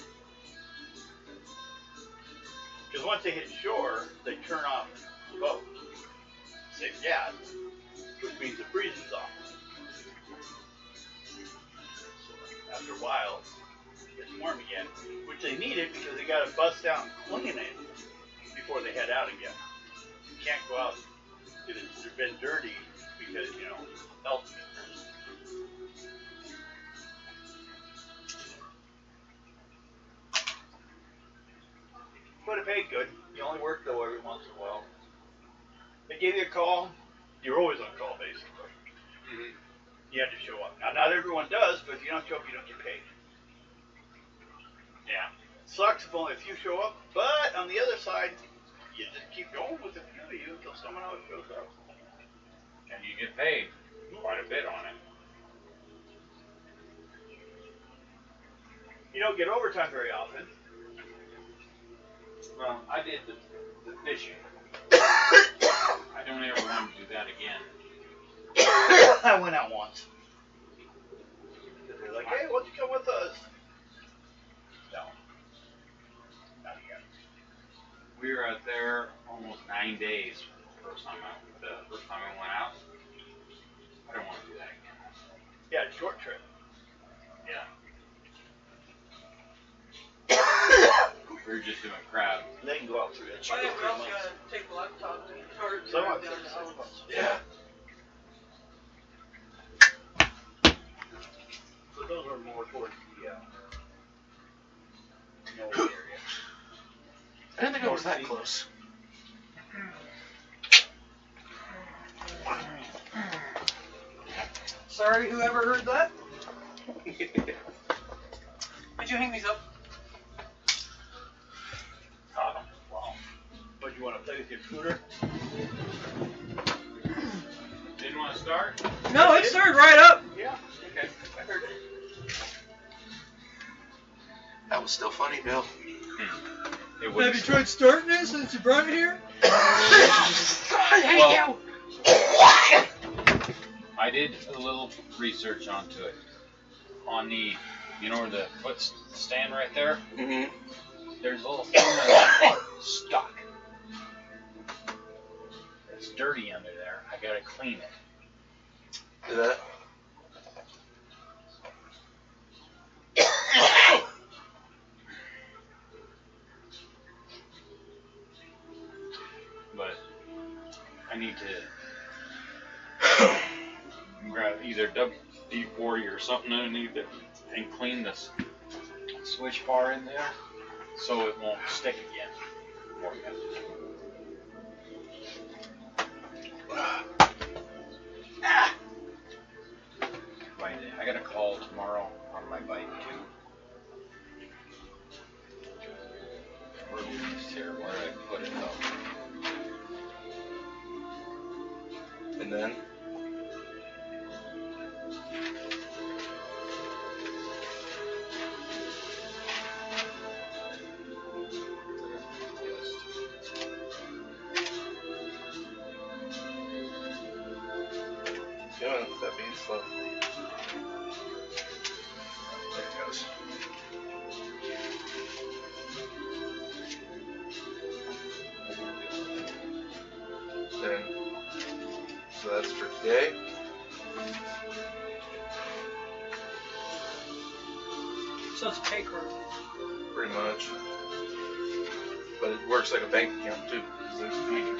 Because once they hit shore, they turn off the boat. Save gas, which means the freezing's off. After a while, it gets warm again, which they needed because they got to bust out and clean it before they head out again. You can't go out if it's been dirty because, health issues. But it paid good. You only work though every once in a while. They gave you a call. You're always on call, basically. Mm-hmm. You have to show up. Now, not everyone does, but if you don't show up, you don't get paid. Yeah. Sucks if only a few show up, but on the other side, you just keep going with a few of you until someone else shows up. And you get paid quite a bit on it. You don't get overtime very often. Well, I did the fishing. I don't ever want to do that again. I went out once. They're like, hey, why don't you come with us? No. Not again. We were out there almost 9 days. The first time I went out. I don't want to do that again. Yeah, short trip. Yeah. We were just doing crab. They can go out through it. I think we also gotta take the laptop and charge it Someone down said to Alex. Yeah. So those are more towards the North area. I didn't think it was that close. Sorry, whoever heard that. Did you hang these up? Caught 'em. Wow. But you want to play with your scooter? Didn't want to start? No, it started right up. Yeah. Okay. I heard it. That was still funny, Bill. It Have wouldn't you tried starting it since you brought it here? Well, I did a little research onto it. On the, where the foot stand right there? Mm-hmm. There's a little thing that's stuck. It's dirty under there. I gotta clean it. Do that. But I need to grab either WD-40 or something underneath it and clean this switch bar in there so it won't stick again. I got a call tomorrow on my bike too. Where was here? Where did I put it though? And then? that's for today. So it's a pay card. Pretty much. But it works like a bank account too, because there's a future.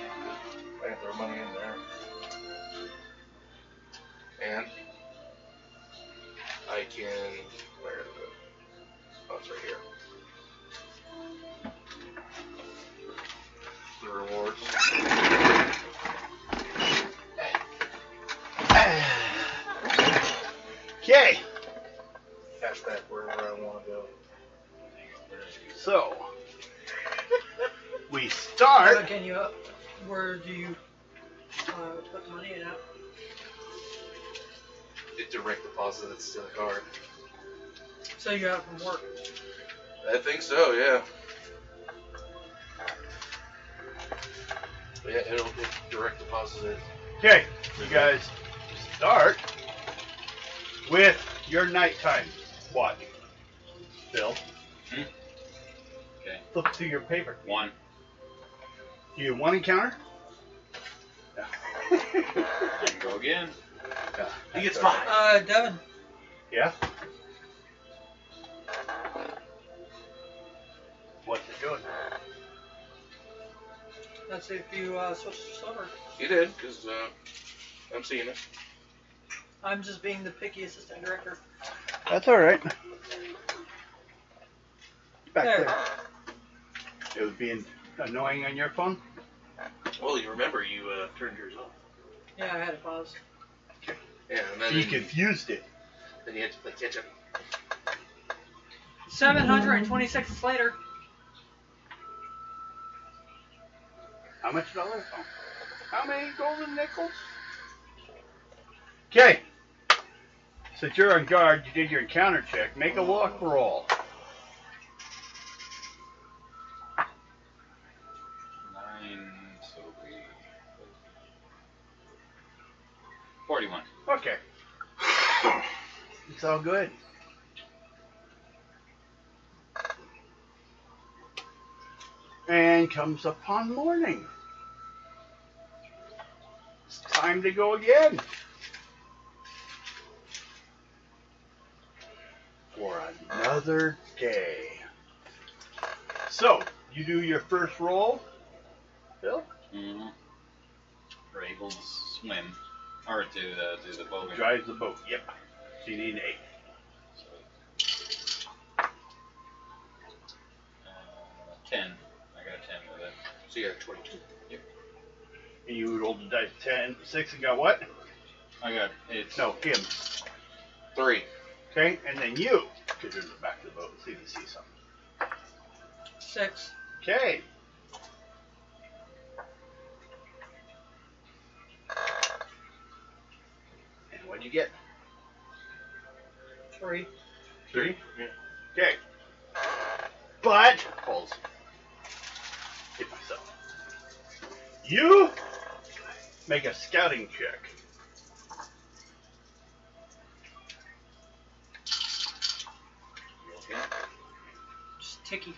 I can throw money in there. And I can, where is it? Oh, it's right here. The rewards. Okay, Cash back wherever I want to go. so we How start. can you? Where do you put money in at? It direct deposits to the card. So you have from work. I think so, yeah. Yeah, it direct deposits it. Okay, you guys start with your nighttime watch. Bill, Okay. flip through your paper. 1. Do you have one encounter? And go again. Yeah. He gets 5. Devin. Yeah. What's it doing? Let's see if you switch to silver. He did, because I'm seeing it. I'm just being the picky assistant director. That's all right. Back There. there. It was being annoying on your phone. Well, you remember you turned yours off. Yeah, I had it paused. Yeah, and then You confused it. then you had to play catch up. 726 later. How much dollars? Oh. How many golden nickels? Okay. Since you're on guard, you did your encounter check. Make a walk roll. 9, so we 41. Okay. It's all good. And comes upon morning. It's time to go again. For another day. So, you do your first roll, Phil? Mm-hmm. We're able to swim. Or to do the boat. Drives the boat, yep. So you need an 8. So, 10. I got a 10 with it. So you got 22. And you rolled the dice 10, 6 and got what? I got it's No, him. 3. Okay, and then you, because you're in the back of the boat. See if you see something. 6. Okay. And what'd you get? 3. 3? Yeah. Okay. But, pulse. Hit myself. You make a scouting check. okay. Just ticky.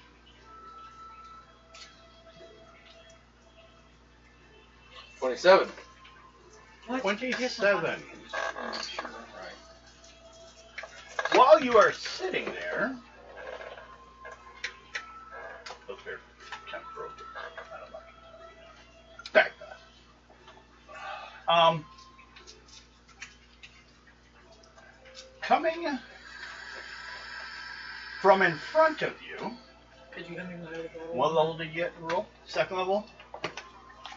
27. What? 27. Right. While you are sitting there, those are kind of broken. I don't like it. Back that. Coming from in front of you, Could you hand me my other bottle? what level did you get in roll? Second level?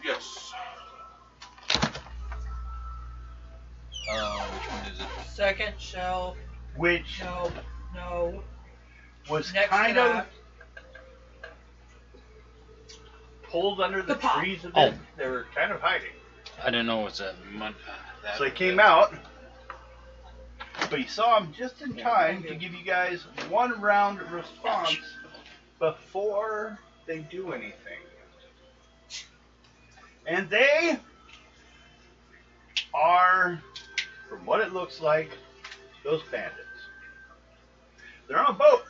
Yes. Which one is it? Second shell. Which No. No. was Next kind to of that. pulled under the The pop. trees a bit. Oh. They were kind of hiding. I didn't know it was a mud. So they came out, but you saw them just in time to give you guys one round response before they do anything. And they are, from what it looks like, those bandits. They're on a boat.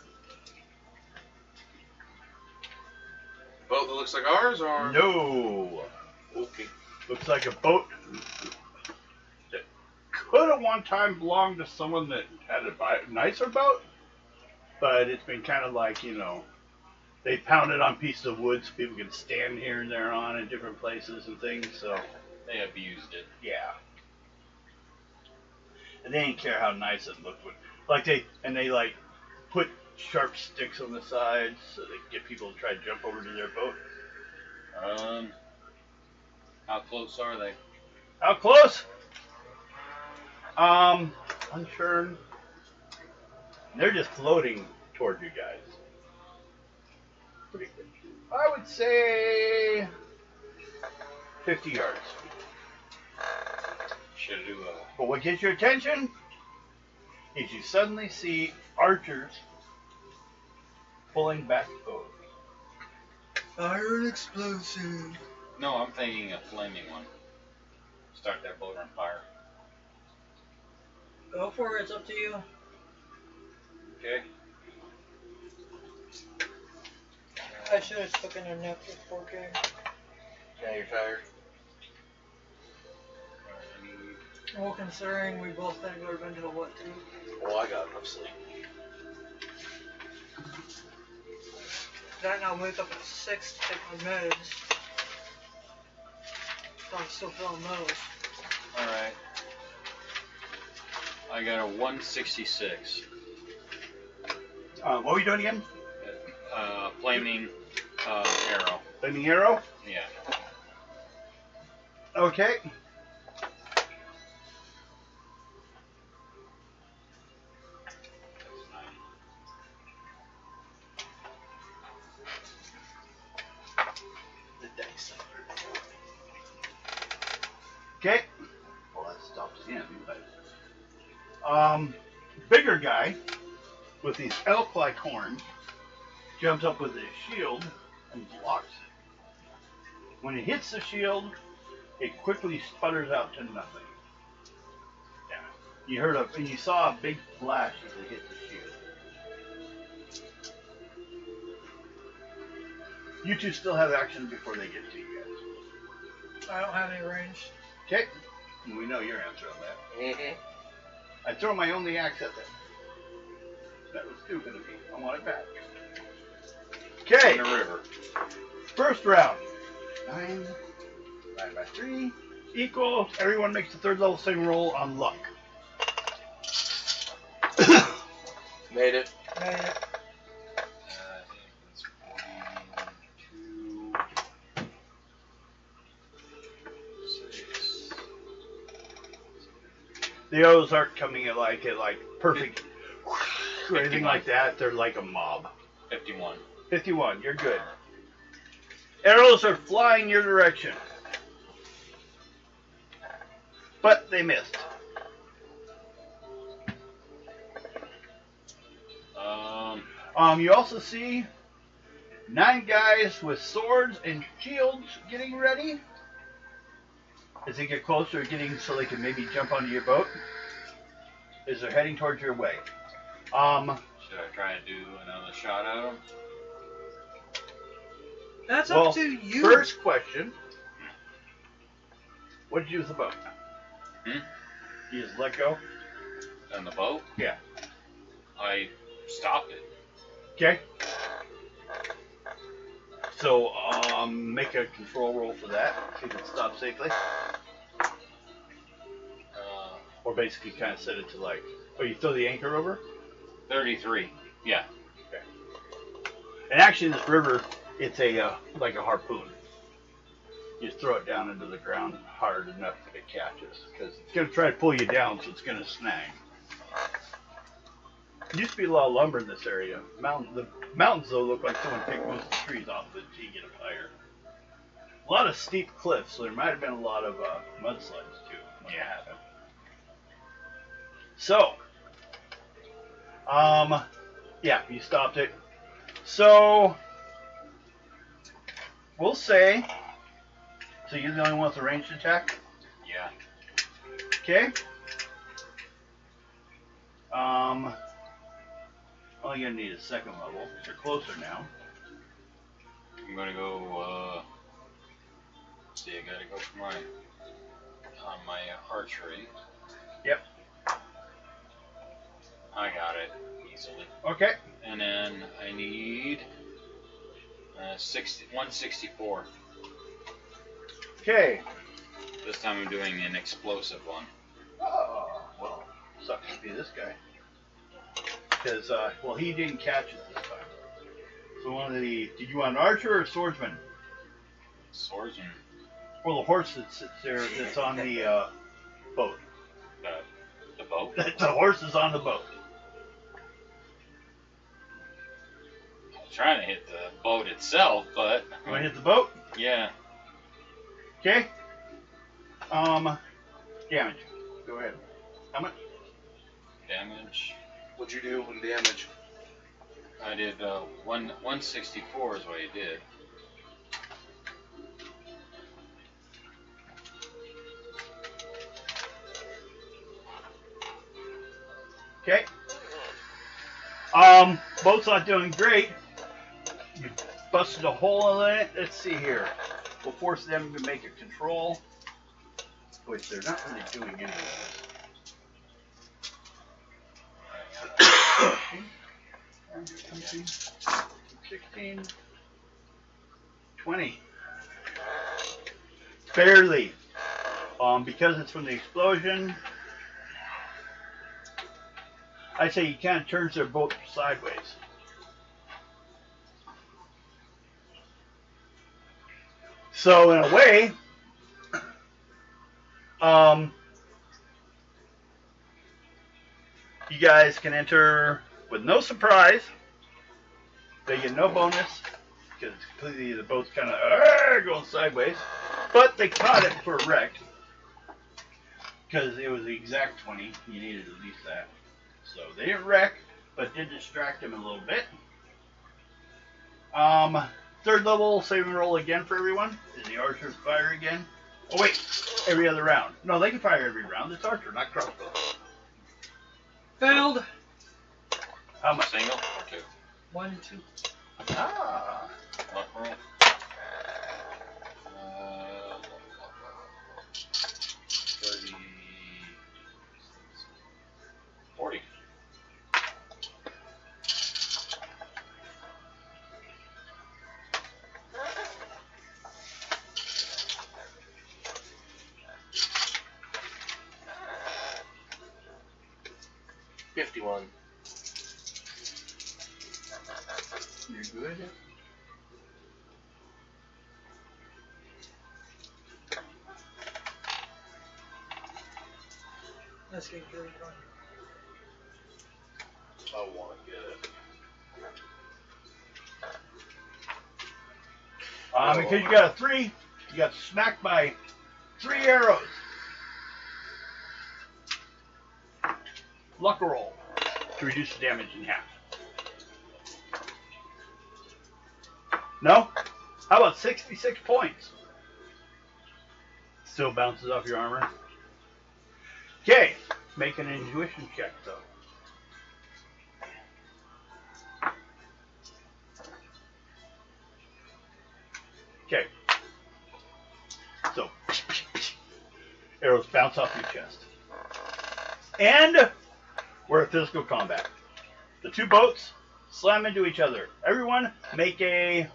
Boat that looks like ours, or No. okay. Looks like a boat at one time belonged to someone that had a nicer boat, but it's been kind of like, they pounded on pieces of wood so people can stand here and there on in different places and things. So They abused it. yeah, and they didn't care how nice it looked. They like put sharp sticks on the sides so they get people to try to jump over to their boat. How close are they? How close? Unsure. They're just floating toward you guys. Pretty good. I would say 50 yards. Should do But what gets your attention is you suddenly see archers pulling back bows. Iron explosive. No, I'm thinking a flaming one. Start that boat on fire. Go for it. It's up to you. Okay. I should have taken a nap for 4K. Yeah, you're tired. Well, considering we both think we're going to what, 2? Well, I got enough sleep. That and I'll wake up at 6 to take my meds. So I'm still feeling those. Alright. I got a 166. What were you doing again? Flaming arrow. Flaming arrow? Yeah. Okay. The dice. Okay. Well, that stops him. But, bigger guy with these elk-like horns jumps up with his shield and blocks it. When it hits the shield, it quickly sputters out to nothing. Yeah. You saw a big flash as it hit the shield. You two still have action before they get to you guys. I don't have any range. Okay. We know your answer on that. Mm-hmm. I throw my only axe at them. That was stupid of me. I want it back. Okay. In the river. First round. 9 by 3 equals. Everyone makes the third level saving roll on luck. Made it. Made it. It's 42, 6. The others aren't coming at like perfect or anything 51. like that. They're like a mob. 51. 51. You're good. Arrows are flying your direction. But they missed. You also see 9 guys with swords and shields getting ready. As they get closer, so they can maybe jump onto your boat. As they're heading towards your way. Should I try and do another shot at them? That's up to you. First question. What did you do with the boat? You just let go? On the boat? Yeah. I stopped it. Okay. So, make a control roll for that. See if it stops safely. Or basically kind of set it to like, you throw the anchor over? 33. Yeah. Okay. And actually in this river, it's like a harpoon. You just throw it down into the ground hard enough that it catches. Because it's going to try to pull you down, so it's going to snag. There used to be a lot of lumber in this area. The mountains, though, look like someone picked most of the trees off of it until you get up higher. A lot of steep cliffs, so there might have been a lot of mudslides, too, when it happened. So, yeah, you stopped it. So, we'll say, so you're the only one with a ranged attack? Yeah. Okay. Only gonna need a second level. You're closer now. I'm gonna go, see, I gotta go for my archery. Yep. I got it easily. Okay. And then I need 164. Okay. This time I'm doing an explosive one. Oh, well, sucks to be this guy. Because, well, he didn't catch it this time. So one of the, did you want an archer or a swordsman? Swordsman. Well, the horse that sits there, that's on the boat. The boat? The horse is on the boat. I'm trying to hit the boat itself, but... You want to hit the boat? Yeah. Okay. Damage. Go ahead. How much? Damage. What'd you do in damage? I did 164 is what I did. Okay. Boat's not doing great. You busted a hole in it. Let's see here. We'll force them to make a control, which they're not really doing any of this. 16, 20. Barely. Because it's from the explosion, I say he kind of turns their boat sideways. So in a way, you guys can enter with no surprise. They get no bonus because completely the boat's kind of going sideways. But they caught it for a wreck because it was the exact 20. You needed at least that. So they didn't wreck, but did distract him a little bit. Third level saving roll again for everyone. Is the archers fire again? Oh wait, every other round. No, they can fire every round. It's archer, not crossbow. Failed. How much? Single or two? 1, 2. Ah. Luck roll. 30. 40. $51. You're good. Let's get really going. I want to get it. Because you got a 3, you got smacked by 3 arrows. Luck roll to reduce the damage in half. No? How about 66 points? Still bounces off your armor. Okay, make an intuition check though. Okay. So, arrows bounce off your chest. And we're at physical combat. The two boats slam into each other. Everyone make a...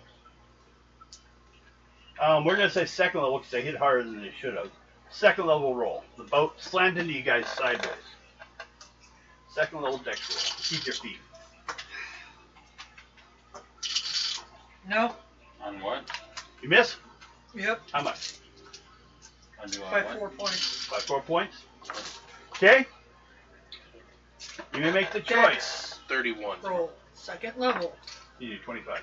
we're going to say second level because they hit harder than they should have. Second level roll. The boat slammed into you guys sideways. Second level dex roll. Keep your feet. No. On what? You miss? Yep. How much? I do on By what? 4 points. By 4 points? Okay. You may make the choice. 31. Roll. Second level. You need 25.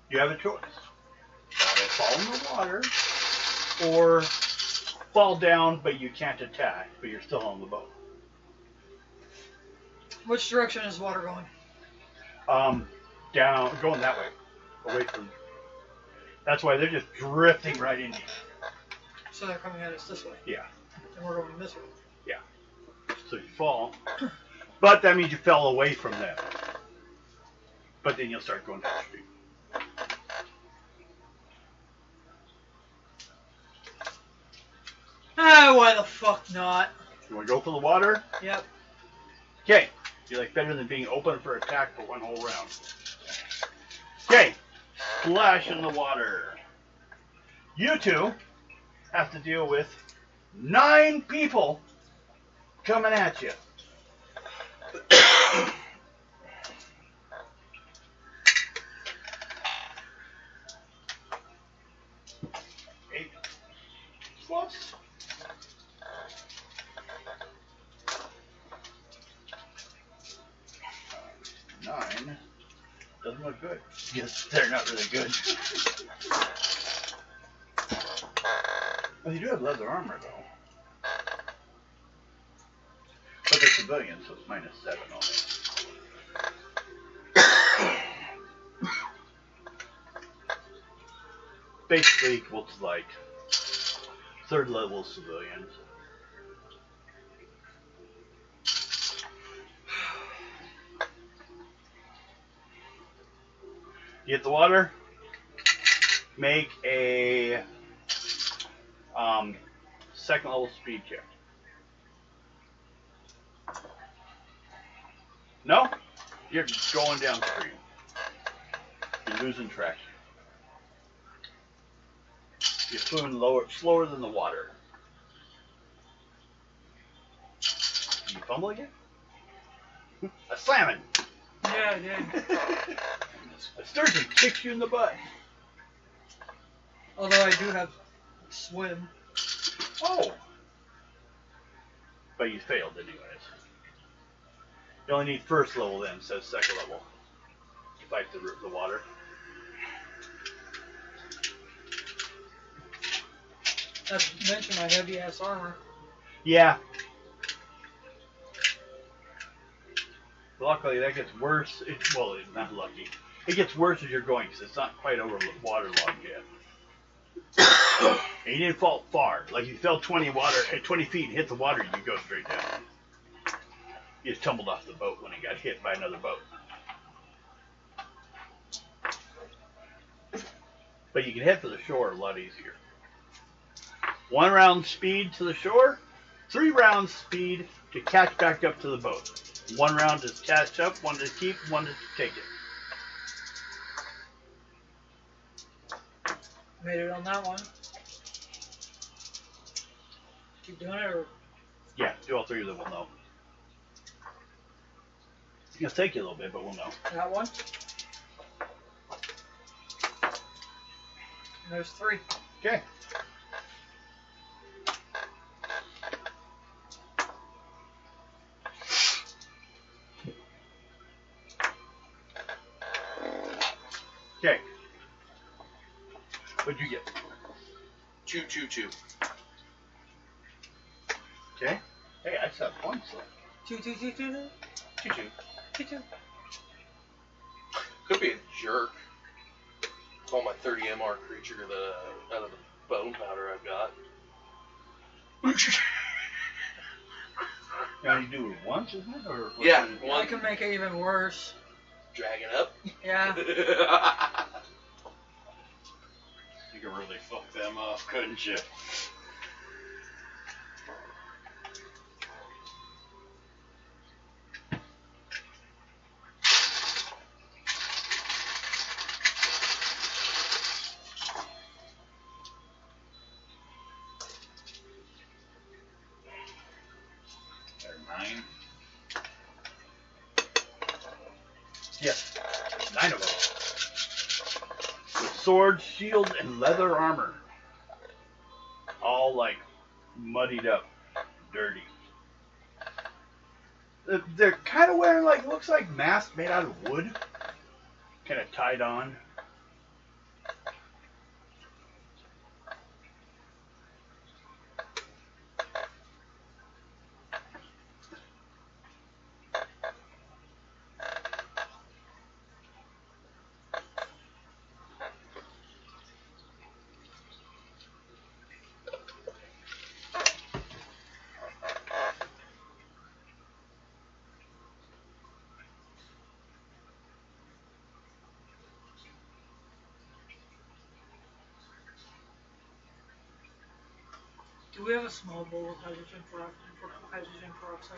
You have a choice. Fall in the water or fall down but you can't attack, but you're still on the boat. Which direction is water going? Down, going that way. Away from... That's why they're just drifting right into you. So they're coming at us this way. Yeah. And we're going this way. Yeah. So you fall. But that means you fell away from them. But then you'll start going downstream. Ah, why the fuck not? You want to go for the water? Yep. Okay. You like better than being open for attack for one whole round. Okay, splash in the water. You two have to deal with 9 people coming at you. Eight plus. Nine. Doesn't look good. Yes, they're not really good. Well, you do have leather armor, though. But they're civilians, so it's -7 only. Basically equal to, like, 3rd level civilians. You hit the water, make a 2nd level speed check. No? You're going downstream. You're losing traction. You're fluing slower than the water. You fumble again? A slamming! Yeah, I did. A sturgeon kicks you in the butt. Although I do have swim. Oh! But you failed anyways. You only need 1st level then, instead of 2nd level. To fight the water. Not to mention my heavy ass armor. Yeah. Luckily, that gets worse. Well, it's not lucky. It gets worse as you're going because it's not quite over waterlogged yet. And you didn't fall far. Like you fell 20 feet and hit the water, you go straight down. You just tumbled off the boat when it got hit by another boat. But you can head for the shore a lot easier. 1 round speed to the shore, 3 rounds speed to catch back up to the boat. 1 round to catch up, 1 to keep, 1 to take it. Made it on that one. Keep doing it, or Yeah, do all 3 of them, we'll know. It'll take you a little bit, but we'll know. that one. And there's 3. Okay. Okay. What'd you get? 2, 2, 2. Okay. Hey, I just have points left. 2, 2, 2, 2, 2, 2. 2, 2. Could be a jerk. Call my 30 MR creature out of the bone powder I've got. Now you do it once, isn't it? Or Yeah, I one. can make it even worse. Drag it up. Yeah. You could really fuck them up, couldn't you? They're 9. Yes. 9 of them. With sword, shield, and leather armor. All like muddied up, dirty. They're kind of wearing like, looks like masks made out of wood. Kind of tied on. Do we have a small bowl of hydrogen peroxide?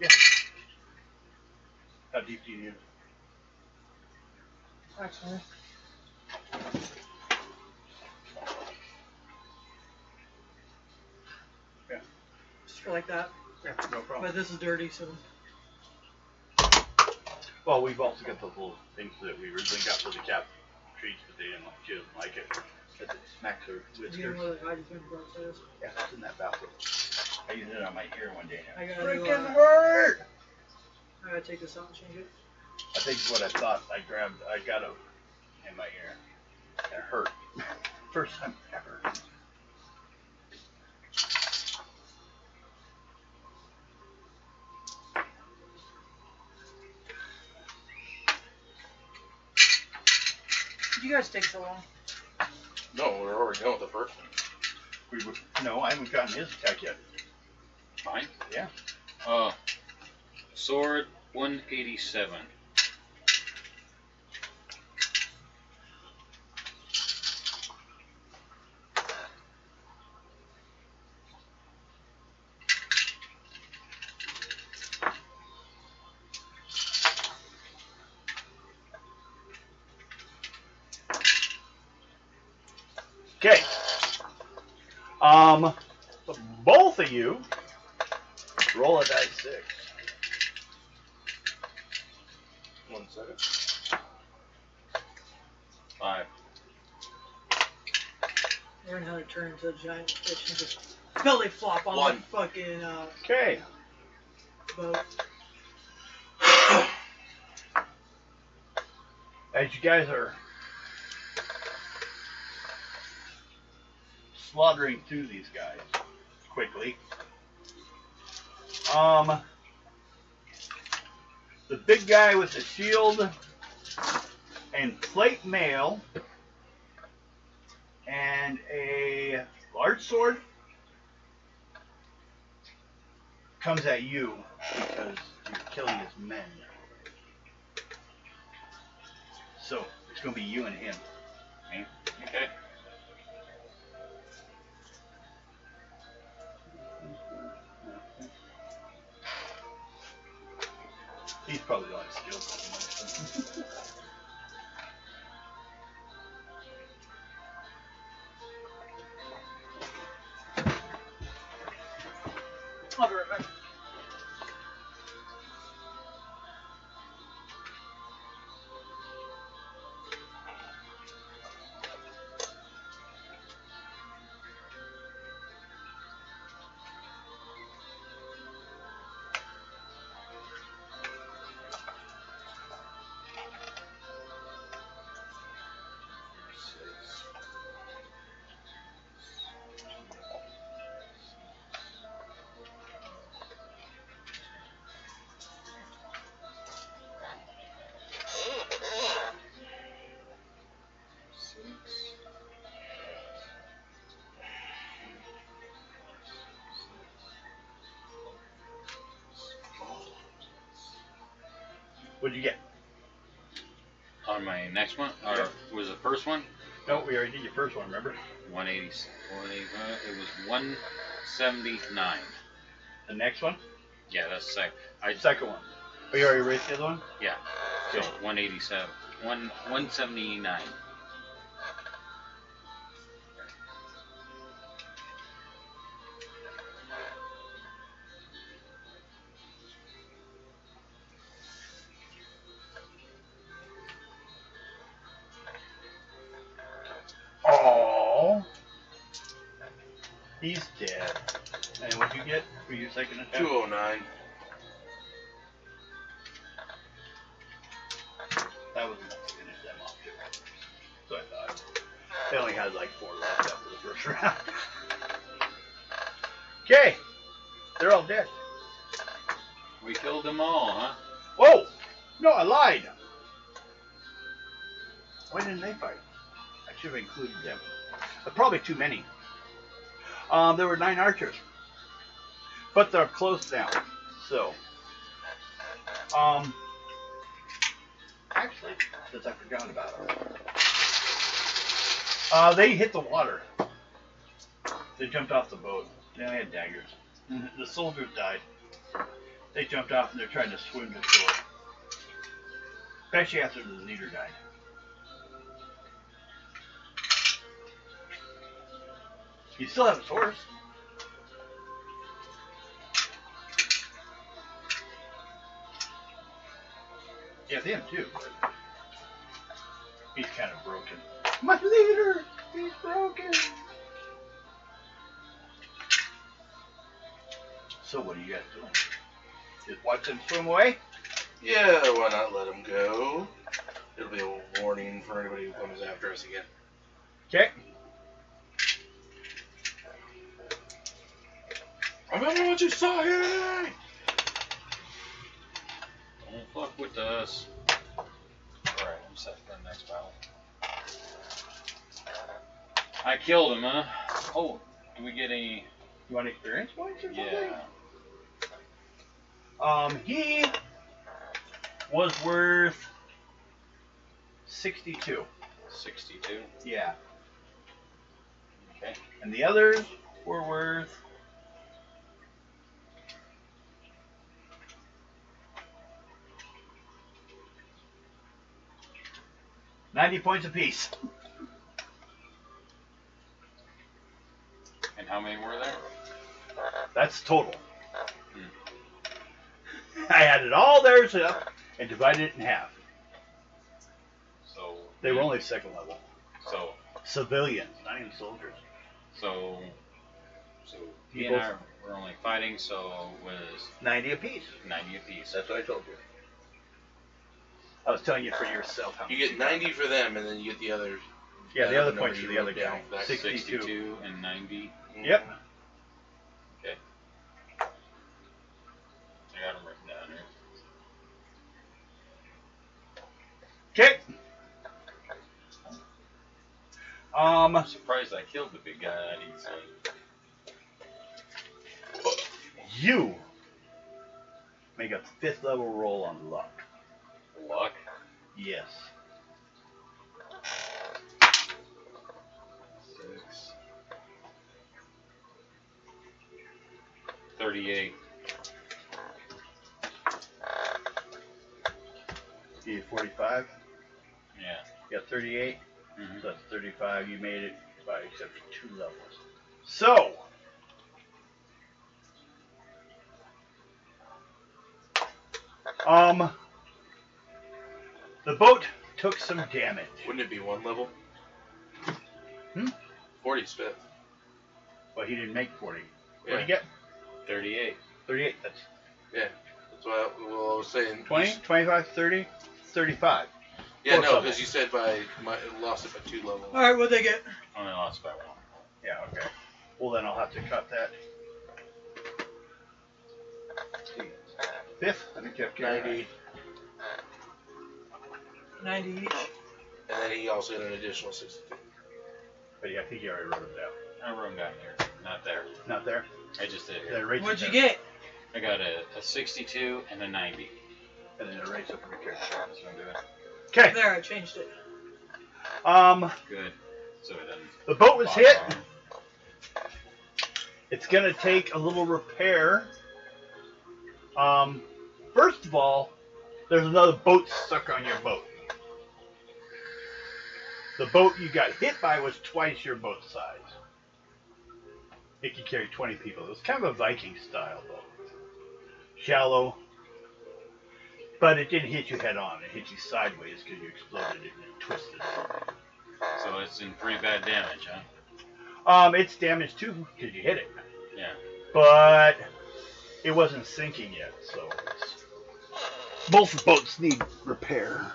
Yeah. How deep do you need? Actually. Yeah. Just feel like that. Yeah, no problem. But this is dirty, so. Well, we've also got those little things that we originally got for the cat treats, but she didn't like it. Because it smacks her You whiskers. know what I just went downstairs. Yeah, it's in that bathroom. I used it on my ear one day. I gotta Freaking hurt! I gotta take this out and change it. I think what I thought. I got it in my ear. And it hurt. First time ever. Did you guys take so long? No, we're already done with the first one. No, I haven't gotten his attack yet. Fine. Yeah. Sword 187. Okay. So both of you roll a dice 6. 1 second. 5. Learn how to turn into a giant fish and just belly flop on 1. the fucking Okay. boat. As you guys are slaughtering through these guys quickly, the big guy with the shield and plate mail and a large sword comes at you because you're killing his men. So it's going to be you and him. Me? Okay. He's probably the only skilled one. I'll be right back. What'd you get? On my next one, or Yeah. was the first one? No, we already did your first one, remember? 180. It was 179. The next one? Yeah, that's the second. Second one. Oh, you already raised the other one? Yeah. So Okay. 187. 179. Oh, he's dead. And what'd you get for your second attack? 209. That was enough to finish them off, too. So I thought. They only had like 4 left after the first round. Okay, they're all dead. We killed them all, huh? Whoa! No, I lied. Why didn't they fight? I should have included them. Probably too many. There were 9 archers, but they're close now. So, actually, since I forgot about it, they hit the water. They jumped off the boat. They only had daggers. The soldiers died. They jumped off and they're trying to swim to shore. Especially after the leader died. You still have his horse. Yeah, them too. But he's kind of broken. My leader! He's broken! So what are you guys doing? Just watch them swim away? Yeah, why not let him go? It'll be a warning for anybody who comes after us again. Okay. Remember what you saw here today! Don't fuck with us. Alright, I'm set for the next battle. I killed him, huh? Oh, do we get any... You want experience points or something? Yeah. He was worth 62. 62? Yeah. Okay. And the others were worth 90 points apiece. And how many were there? That's total. I added all theirs up and divided it in half. So... They were only second level. So... Civilians, not even soldiers. So he People- and I were only fighting, so it was 90 apiece. 90 apiece. That's what I told you. I was telling you for yourself how You get 90 for them, and then you get the other. Yeah, the that other number points you for the other wrote down. guy. That's 62. and 90. Yep. Okay. I got them written down here. Okay. I'm surprised I killed the big guy. I didn't say. You make a 5th level roll on luck. Luck. Yes. 6. 38. You get 45. Yeah. You got 38. Mm-hmm. So that's 35. You made it by except for 2 levels. So. The boat took some damage. Wouldn't it be 1 level? 40's 5th. But he didn't make 40. What Yeah. did he get? 38. 38. That's Yeah. That's what I was saying. 20, 25, 30, 35. Yeah, Fourth no, level. because you said lost it by 2 levels. Alright, what'd they get? Only lost by 1. Yeah, okay. Well, then I'll have to cut that. 5th? I think you have 90. 90 each. And then he also had an additional 62. But yeah, I think you already wrote it down. I wrote them down here. Not there. Not there? I just did Then here. erase What'd it you down. get? I got a 62 and a 90. And then erase it from your character. That's what I'm doing. Okay. There, I changed it. Good. So it doesn't. The boat was bother hit. on. It's gonna take a little repair. First of all, there's another boat stuck on your boat. The boat you got hit by was twice your boat size. It could carry 20 people. It was kind of a Viking style boat. Shallow. But it didn't hit you head on. It hit you sideways because you exploded it and it twisted it. So it's in pretty bad damage, huh? It's damaged too because you hit it. Yeah. But it wasn't sinking yet, so both boats need repair.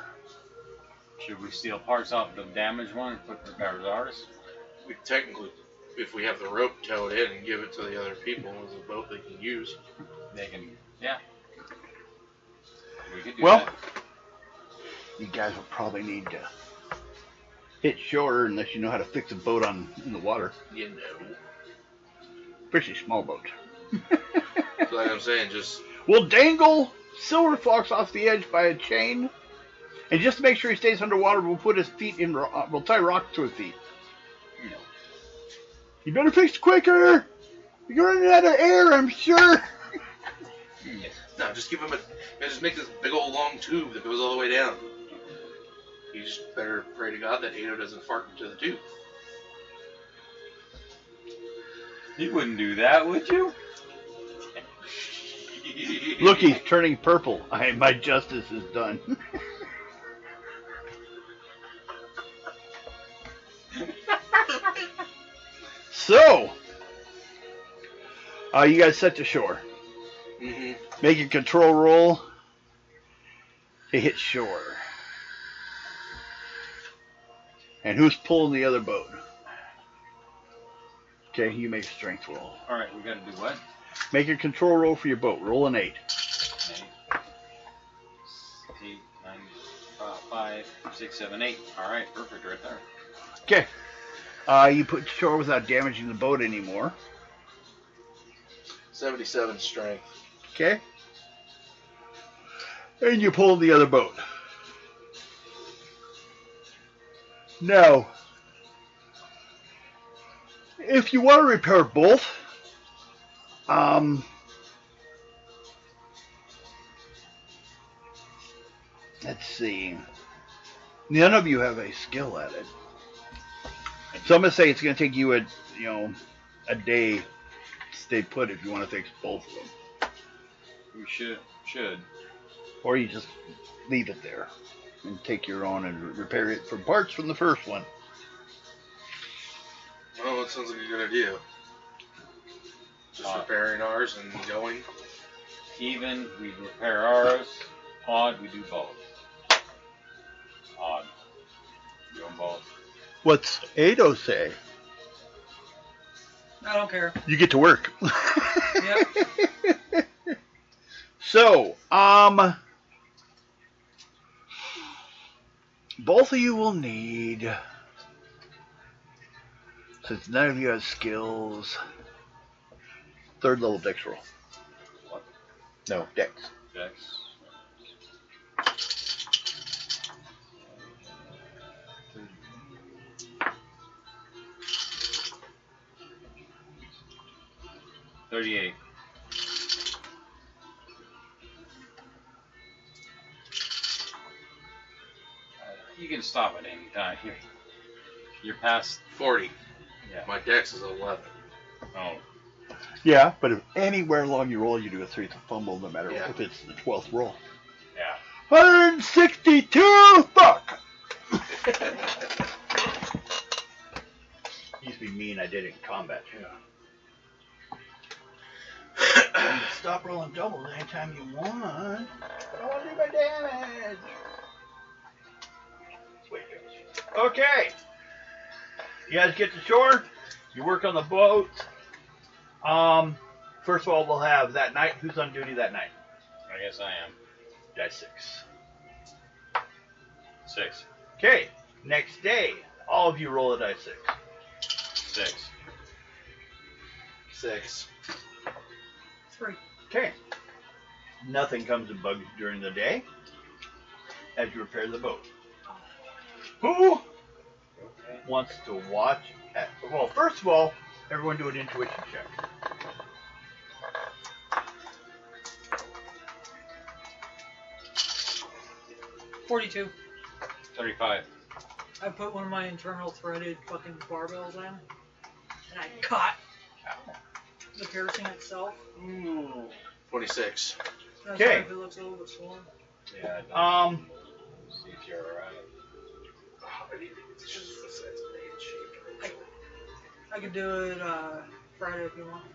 Should we steal parts off the damaged one and put repairs artists? We technically, if we have the rope towed in and give it to the other people as a boat they can use. They can. Yeah. We could do Well, that. you guys will probably need to hit shore unless you know how to fix a boat in the water. You know. Especially small boat. So like I'm saying, just We'll dangle Silver Fox off the edge by a chain, and just to make sure he stays underwater, we'll put his feet in. We'll tie rocks to his feet. You know. You better fix it quicker. You're running out of air, I'm sure. no, just give him just make this big old long tube that goes all the way down. You just better pray to God that Ado doesn't fart into the tube. You wouldn't do that, would you? Look, he's turning purple. My justice is done. So, you guys set to shore. Mm-hmm. Make a control roll to hit shore. And who's pulling the other boat? Okay, you make a strength roll. Alright, we gotta do what? Make a control roll for your boat. Roll an 8. 8, 9, 5, 6, 7, 8. Alright, perfect right there. Okay. You put to shore without damaging the boat anymore. 77 strength. Okay. And you pull the other boat. Now, if you want to repair both, let's see. None of you have a skill at it. So I'm gonna say it's gonna take you a day to stay put if you want to fix both of them. We should. Or you just leave it there and take your own and repair it from parts from the first one. Well, that sounds like a good idea. Just repairing ours and going. Even, we repair ours. Odd, we do both. Odd. Do them both. What's Ado say? I don't care. You get to work. Yep. So, both of you will need, since none of you have skills, 3rd level dex roll. What? No, dex. Dex. 38. You can stop at any time. You're past 40. Yeah. My dex is 11. Oh. Yeah, but if anywhere along your roll you do a 3, it's a fumble, no matter Yeah. if it's the 12th roll. Yeah. 162 fuck! Used to be mean, I did it in combat. Yeah. Stop rolling doubles anytime you want. I don't want to do my damage. Wait, okay. You guys get to shore. You work on the boat. First of all, we'll have that night. Who's on duty that night? I guess I am. Die 6. 6. Okay. Next day, all of you roll a die 6. 6. 6. 3. Okay. Nothing comes to bug you during the day as you repair the boat. Who wants to watch at... Well, first of all, everyone do an intuition check. 42. 35. I put one of my internal threaded fucking barbells in, and I caught the piercing itself. Ooh. 26. That's Okay. why if it looks a little bit swollen. Yeah. See if you're alright. I could do it Friday if you want.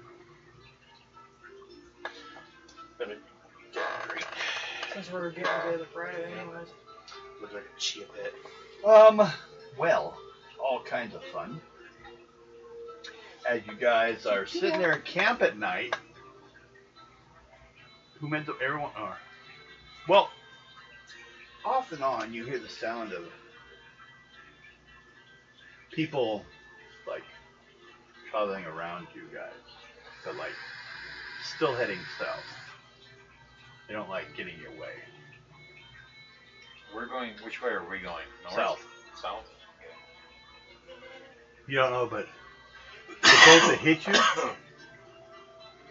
Since we're getting together Friday anyways. Looks like a chia pet. Well, all kinds of fun. As you guys are sitting there at camp at night, who meant to everyone are? Well, off and on you hear the sound of people like traveling around you guys, but like still heading south. They don't like getting your way. We're going. Which way are we going? North? South. South. You don't know, but the boat that hit you,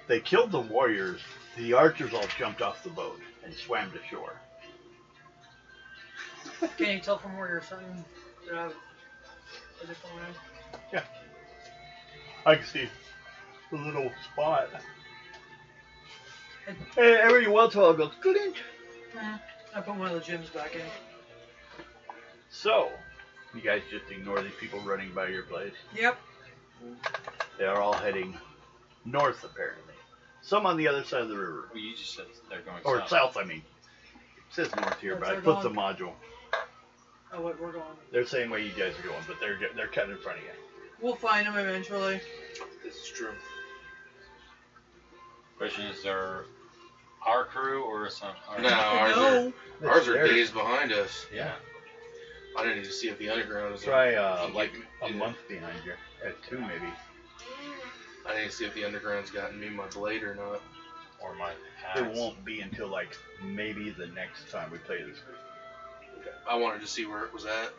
they killed the warriors. The archers all jumped off the boat and swam to shore. Can you tell from where you're sitting that I have a different way? Yeah. I can see the little spot. And every once in a while it goes, Glint. I put one of the gyms back in. So, you guys just ignore these people running by your place. Yep. They are all heading north, apparently. Some on the other side of the river. Well, you just said they're going Or south. south, I mean. It says north here, Yes, but I they're put the going- module. Oh, wait, we're going. They're the same way you guys are going, but they're cutting in front of you. We'll find them eventually. This is true. Question is, there our crew or some? Our No, ours No. are, ours are Theirs. days behind us. Yeah. I didn't need to see if the underground is. Try can like get- a yeah. month behind you. At 2 maybe. I need to see if the underground's gotten me my blade or not. or my axe. It won't be until like maybe the next time we play this week. Okay. I wanted to see where it was at.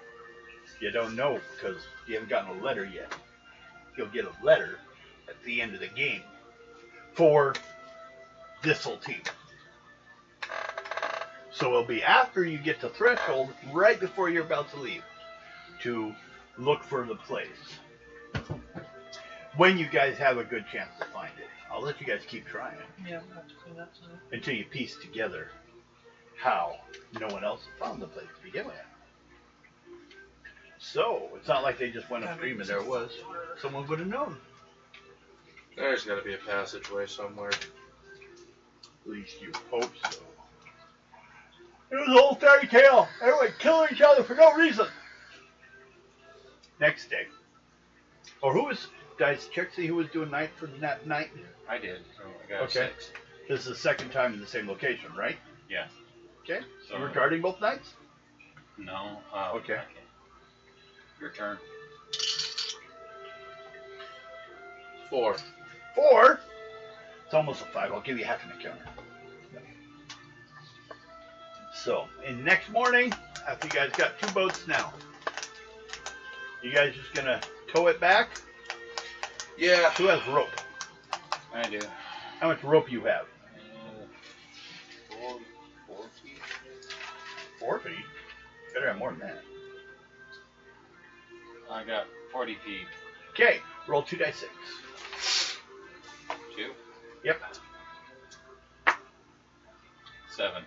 You don't know because you haven't gotten a letter yet. You'll get a letter at the end of the game for this whole team. So it'll be after you get to Threshold, right before you're about to leave, to look for the place. When you guys have a good chance to find it. I'll let you guys keep trying Yeah, I have to clean that tonight. until you piece together how no one else found the place to begin with. So, it's not like they just went upstream and there it was. Someone would have known. There's got to be a passageway somewhere. At least you hope so. It was an old fairy tale. Everyone killing each other for no reason. Next day. Or who was... Guys, check see who was doing night for that night. I did. So I got Okay. 6. This is the second time in the same location, right? Yeah. Okay. So Regarding both nights? no. Okay. Your turn. 4. 4. It's almost a 5. I'll give you half an encounter. So, and next morning, after you guys got 2 boats now, you guys just gonna tow it back? Yeah. Who has rope? I do. How much rope you have? 4 feet. 4 feet? Better have more than that. I got 40 feet. Okay, roll 2d6. 2. Yep. 7.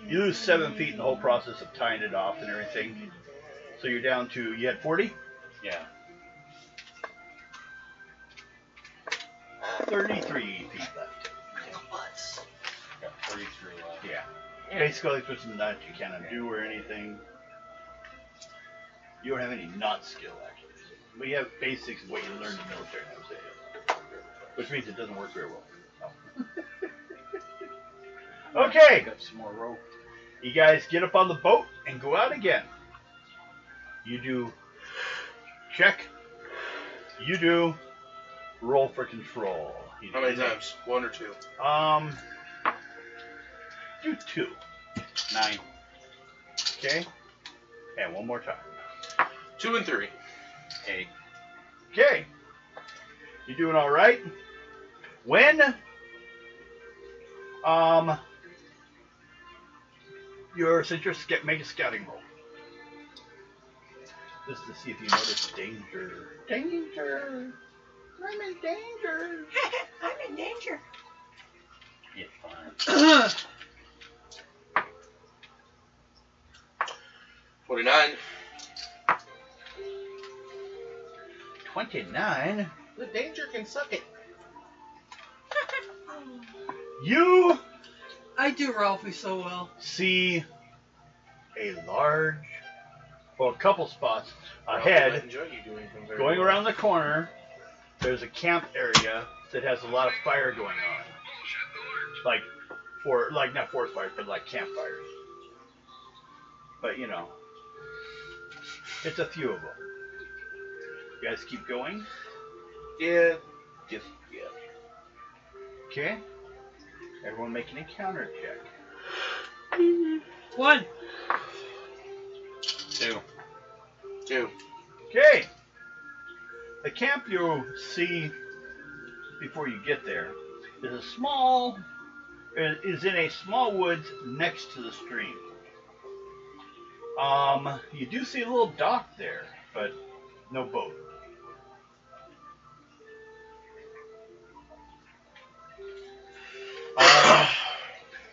You lose 7 feet in the whole process of tying it off and everything. So you're down to, you had 40? Yeah. 33 feet left. Got 43 left. Yeah. Basically, there's nothing that you can undo or anything. You don't have any knot skill, actually. But you have basics of what you learned in military, I would say. Which means it doesn't work very well. No. Okay, Got some more rope. you guys get up on the boat and go out again. You do check. You do roll for control. You How many do- times? 1 or 2? Do 2. 9. Okay? And one more time. 2 and 3. 8. Okay. You doing all right? When make a scouting roll. Just to see if you notice danger. Danger. I'm in danger. I'm in danger. Yeah, fine. 29. 29. The danger can suck it. You I do Ralphie so well. see a large, well, a couple spots I ahead. enjoy you doing them very Going well. around the corner, there's a camp area that has a lot of fire going on. Like not forest fires, but like campfires. But you know, it's a few of them. You guys keep going? Yeah. Just yeah. Okay. Everyone make an encounter check. 1. 2. 2. Okay. The camp you see before you get there is in a small woods next to the stream. You do see a little dock there, but no boat.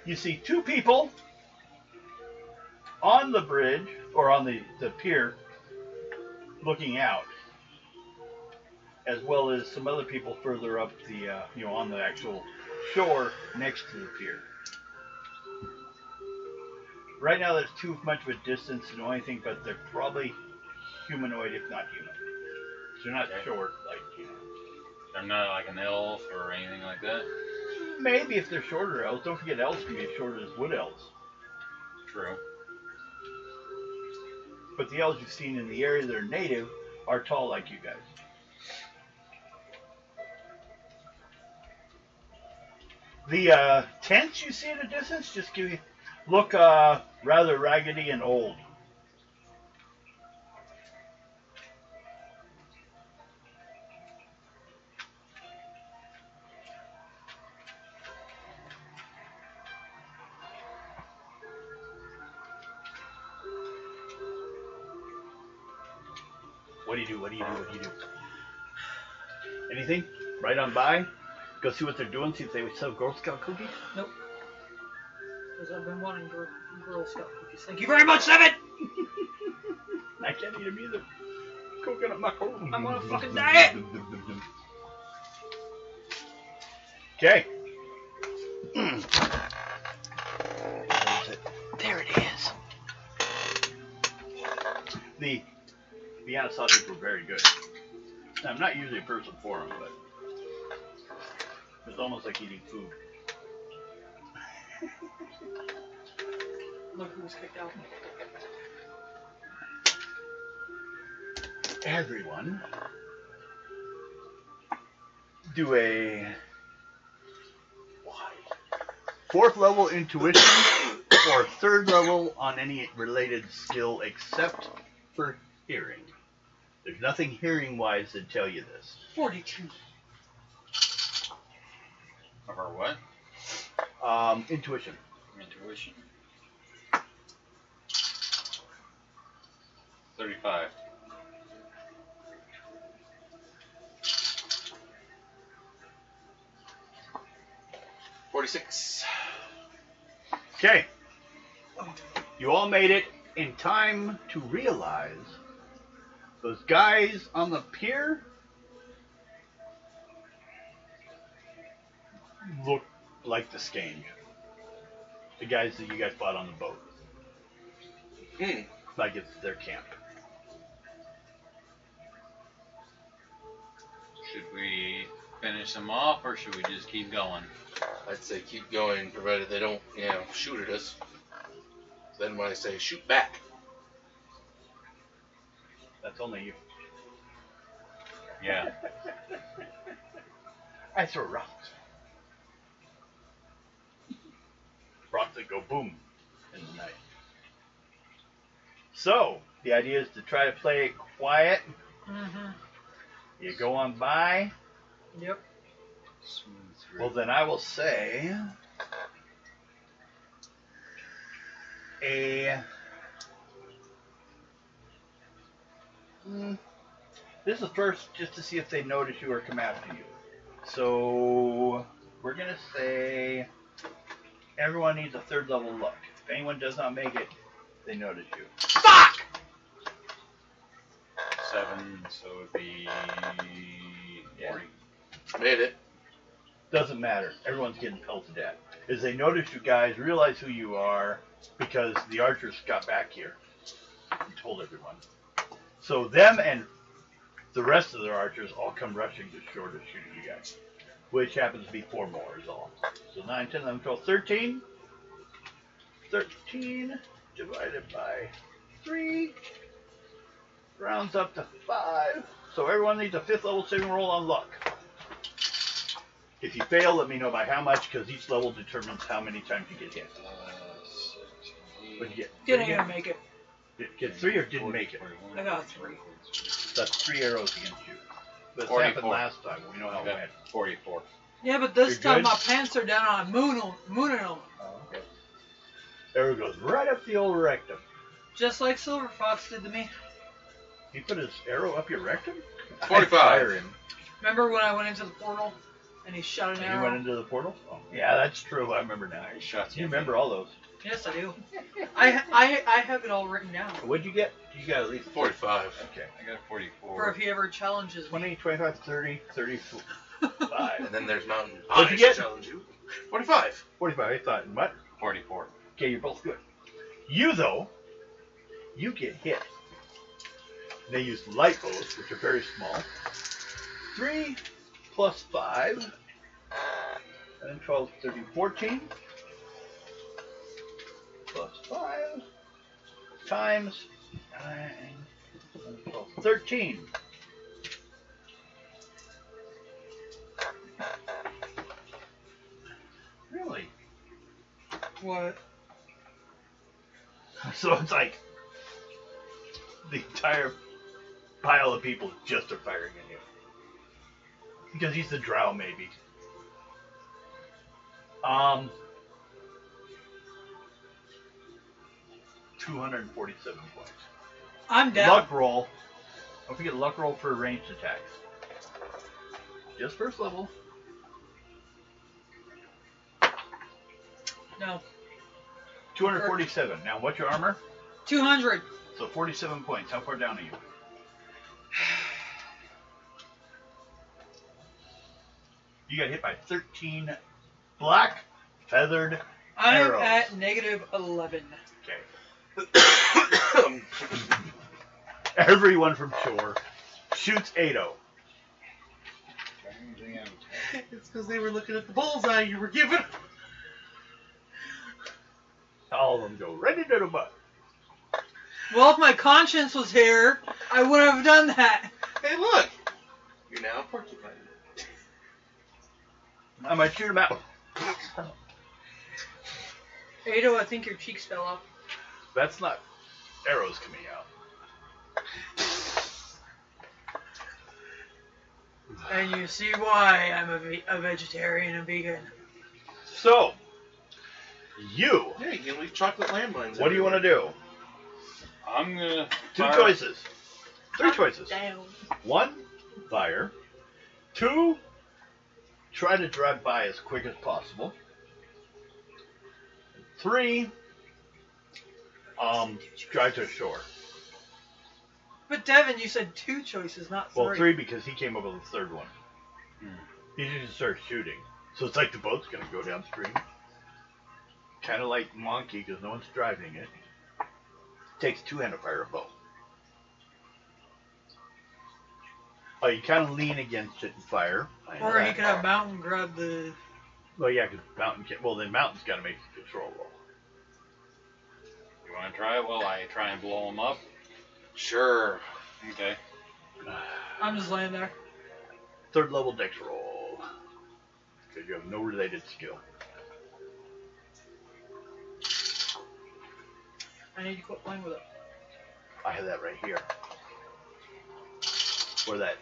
You see two people on the bridge, or on the pier, looking out, as well as some other people further up the, on the actual shore next to the pier. Right now there's too much of a distance to know anything, but they're probably humanoid, if not human. They're not short, They're not like an elf or anything like that. Maybe if they're shorter elves. Don't forget elves can be as short as wood elves. True. But the elves you've seen in the area that are native are tall like you guys. The tents you see at a distance just look rather raggedy and old. What do you do? What do you do? Anything? Right on by? Go see what they're doing, see if they sell Girl Scout cookies? Nope. Because I've been wanting Girl Scout cookies. Thank you very much, Seven! I can't eat them either. Coconut macaroon. I'm on a fucking diet! Okay. There it is. The Vienna sausages were very good. Now, I'm not usually a person for them, but it's almost like eating food. Look who was kicked out. Everyone do a 4th level intuition or 3rd level on any related skill except for hearing. There's nothing hearing wise that tell you this. 42. Of our what? Intuition. Intuition. 35. $46. Okay. You all made it in time to realize those guys on the pier look like the Skange. The guys that you guys fought on the boat. Like it's their camp. Should we finish them off, or should we just keep going? I'd say keep going, provided they don't, shoot at us. Then when I say shoot back, That's only you. Yeah. I throw rocks. Rocks that go boom in the night. So, the idea is to try to play it quiet. Mm-hmm. You go on by. Yep. Well, then I will say this is first just to see if they notice you or come after you. So we're going to say everyone needs a 3rd level luck. If anyone does not make it, they notice you. Fuck! 7, so it would be 40. made it. Doesn't matter. Everyone's getting pelted at. As they notice you guys, realize who you are, because the archers got back here and told everyone. So them and the rest of their archers all come rushing to shore to shoot at you guys, which happens to be 4 more is all. So 9, 10, 11, 12, 13. 13 divided by 3 rounds up to 5. So everyone needs a 5th level saving roll on luck. If you fail, let me know by how much, because each level determines how many times you get hit. What'd you get? Didn't even make it. Did you get 3 or didn't make it? I got 3. That's 3 arrows against you. This 44. happened last time. We know how it went. 44. Yeah, but this You're time good? my pants are down on mooning them. Oh, okay. Arrow goes right up the old rectum. Just like Silver Fox did to me. He put his arrow up your rectum? 45. I'd fire him. Remember when I went into the portal and he shot an And arrow? you went into the portal? Oh, yeah, that's true. I remember now. He shot You remember all those. Yes, I do. I have it all written down. What'd you get? You got at least 45. Okay. I got 44. For if he ever challenges me. 20, 25, 30, 35. And then there's Mountain What'd you Eyes get? challenge you. 45. 45. I thought, what? 44. Okay, you're both good. You, though, you get hit. They use light bows, which are very small. 3 plus 5. And 12, 13, 14. Plus 5. Times 9, 12, 13. Really? What? So it's like the entire pile of people just are firing at him. Because he's the drow, maybe. 247 points. I'm down. Luck roll. Don't forget luck roll for ranged attacks. Just first level. No. 247. Now, what's your armor? 200. So 47 points. How far down are you? You got hit by 13 black feathered I'm arrows. at negative 11. Okay. Everyone from shore shoots Ado. It's because they were looking at the bullseye you were given. All of them go right into the butt. Well, if my conscience was here, I would have done that. Hey, look. You're now a porcupine. I might shoot him out. Ado, I think your cheeks fell off. That's not arrows coming out. And you see why I'm a vegetarian and vegan. So, you. Yeah, you can leave chocolate landmines. What do you want to do? I'm gonna. Two fire- choices. Three choices. Down. 1, fire. 2, try to drive by as quick as possible. 3, drive to shore. But Devin, you said 2 choices, not 3. Well, 3 because he came up with the third one. Hmm. He just starts shooting. So it's like the boat's going to go downstream. Kind of like Monkey because no one's driving it. Takes 2 hand to fire a bow. Oh, you kind of lean against it and fire. I know Or he that. could have Mountain grab the... Well, yeah, because Mountain can't. Well, then Mountain's got to make the control roll. You want to try it? Well, I try and blow them up. Sure. Okay. I'm just laying there. Third level dex roll. Because you have no related skill. I need to quit playing with it. I have that right here. Where that.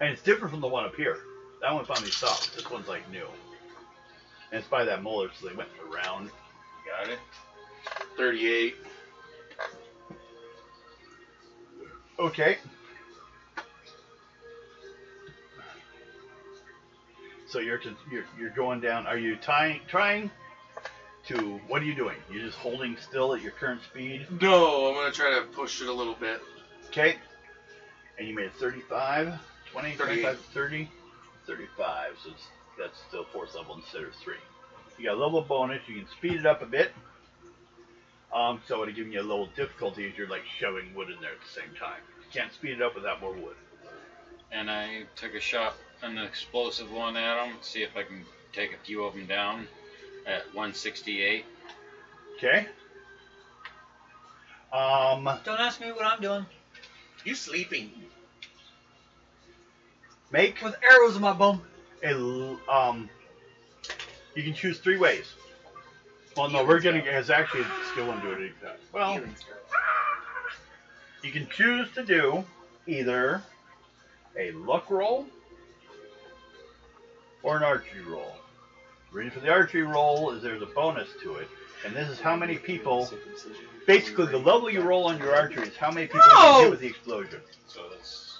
And it's different from the one up here. That one finally stopped. This one's like new. And it's by that molar, so they went around. Got it. 38. Okay. So you're going down. Are you trying to? What are you doing? You're just holding still at your current speed. No, I'm going to try to push it a little bit. Okay. And you made 35, 20, 38. 25, 30, 35. So that's still 4th level instead of 3. You got a level bonus. You can speed it up a bit. So it'll give you a little difficulty as you're like shoving wood in there at the same time. You can't speed it up without more wood. And I took a shot, an explosive one at them, see if I can take a few of them down at 168. Okay. Don't ask me what I'm doing. You sleeping? Make With arrows in my bum. you can choose 3 ways. Well, no, we're gonna. It's actually a skill one do it. Well, you can choose to do either a luck roll or an archery roll. The reason for the archery roll is there's a bonus to it. And this is how many people. Basically, the level you roll on your archery is how many people No! you hit with the explosion. So that's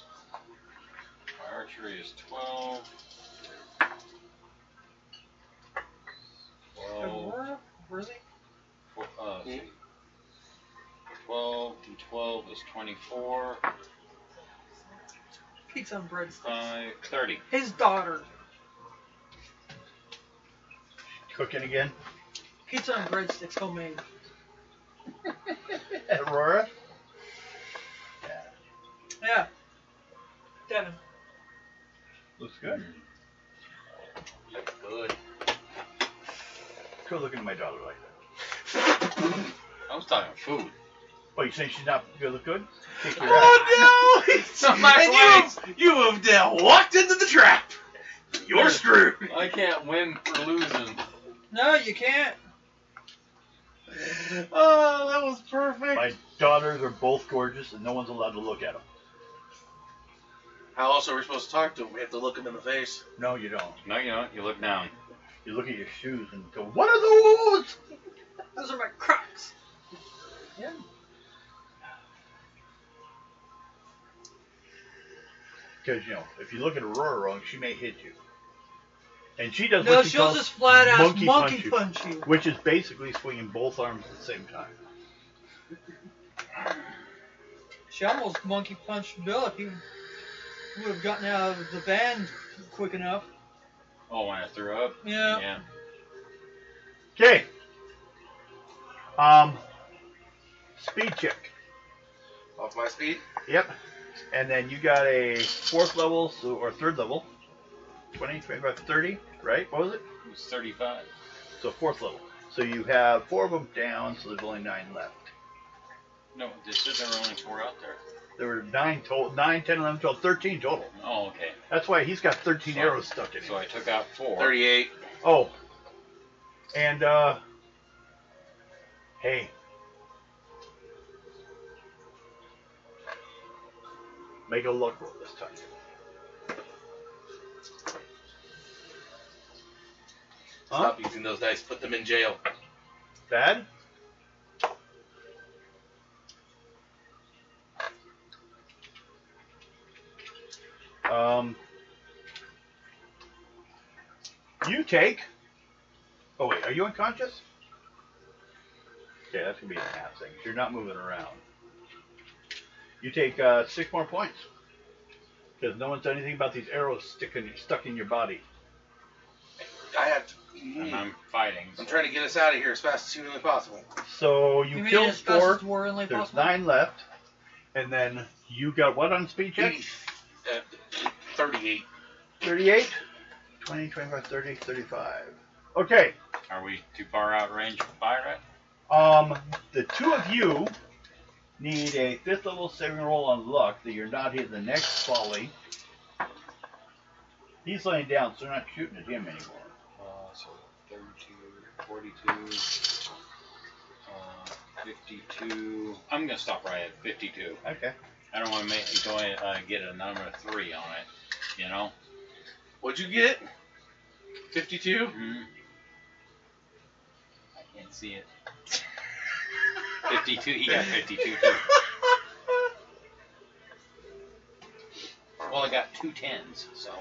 my archery is 12. 12. Aurora? Really? 12 and 12 is 24. Pizza and breadsticks. 5, 30. His daughter. Cooking again. Pizza and breadsticks homemade. Aurora. Yeah. Devin. Looks good. Good. Quit looking at my daughter like that. I was talking food. Oh, you saying she's not gonna look good? Kick your ass. Oh no! So my And you have now walked into the trap. You're screwed. I can't win for losing. No, you can't. Oh, that was perfect. My daughters are both gorgeous, and no one's allowed to look at them. How else are we supposed to talk to him? We have to look him in the face. No, you don't. No, you don't. You look down. You look at your shoes and go, "What are those?" Those are my Crocs. Yeah. Because, if you look at Aurora wrong, she may hit you. And she does No, what she she'll calls just flat out monkey monkey punch punch you. which is basically swinging both arms at the same time. She almost monkey punched Bill if he would have gotten out of the van quick enough. Oh, when I threw up? Yeah. Yeah. Okay. Speed check. Off my speed. Yep. And then you got a fourth level, or third level. 20, 25, 30, right? What was it? It was 35. So fourth level. So you have 4 of them down, so there's only 9 left. No, they said there were only 4 out there. There were 9 total, 9, 10, 11, 12, 13 total. Oh, okay. That's why he's got 13 So- arrows stuck in him. So I took out 4. 38. Oh. And, hey. Make a luck roll this time. Stop using those dice. Put them in jail. Bad? You take. Oh wait, are you unconscious? Okay, that's gonna be a half thing. You're not moving around. You take 6 more points because no one's done anything about these arrows stuck in your body. I have to. And I'm fighting. I'm trying to get us out of here as fast as humanly possible. So you mean killed as fast 4. as humanly There's possible? 9 left, and then you got what on speed check? 38. 38, 20, 25, 30, 35. Okay. Are we too far out range for fire at? The 2 of you need a 5th level saving roll on luck that you're not hitting the next volley. He's laying down, so they're not shooting at him anymore. So 32, 42, 52. I'm going to stop right at 52. Okay. I don't want to go and get a number 3 on it, you know? What'd you get? 52? Mm-hmm. I can't see it. 52, he got 52 too. Well, I got 2 10s, so.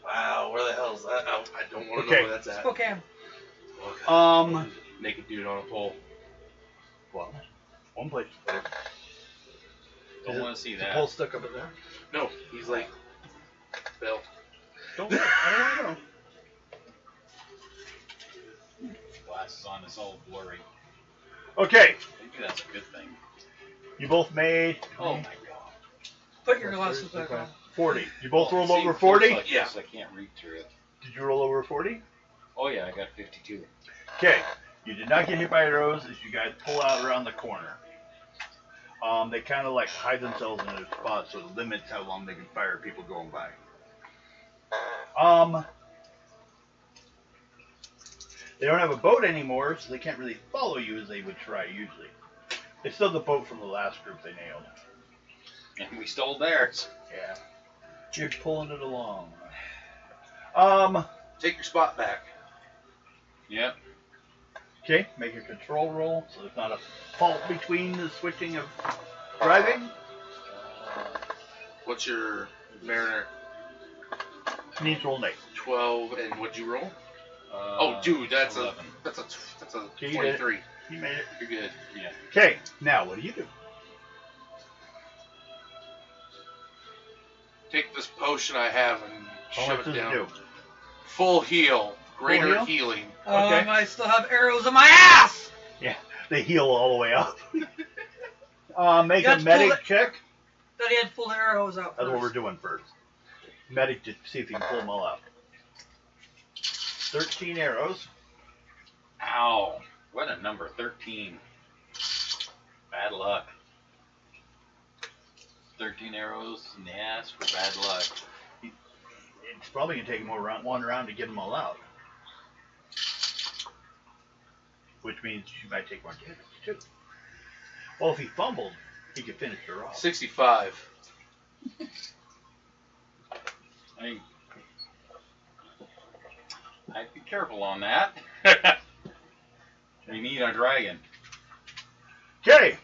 Wow, where the hell is that? I don't want to Okay. know where that's at. Spokane. Okay. Naked dude on a pole. Well, one place to put it. Don't want to see The that. pole stuck up in there. No, he's like, Bill. Don't worry, I don't know. Glasses on, it's all blurry. Okay, Maybe that's a good thing. you both made Oh my god. Put your glasses back on. 40. You both rolled See, over it looks 40? like Yeah. this, I can't read through it. Did you roll over 40? Oh yeah, I got 52. Okay, you did not get hit by arrows as you guys pull out around the corner. They kind of like hide themselves in a spot, so it limits how long they can fire at people going by. They don't have a boat anymore, so they can't really follow you as they would try usually. It's still the boat from the last group they nailed. And we stole theirs. Yeah. You're pulling it along. take your spot back. Yep. Okay, make a control roll so there's not a fault between the switching of driving. What's your Mariner? Needs roll an 8. 12, and what'd you roll? Oh, dude, that's 11. a 23. You made it. You're good. Yeah. Okay, now what do you do? Take this potion I have and How shove much it does down. it do? Full heal. Greater heal? healing. Oh, Okay. I might still have arrows in my ass! Yeah, they heal all the way up. Make You a have to pull medic it- check. Thought he had to pull the arrows out That's what we're first. doing first. Medic to see if you can pull them all out. 13 arrows. Ow. What a number, 13. Bad luck. 13 arrows in the ass for bad luck. It's probably going to take more one round to get them all out. Which means you might take more damage, too. Well, if he fumbled, he could finish her off. 65. I'd be careful on that. We need a dragon. Okay.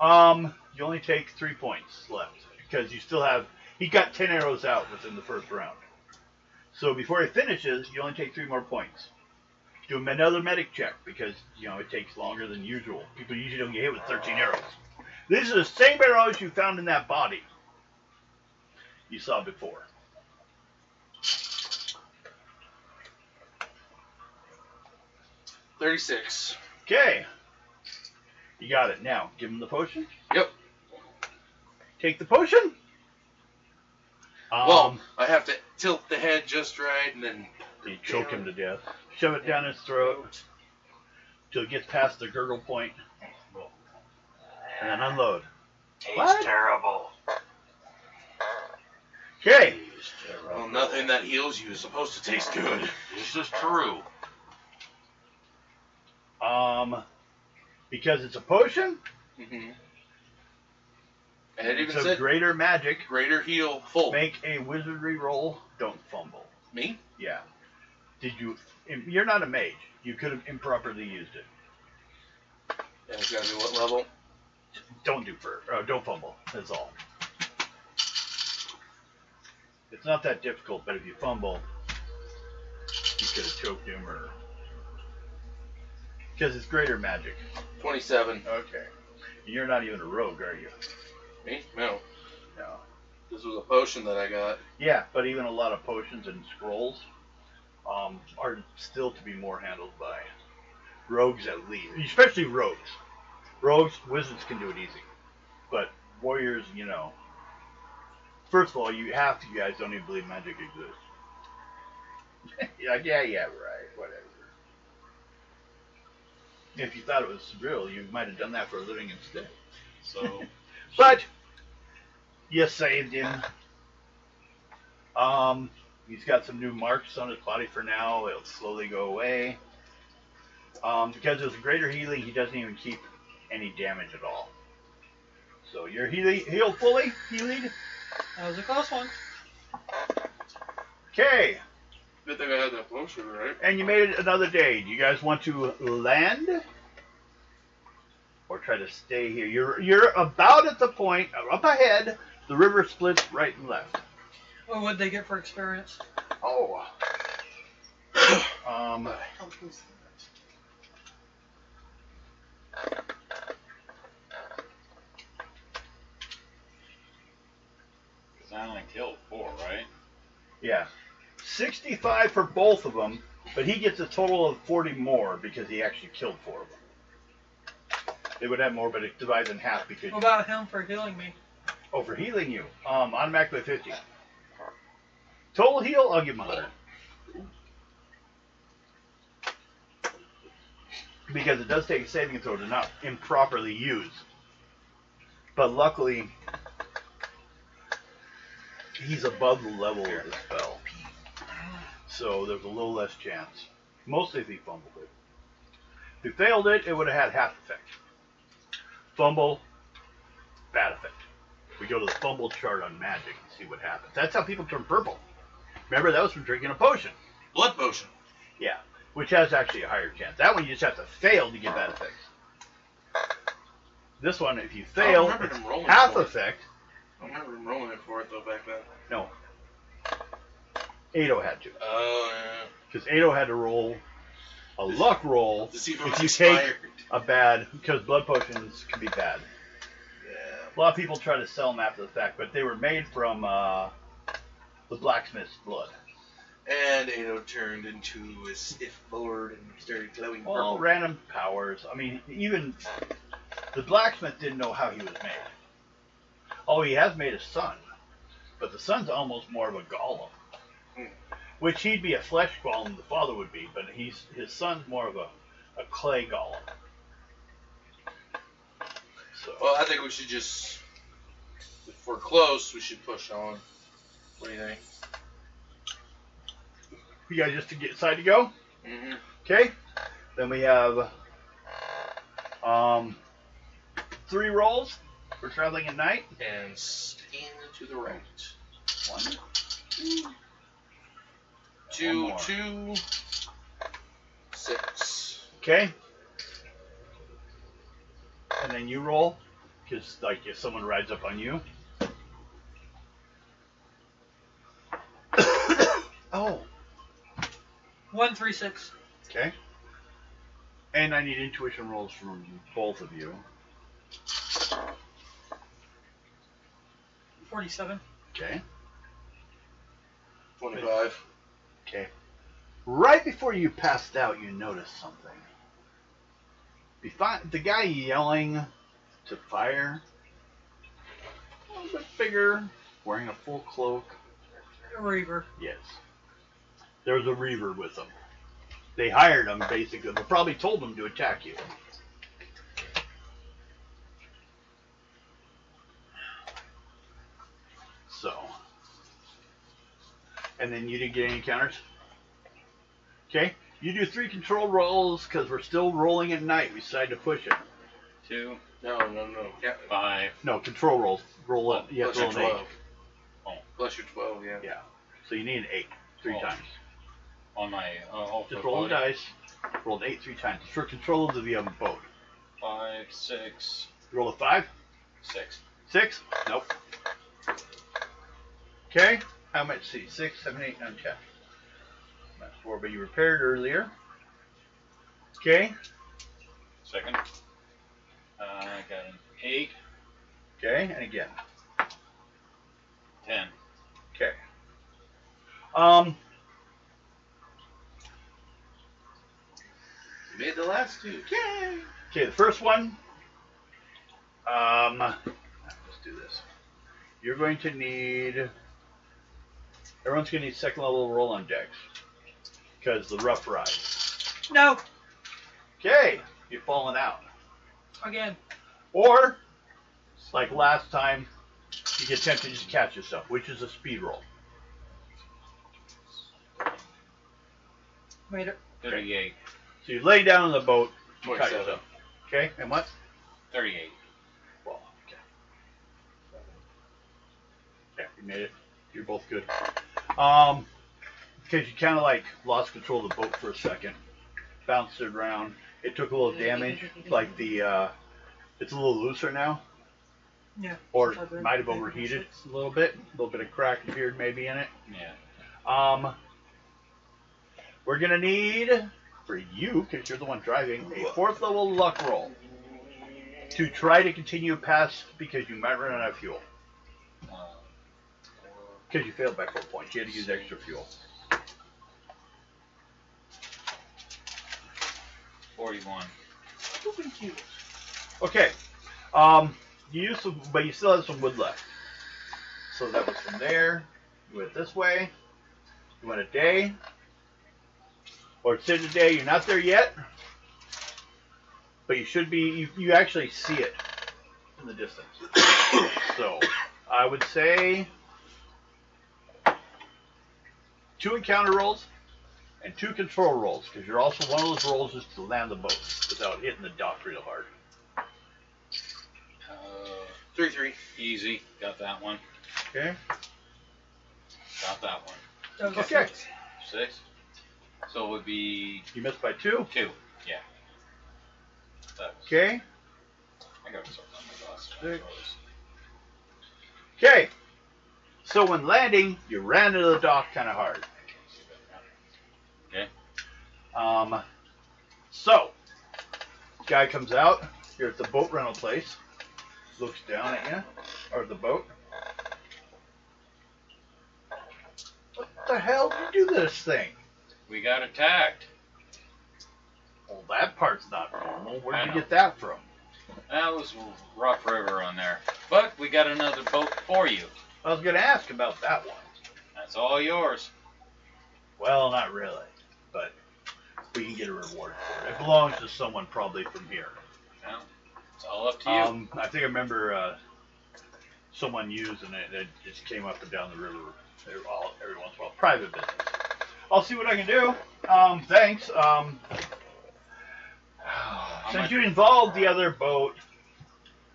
You only take 3 points left because you still have. He got 10 arrows out within the first round. So before he finishes, you only take 3 more points. Do him another medic check because it takes longer than usual. People usually don't get hit with 13 arrows. These are the same arrows you found in that body you saw before. $36. Okay. You got it. Now, give him the potion. Yep. Take the potion. Well, I have to tilt the head just right and then You choke him to death. Shove it down his throat till it gets past the gurgle point. And then unload. What? Terrible. Okay. Well, nothing that heals you is supposed to taste good. This is true. Because it's a potion, Mm-hmm. And it it's even of said greater magic. greater heal full. Make a wizardry roll. Don't fumble. Me? Yeah. You're not a mage. You could have improperly used it. And it's got to be what level? Don't fumble. That's all. It's not that difficult, but if you fumble, you could have choked him or. Because it's greater magic. 27. Okay. You're not even a rogue, are you? Me? No. No. This was a potion that I got. Yeah, but even a lot of potions and scrolls are still to be more handled by rogues at least. Especially rogues. Rogues, wizards can do it easy. But warriors, First of all, you guys don't even believe magic exists. You're like, yeah, right, whatever. If you thought it was real, you might have done that for a living instead. So, but you saved him. He's got some new marks on his body for now. It'll slowly go away. Because there's greater healing, he doesn't even keep any damage at all. So you're healed fully, healed. That was a close one. Okay, Good thing I had that potion, right? and you made it another day. Do you guys want to land? Or try to stay here? You're about at the point, up ahead, the river splits right and left. What would they get for experience? Oh. Because I only killed 4, right? Yeah. 65 for both of them, but he gets a total of 40 more because he actually killed 4 of them. They would have more, but it divides in half because What about him for healing me? for healing you. Automatically 50. Total heal, I'll give him 100. Because it does take a saving throw to not improperly use. But luckily, he's above the level of the spell. So there's a little less chance. Mostly if he fumbled it. If he failed it, it would have had half effect. Fumble, bad effect. We go to the fumble chart on magic and see what happens. That's how people turn purple. Remember, that was from drinking a potion. Blood potion. Yeah, which has actually a higher chance. That one you just have to fail to get that effect. This one, if you fail, remember it's him rolling half for it. effect. I remember him rolling it for it though back then. No. Ado had to. Oh yeah. Because Ado had to roll a luck roll To see if if it was you expired. take a bad, because blood potions can be bad. Yeah. A lot of people try to sell them after the fact, but they were made from the blacksmith's blood. And Ado turned into a stiff board and started glowing Well, purple. random powers. I mean, even the blacksmith didn't know how he was made. Oh, he has made a son, but the son's almost more of a golem. Which he'd be a flesh golem, the father would be, but his son's more of a clay golem. So, Well, I think we should just, if we're close, we should push on. What do you think? you guys just to get decide to go? Mm-hmm. Okay. Then we have 3 rolls. We're traveling at night. And stand to the right. 1, 2, more. 2, 6. Okay. And then you roll, because like if someone rides up on you. Oh. 1, 3, 6. Okay. And I need intuition rolls from both of you. 47. Okay. 25. Okay. Right before you passed out, you noticed something. The guy yelling to fire, a little bit bigger, wearing a full cloak. A Reaver. Yes. There was a Reaver with them. They hired him, basically. They probably told him to attack you. So. And then you didn't get any encounters? Okay. You do 3 control rolls because we're still rolling at night. We decided to push it. 2, No. Yeah. 5. No, control rolls. Roll it. You have Plus to your roll an 12. 8. Oh. Plus your 12, yeah. Yeah. So you need an 8 3 Oh. times. On my Just roll the dice. Roll an 8 3 times. It's for control of the boat. 5, 6, Roll a 5. 6. 6? Nope. Okay. How much? See, 6, 7, 8, 9, 10. That's 4, but you repaired earlier. Okay. Second. I got an 8, Okay, and again. 10. Okay. You made the last 2. Yay! Okay, the first one. Let's do this. You're going to need. Everyone's going to need second level roll on dex. Because the rough ride. No. Okay, you've fallen out. Again. Or, like last time, you get tempted to just catch yourself, which is a speed roll. Made it. 38. So you lay down on the boat, you cut 27. yourself. Okay, and what? 38. Well, okay. Yeah, you made it. You're both good. Because you kind of like lost control of the boat for a second, bounced it around. It took a little damage, like the it's a little looser now, Yeah. or it might have overheated a little bit of crack appeared maybe in it. Yeah. We're gonna need for you, because you're the one driving, a 4th level luck roll to try to continue past because you might run out of fuel. Because you failed by 4 points, you had to use extra fuel. 41. Okay. You used some, but you still have some wood left. So that was from there. You went this way. You went a day. Or it's in a day. You're not there yet. But you should be. You actually see it in the distance. So I would say 2 encounter rolls and 2 control rolls, because you're also one of those rolls is to land the boat without hitting the dock real hard. 3. Easy. Got that one. Okay. Got that one. That was a Okay. 6. 6. So it would be You missed by 2. 2. Yeah. That was, Okay. I got something on my glasses. 6. Okay. So when landing, you ran into the dock kind of hard. Okay. So, guy comes out. You're at the boat rental place. Looks down at you, or the boat. What the hell did you do to this thing? We got attacked. Well, that part's not normal. Where'd I you know. get that from? That was a rough river on there. But we got another boat for you. I was going to ask about that one. That's all yours. Well, not really, but we can get a reward for it. It belongs to someone probably from here. Well, it's all up to you. I think I remember someone using it. It just came up and down the river every once in a while. Private business. I'll see what I can do. Thanks. Since you involved the other boat,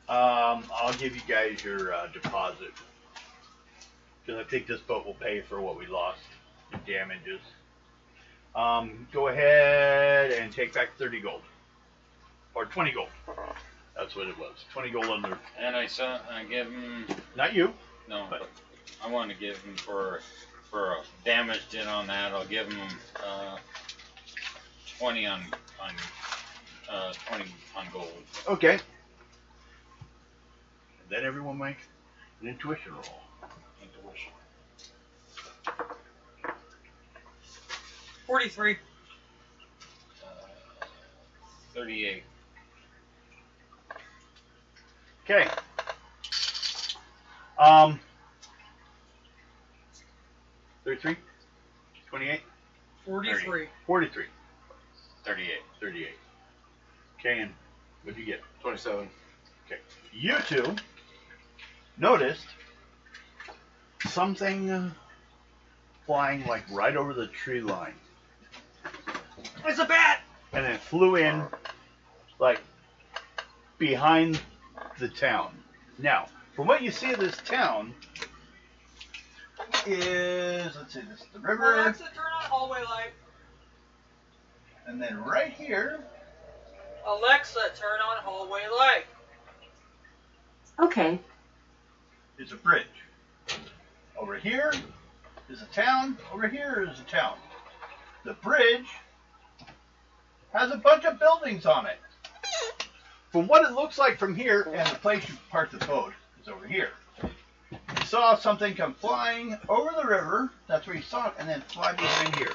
I'll give you guys your deposit. Because I think this boat will pay for what we lost in damages. Go ahead and take back 30 gold. Or 20 gold. That's what it was. 20 gold under. And I give him. Not you. No, but I want to give him for damage did on that. I'll give him 20 on 20 on gold. Okay. And then everyone make an intuition roll. Intuition. 43. 38. Okay. 33? 28? 43. 43. 38. 38. Okay, and what'd you get? 27. Okay. You two noticed something flying like right over the tree line. It's a bat! And it flew in like behind the town. Now, from what you see of this town is, let's see, this is the river. Alexa, turn on hallway light. And then right here Alexa, turn on hallway light. Okay. is a bridge. Over here is a town. Over here is a town. The bridge has a bunch of buildings on it. From what it looks like from here, and the place you parked the boat is over here. You saw something come flying over the river. That's where you saw it, and then fly behind here,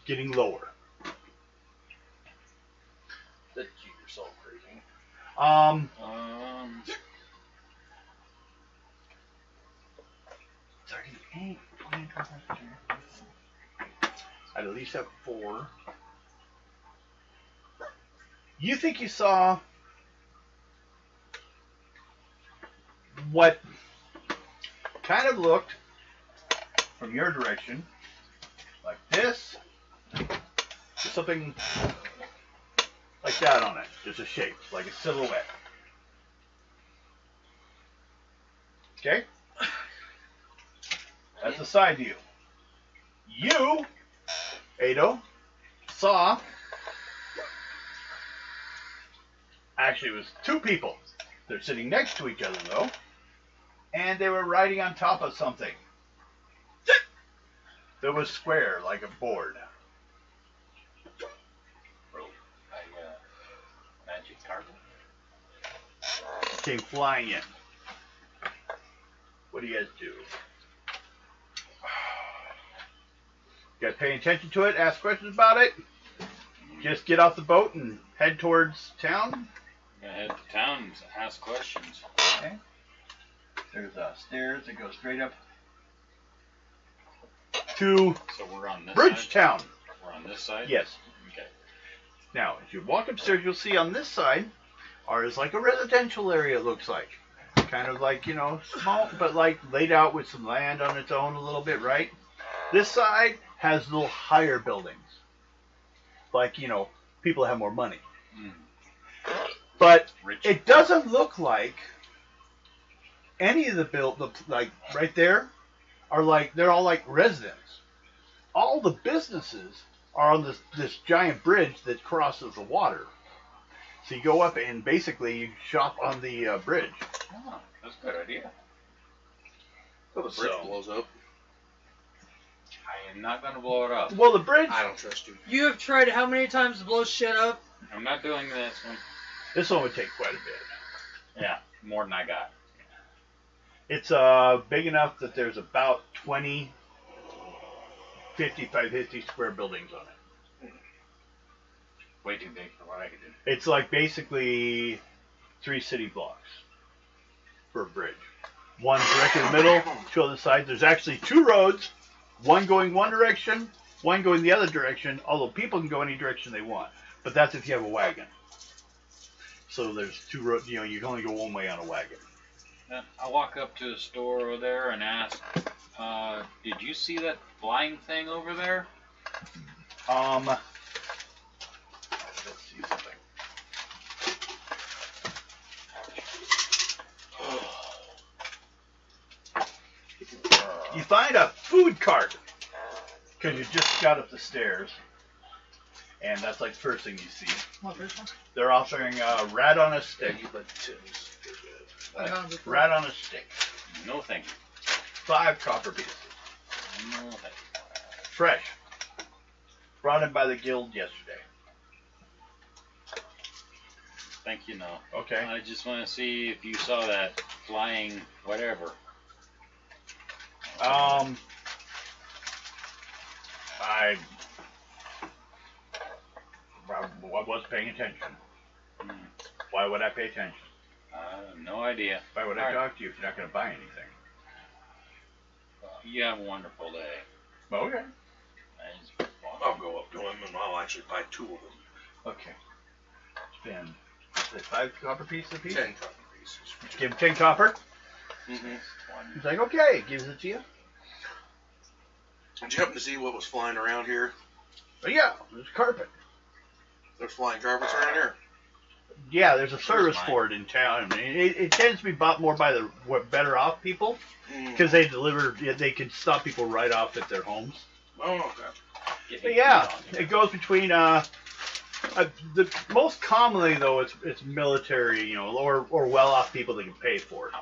getting lower. That you're so crazy. 38, 20, 25, I'd at least have 4. You think you saw what kind of looked from your direction like this, with something like that on it, just a shape, like a silhouette. Okay? That's a side view. You, Ado, saw, actually it was 2 people. They're sitting next to each other though, and they were riding on top of something that was square like a board. Magic carpet. Came flying in. What do you guys do? You guys pay attention to it, ask questions about it? Just get off the boat and head towards town? Gonna head to town and ask questions. Okay. There's stairs that go straight up to So we're on this Bridgetown. side? We're on this side? Yes. Okay. Now, as you walk upstairs, you'll see on this side is like a residential area, it looks like. Kind of like, you know, small, but like laid out with some land on its own a little bit, right? This side has little higher buildings. Like, you know, people have more money. Mm. But Rich. it doesn't look like any of the like right there are like, they're all like residents. All the businesses are on this giant bridge that crosses the water. So you go up and basically you shop on the bridge. Oh, that's a good idea. So the bridge blows up. I am not going to blow it up. Well, the bridge. I don't trust you. You have tried how many times to blow shit up? I'm not doing this one. This one would take quite a bit. Yeah, more than I got. It's big enough that there's about 20 50 by 50 square buildings on it. Way too big for what I could do. It's like basically 3 city blocks for a bridge. One directly in the middle, 2 on the sides. There's actually 2 roads, one going one direction, one going the other direction, although people can go any direction they want. But that's if you have a wagon. So there's 2 roads, you can only go one way on a wagon. I'll walk up to a store over there and ask, did you see that flying thing over there? Let's see something. You find a food cart because you just got up the stairs, and that's like the first thing you see. What, this one? They're offering rat on a stick. I got it before. Rat on a stick. No thank you. 5 copper pieces. No thank you. Fresh. Brought in by the guild yesterday. Thank you, no. Okay. I just want to see if you saw that flying whatever. I was paying attention. Why would I pay attention? No idea. Why would I talk to you if you're not going to buy anything? You have a wonderful day. Okay. I'll go up to him and I'll actually buy 2 of them. Okay. Spend 5 copper pieces a piece? 10 copper pieces. Give him 10 copper. Mm-hmm. He's like, okay, gives it to you. Did you happen to see what was flying around here? But yeah, there's carpet. There's flying carpets around here. Yeah, there's a service for it in town. It tends to be bought more by the better off people because they deliver. They can stop people right off at their homes. Oh, okay. But yeah, it goes between. The most commonly though, it's military, or well-off people that can pay for it.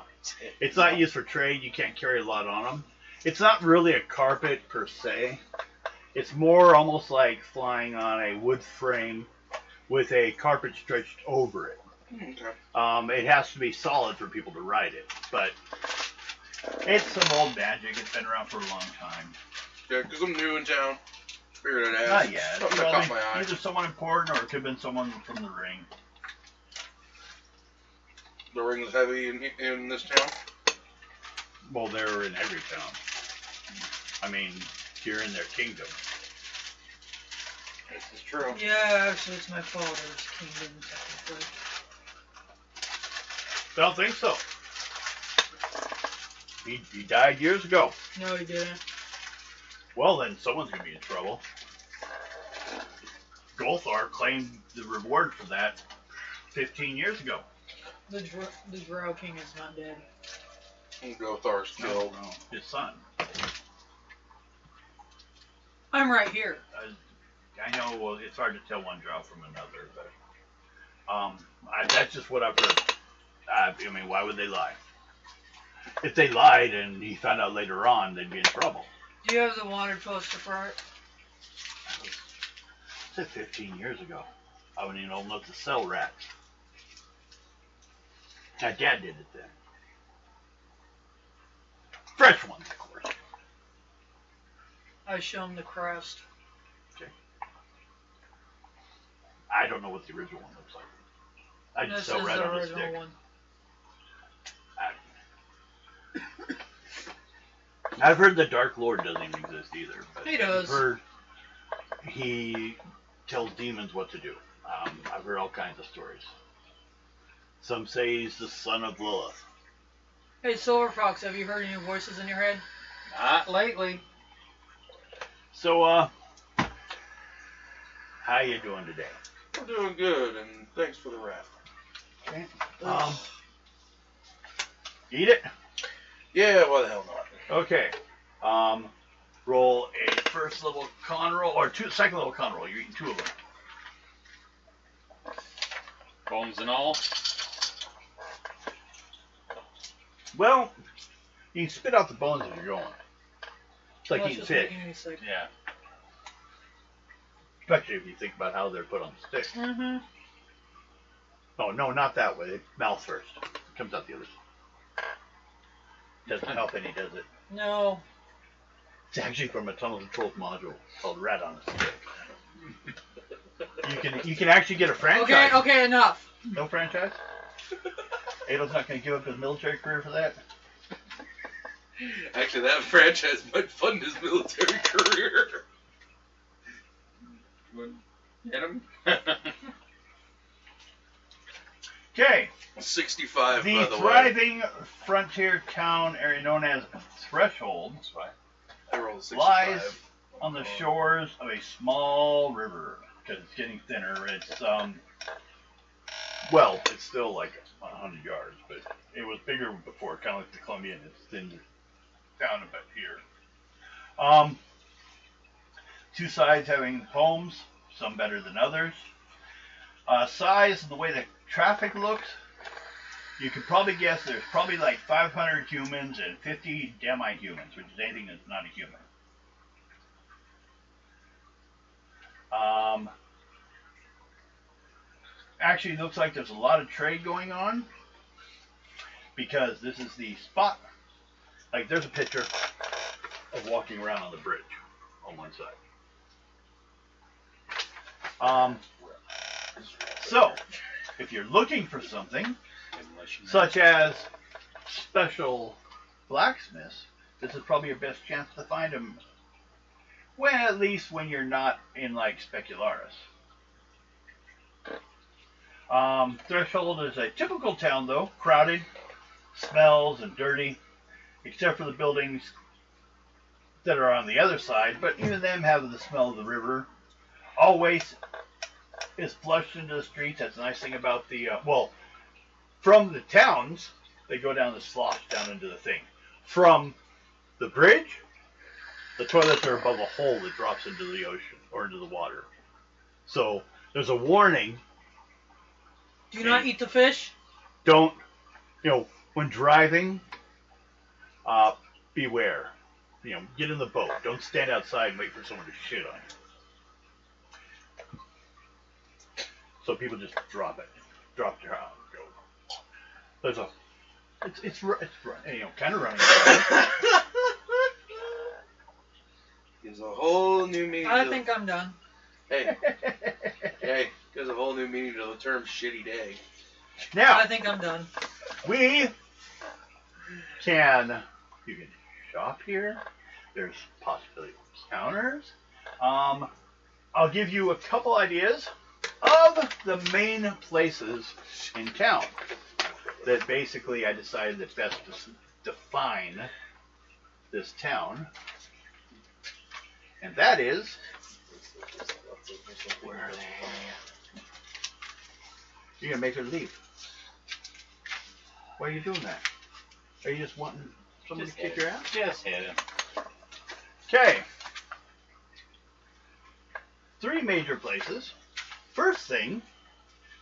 It's not used for trade. You can't carry a lot on them. It's not really a carpet per se. It's more almost like flying on a wood frame with a carpet stretched over it. Okay. It has to be solid for people to ride it, but it's some old magic. It's been around for a long time. Yeah, because I'm new in town. Figured I'd ask. Not yet. Something that caught my eye. Either someone important or it could have been someone from the ring. The ring's heavy in this town? Well, they're in every town. I mean, you're in their kingdom. This is true. Yeah, actually, it's my father's kingdom, technically. Don't think so. He died years ago. No, he didn't. Well, then someone's going to be in trouble. Golthar claimed the reward for that 15 years ago. The Drow King is not dead. Gothar's killed. No, his son. I'm right here. I know, well, it's hard to tell one drow from another, but that's just what I've heard. I mean, why would they lie? If they lied and he found out later on, they'd be in trouble. Do you have the wanted poster for it? I said 15 years ago. I wasn't even old enough to sell rats. My dad did it then. Fresh ones, of course. I show him the crest. Okay. I don't know what the original one looks like. I just This sell is rat the on a original stick. one. I've heard the Dark Lord doesn't even exist either. But He does. I've heard he tells demons what to do. I've heard all kinds of stories. Some say he's the son of Lilith. Hey, Silver Fox, have you heard any voices in your head? Not lately. So, how you doing today? I'm doing good, and thanks for the rat. Okay. Eat it? Yeah, why the hell not? Okay. roll a first level con roll, or second level con roll. You're eating 2 of them. Bones and all. Well, you can spit out the bones as you're going. It's like That's eating just fish. making me sick. Yeah. Especially if you think about how they're put on sticks. Mm-hmm. Oh, no, not that way. Mouth first. It comes out the other side. Doesn't help any, does it? No. It's actually from a tunnel controlled module called Rat on a Stick. You can actually get a franchise. Okay, enough. No franchise? Ado's not going to give up his military career for that? Actually, that franchise might fund his military career. Hit him. Okay. 65, The by the way. thriving frontier town area known as Threshold That's fine. I rolled a 65. lies on the shores of a small river because it's getting thinner. It's well, it's still like 100 yards, but it was bigger before, kind of like the Columbia, and it's thinned down a bit here. 2 sides having homes, some better than others. Size and the way the traffic looks, you could probably guess there's probably like 500 humans and 50 demi-humans, which is anything that's not a human. Actually, it looks like there's a lot of trade going on because this is the spot. Like, there's a picture of walking around on the bridge on one side. So, if you're looking for something, such as special blacksmiths, this is probably your best chance to find them. Well, at least when you're not in, like, Specularis. Threshold is a typical town, though. Crowded, smells, and dirty. Except for the buildings that are on the other side. But even them have the smell of the river. All waste is flushed into the streets. That's the nice thing about the... well, from the towns, they go down the slosh down into the thing. From the bridge, the toilets are above a hole that drops into the ocean or into the water. So there's a warning. Do not eat the fish. Don't, when driving, beware. Get in the boat. Don't stand outside and wait for someone to shit on you. So people just drop it. Drop your house. Go. There's a, it's kind of running. Gives a whole new meaning. I think I'm done. Hey, gives a whole new meaning to the term "shitty day." Now I think I'm done. you can shop here. There's possibility of counters. I'll give you a couple ideas of the main places in town that basically I decided that best to define this town. And that is, where are they? You're going to make her leave. Why are you doing that? Are you just wanting someone to kick your ass? Just hit him. Okay. 3 major places. First thing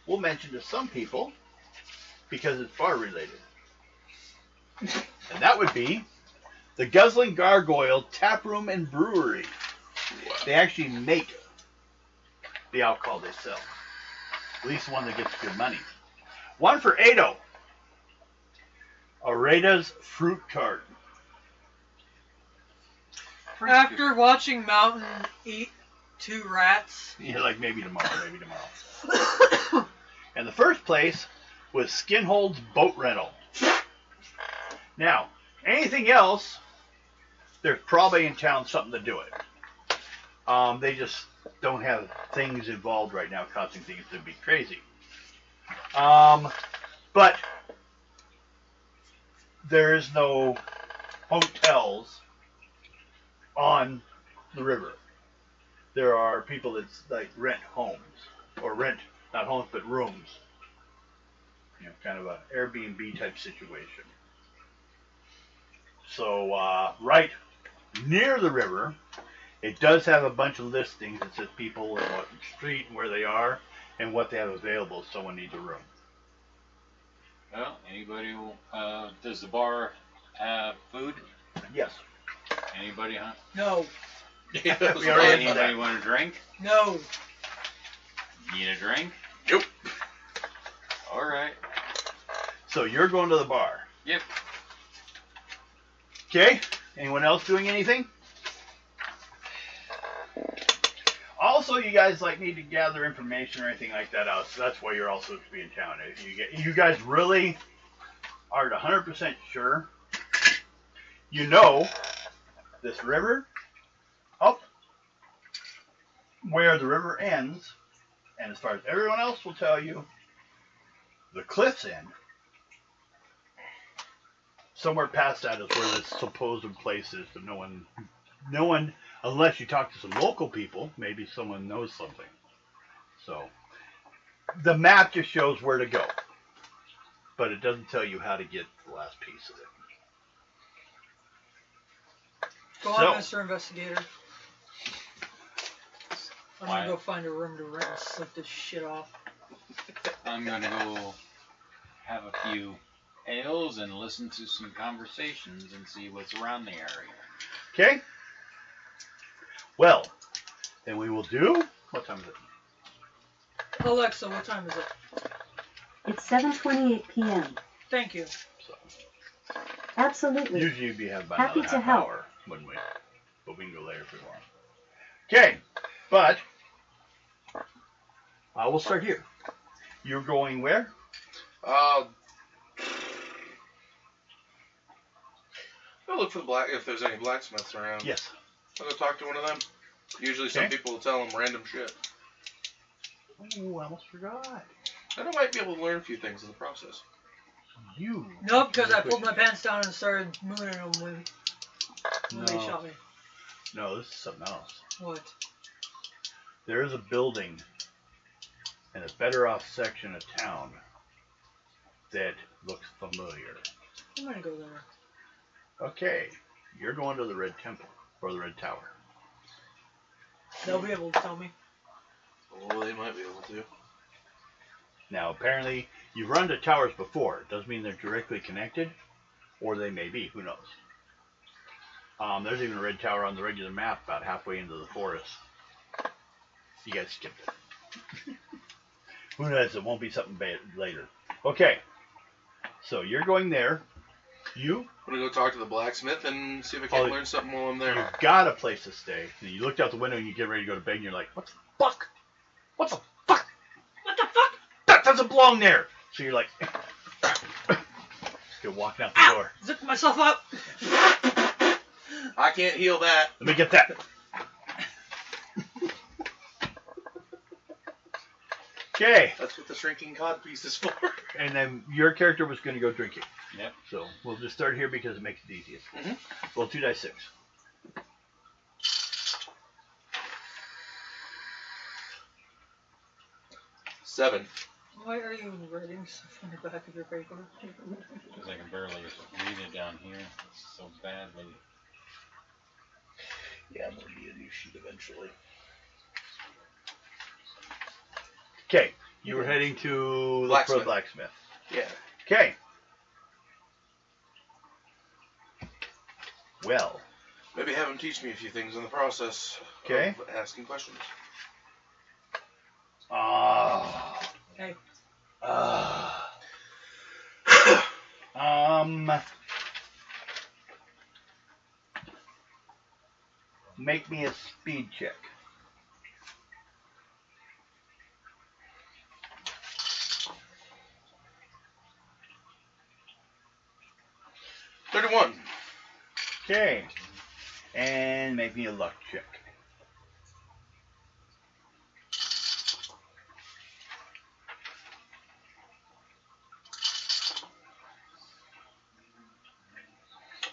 we'll mention to some people because it's bar related. And that would be the Guzzling Gargoyle Tap Room and Brewery. Wow. They actually make the alcohol they sell. At least one that gets good money. One for Ado. Areda's Fruit Tart. After watching Mountain eat 2 rats. Yeah, like maybe tomorrow. And the first place was Skinhold's Boat Rental. Now, anything else, there's probably in town something to do it. They just don't have things involved right now causing things to be crazy. But there is no hotels on the river. There are people that like rent homes, or rent not homes but rooms. Kind of an Airbnb type situation. So right near the river. It does have a bunch of listings. It says people and what street and where they are and what they have available if someone needs a room. Well, anybody? Does the bar have food? Yes. Anybody, huh? No. We already did Anybody that. want a drink? No. Need a drink? Nope. All right. So you're going to the bar. Yep. Okay. Anyone else doing anything? Also, you guys need to gather information or anything like that out. So that's why you're all supposed to be in town. If you guys really are 100% sure, this river up where the river ends, and as far as everyone else will tell you, the cliffs end. Somewhere past that is where this supposed place is, but no one, unless you talk to some local people, maybe someone knows something. So, the map just shows where to go, but it doesn't tell you how to get the last piece of it. Go on, Mr. Investigator. I'm Why? gonna go find a room to rent and slip this shit off. I'm gonna go have a few ales and listen to some conversations and see what's around the area. Okay? Well, then we will do. What time is it? Alexa, what time is it? It's 7:28 p.m. Thank you. So, Absolutely. usually we have about Happy another to half help. hour, wouldn't we? But we can go later if we want. Okay, but we'll start here. You're going where? I'll look for if there's any blacksmiths around. Yes. I'll go talk to one of them. Usually some Okay. people will tell them random shit. Oh, I almost forgot. And I might be able to learn a few things in the process. You. Nope, because I pulled my pants down and started mooning them when they No. shot me. No, this is something else. What? There is a building in a better off section of town that looks familiar. I'm gonna go there. Okay, you're going to the Red Temple, or the Red Tower. They'll be able to tell me. Oh, they might be able to. Now, apparently, you've run to towers before. It doesn't mean they're directly connected, or they may be. Who knows? There's even a red tower on the regular map about halfway into the forest. You guys skipped it. Who knows? It won't be something bad later. Okay, so you're going there. You? I'm gonna go talk to the blacksmith and see if I can learn something while I'm there. You've got a place to stay. And you looked out the window and you get ready to go to bed and you're like, what the fuck? What the fuck? What the fuck? That doesn't belong there. So you're like, just go walking out the door. Zip myself up. I can't heal that. Let me get that. Okay. That's what the shrinking cod piece is for. And then your character was going to go drinking. Yep. So we'll just start here because it makes it easiest. Mhm. Roll 2d6. Seven. Why are you writing stuff on the back of your paper? Because I can barely read it down here so badly. Yeah, there'll be a new sheet eventually. Okay, you were heading to look for a blacksmith. Yeah. Okay. Well. Maybe have him teach me a few things in the process Okay. of asking questions. Hey. Make me a speed check. $31. Okay. And make me a luck check.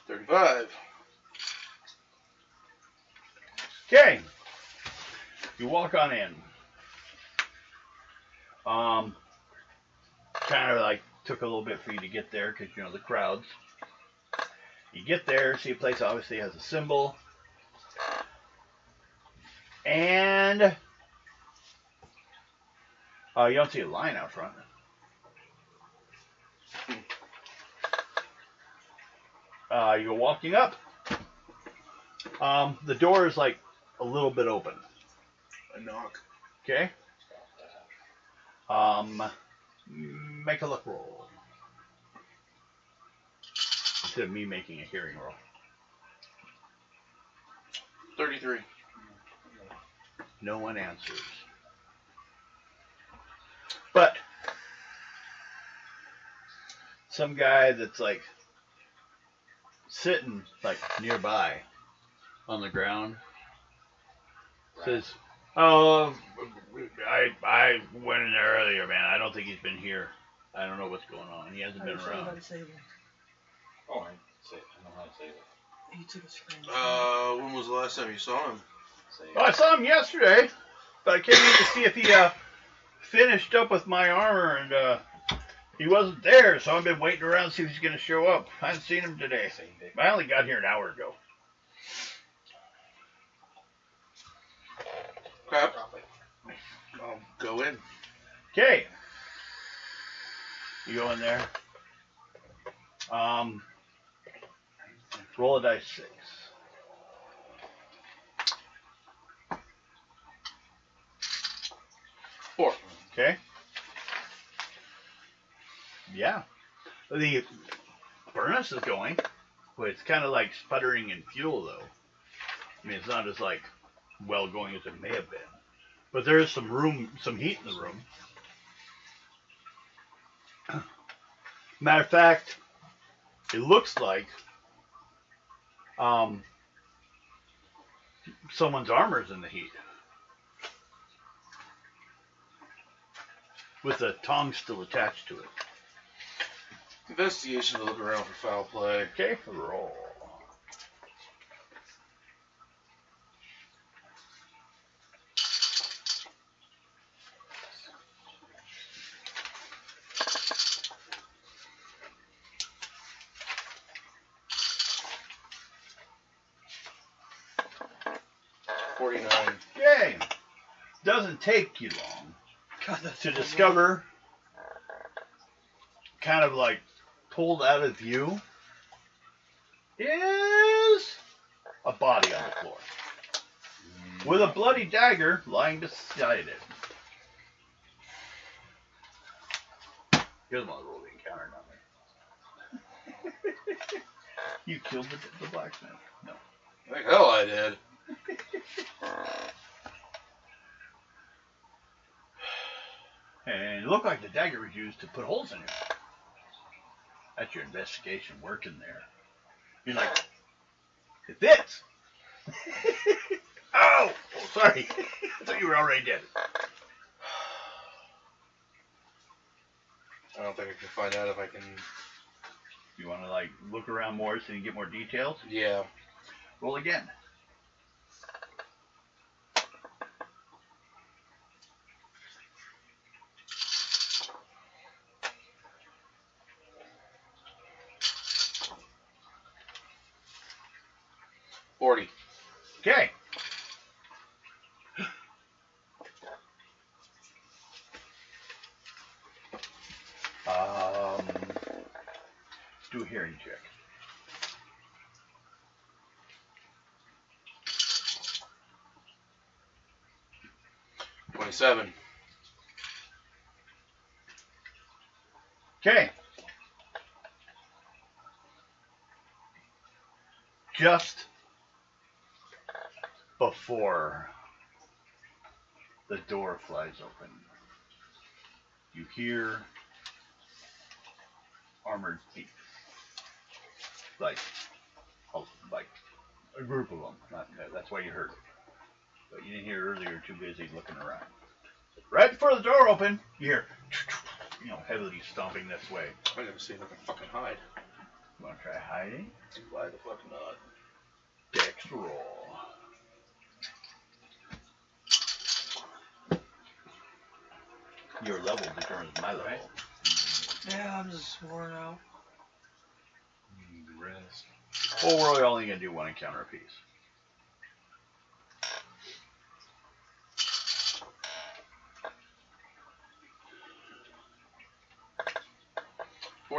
$35. Okay. You walk on in. Kind of like took a little bit for you to get there because, you know, the crowds. You get there, see a place obviously has a symbol. And you don't see a line out front. You go walking up. The door is like a little bit open. A knock. Okay. Make a look roll. Instead of me making a hearing roll. 33. No one answers. But some guy that's like sitting like nearby on the ground says, "Oh, I went in there earlier, man. I don't think he's been here. I don't know what's going on. He hasn't been How around." to save him. Oh, I know how to save it. He took a screen. When was the last time you saw him? Save Well, I saw him yesterday, but I came in to see if he finished up with my armor, and he wasn't there, so I've been waiting around to see if he's going to show up. I haven't seen him today. I only got here an hour ago. Crap. I'll go in. Okay. You go in there. Roll a dice 6. Four. Okay. Yeah. The furnace is going, but it's kind of like sputtering in fuel, though. I mean, it's not as like well going as it may have been. But there is some room, some heat in the room. Matter of fact, it looks like someone's armor's in the heat. With the tongs still attached to it. Investigation to look around for foul play. Okay, roll. Okay. Doesn't take you long God, that's to discover, kind of like pulled out of view, is a body on the floor with a bloody dagger lying beside it. He doesn't want to roll the encounter on there. You killed the blacksmith. No. The hell I did. And it looked like the dagger was used to put holes in him. That's your investigation working there. You're like, it fits. Oh, sorry. I thought you were already dead. I don't think I can find out if I can. You want to like look around more so you get more details? Yeah. Roll again. $40. Okay. Do a hearing check. $27. Okay. Just before the door flies open, you hear armored feet. Like a group of them. That's why you heard it. But you didn't hear it earlier, too busy looking around. Right before the door opened, you hear, heavily stomping this way. I gotta see if I can fucking hide. You want to try hiding? Why the fuck not? Dex roll. Your level determines my level. Right. Yeah, I'm just worn out. Rest. Well, we're only going to do one encounter apiece.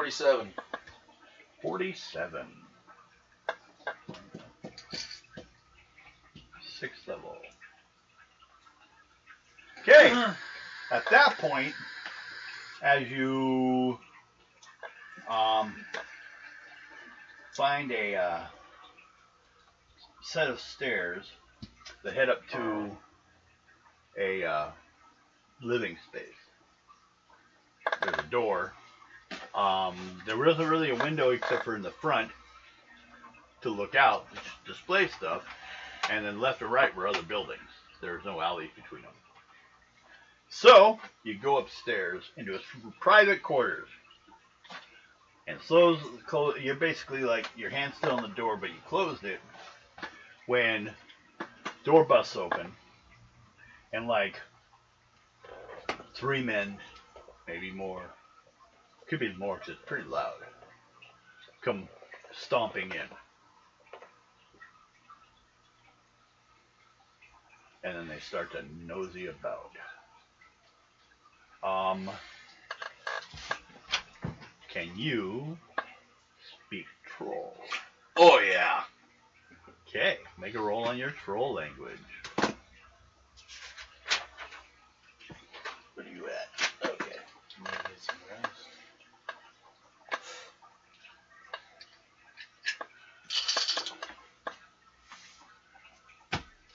47. 47. 6th level. Okay. At that point, as you find a set of stairs that head up to a living space. There's a door. There isn't really a window except for in the front to look out, to display stuff, and then left or right were other buildings. There's no alleys between them. So you go upstairs into a private quarters, and you're basically like your hand's still on the door, but you closed it when door busts open, and like 3 men, maybe more, could be more because it's pretty loud, come stomping in. And then they start to nosy about. Can you speak troll? Oh, yeah. Okay, make a roll on your troll language. Where are you at? Okay. Maybe some rest.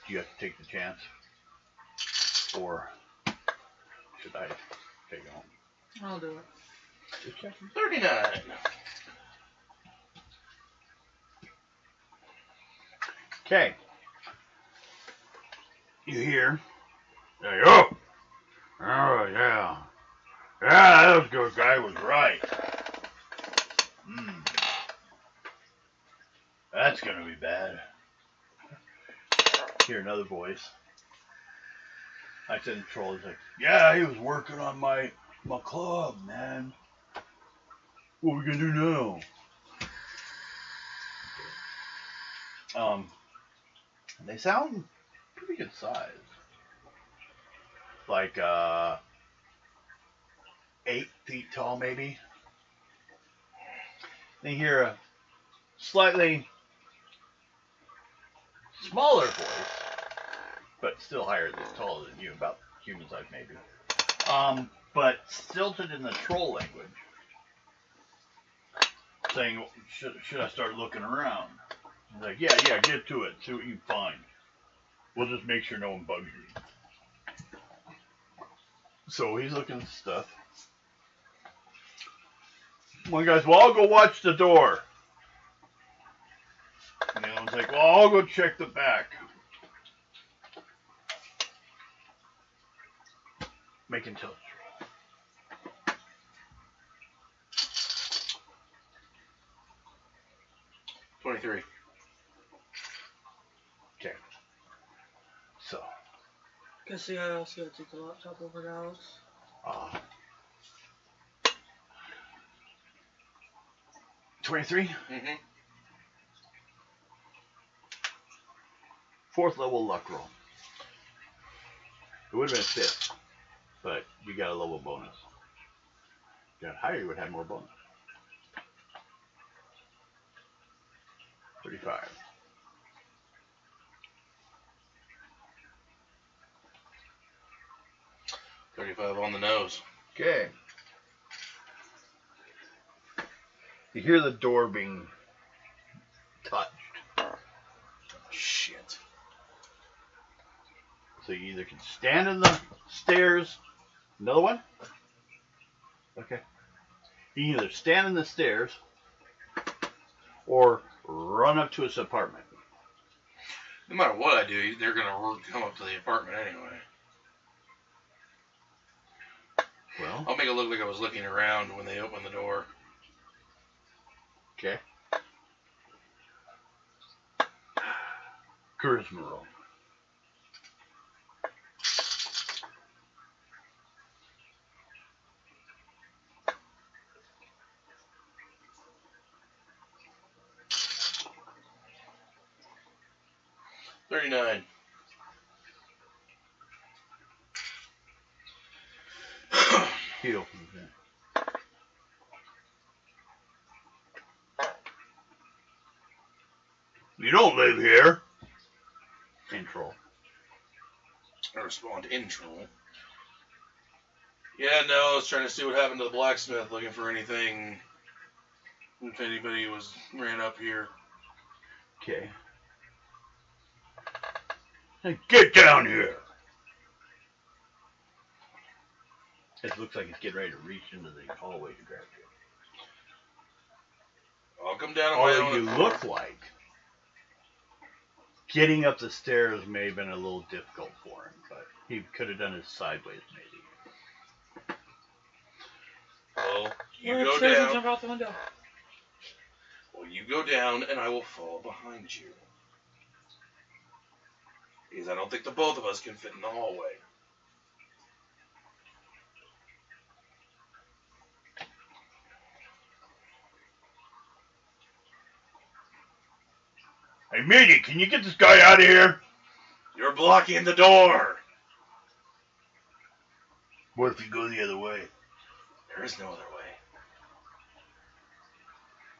Do you have to take the chance? Or should I take it home? I'll do it. Just checking. 39. Okay. You hear? Hey, oh! Oh, yeah. Yeah, that was good guy was right. That's gonna be bad. Hear another voice. I said the troll is like, yeah, he was working on my club, man. What are we gonna do now? They sound pretty good size. Like 8 feet tall, maybe. They hear a slightly smaller voice, but still higher than taller than you, about human size maybe. But stilted in the troll language, saying, "Should I start looking around?" He's like, "Yeah, get to it. See what you can find. We'll just make sure no one bugs you." So he's looking at stuff. One guy's, "Well, I'll go watch the door." And the other one's like, "Well, I'll go check the back." Make intelligence. 23. Okay. So, Cause see, I also gotta take the laptop over to Alex. 23? Mm-hmm. 4th level luck roll. It would have been 5th, but you got a level bonus. If you got higher, you would have more bonus. 35. $35 on the nose. Okay. You hear the door being touched. Shit. So you either can stand in the stairs. Another one? Okay. You can either stand in the stairs or run up to his apartment. No matter what I do, they're going to come up to the apartment anyway. Well, I'll make it look like I was looking around when they open the door. okay. Charisma roll. $39. He opens it. You don't live here. In troll. I respond in troll. Yeah, no, I was trying to see what happened to the blacksmith, looking for anything. If anybody ran up here. Okay. Hey, get down here. It looks like it's getting ready to reach into the hallway to grab you. I'll come down on my Although own. you look like getting up the stairs may have been a little difficult for him, but he could have done it sideways maybe. Well, you Run go upstairs and down. jump out the window. Well, you go down, and I will fall behind you. Because I don't think the both of us can fit in the hallway. Hey, Meaty, can you get this guy out of here? You're blocking the door. What if you go the other way? There is no other way.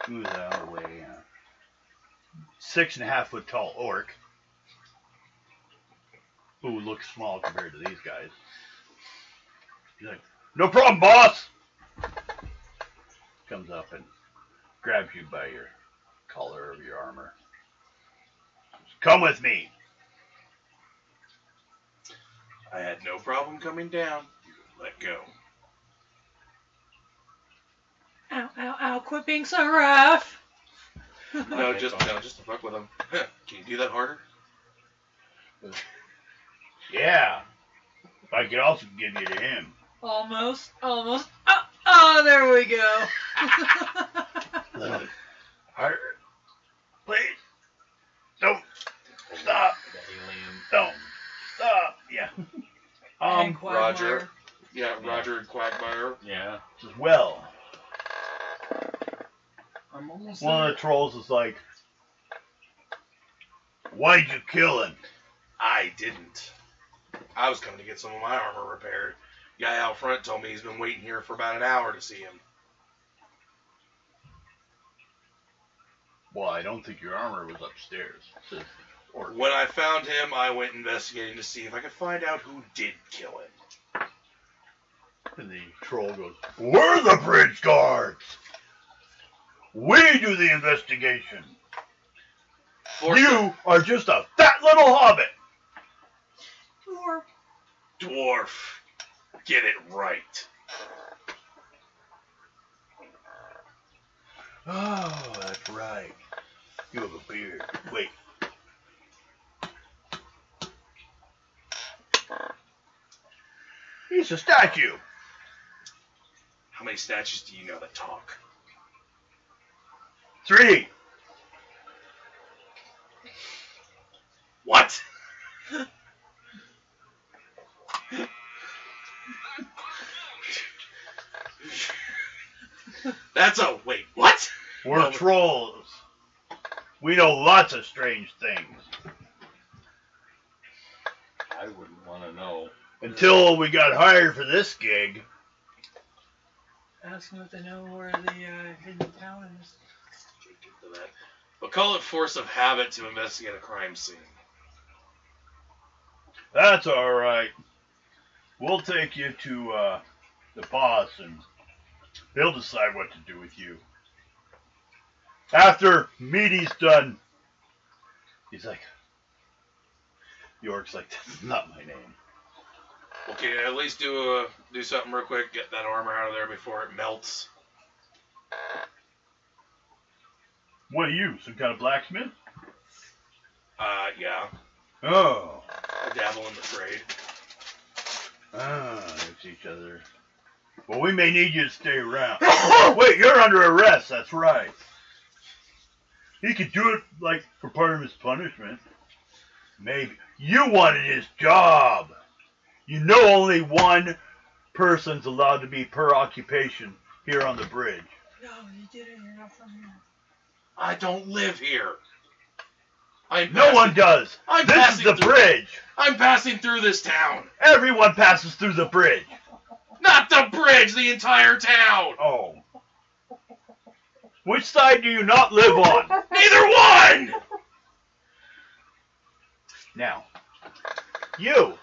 Who's the other way? 6.5 foot tall orc. Who looks small compared to these guys. He's like, no problem, boss! Comes up and grabs you by your collar of your armor. Come with me. I had no problem coming down. You let go. Ow, ow, ow, quit being so rough. No, just to fuck with him. Can you do that harder? Yeah. I could also give you to him. Almost. Oh, there we go. Harder. Please. Don't stop. Don't stop. Yeah. And Quagmire. Roger. Yeah, Roger and Quagmire. Yeah. Well, I'm almost one of the trolls is like, why'd you kill him? I didn't. I was coming to get some of my armor repaired. Guy out front told me he's been waiting here for about an hour to see him. Well, I don't think your armor was upstairs. Says the orc. When I found him, I went investigating to see if I could find out who did kill him. And the troll goes, we're the bridge guards. We do the investigation. You are just a fat little hobbit. Or Dwarf. Get it right. Oh, that's right. You have a beard. Wait. He's a statue. How many statues do you know that talk? 3. What? Wait, what? We're trolls. We know lots of strange things. I wouldn't want to know. Until we got hired for this gig. ask them if they know where the hidden town is. Get to that. But call it force of habit to investigate a crime scene. That's alright. We'll take you to the boss and they'll decide what to do with you. After Meaty's done, he's like, York's like, that's not my name. Okay, at least do something real quick. Get that armor out of there before it melts. What are you, some kind of blacksmith? Yeah. Oh. I dabble in the trade. It's each other. Well, we may need you to stay around. Wait, you're under arrest, that's right. He could do it, like, for part of his punishment. Maybe. You wanted his job. You know only one person's allowed to be per occupation here on the bridge. No, you didn't. You're not from here. I don't live here. No one does. This is the bridge. I'm passing through this town. Everyone passes through the bridge. Not the bridge, the entire town. Oh. Which side do you not live on? Neither one! Now, you.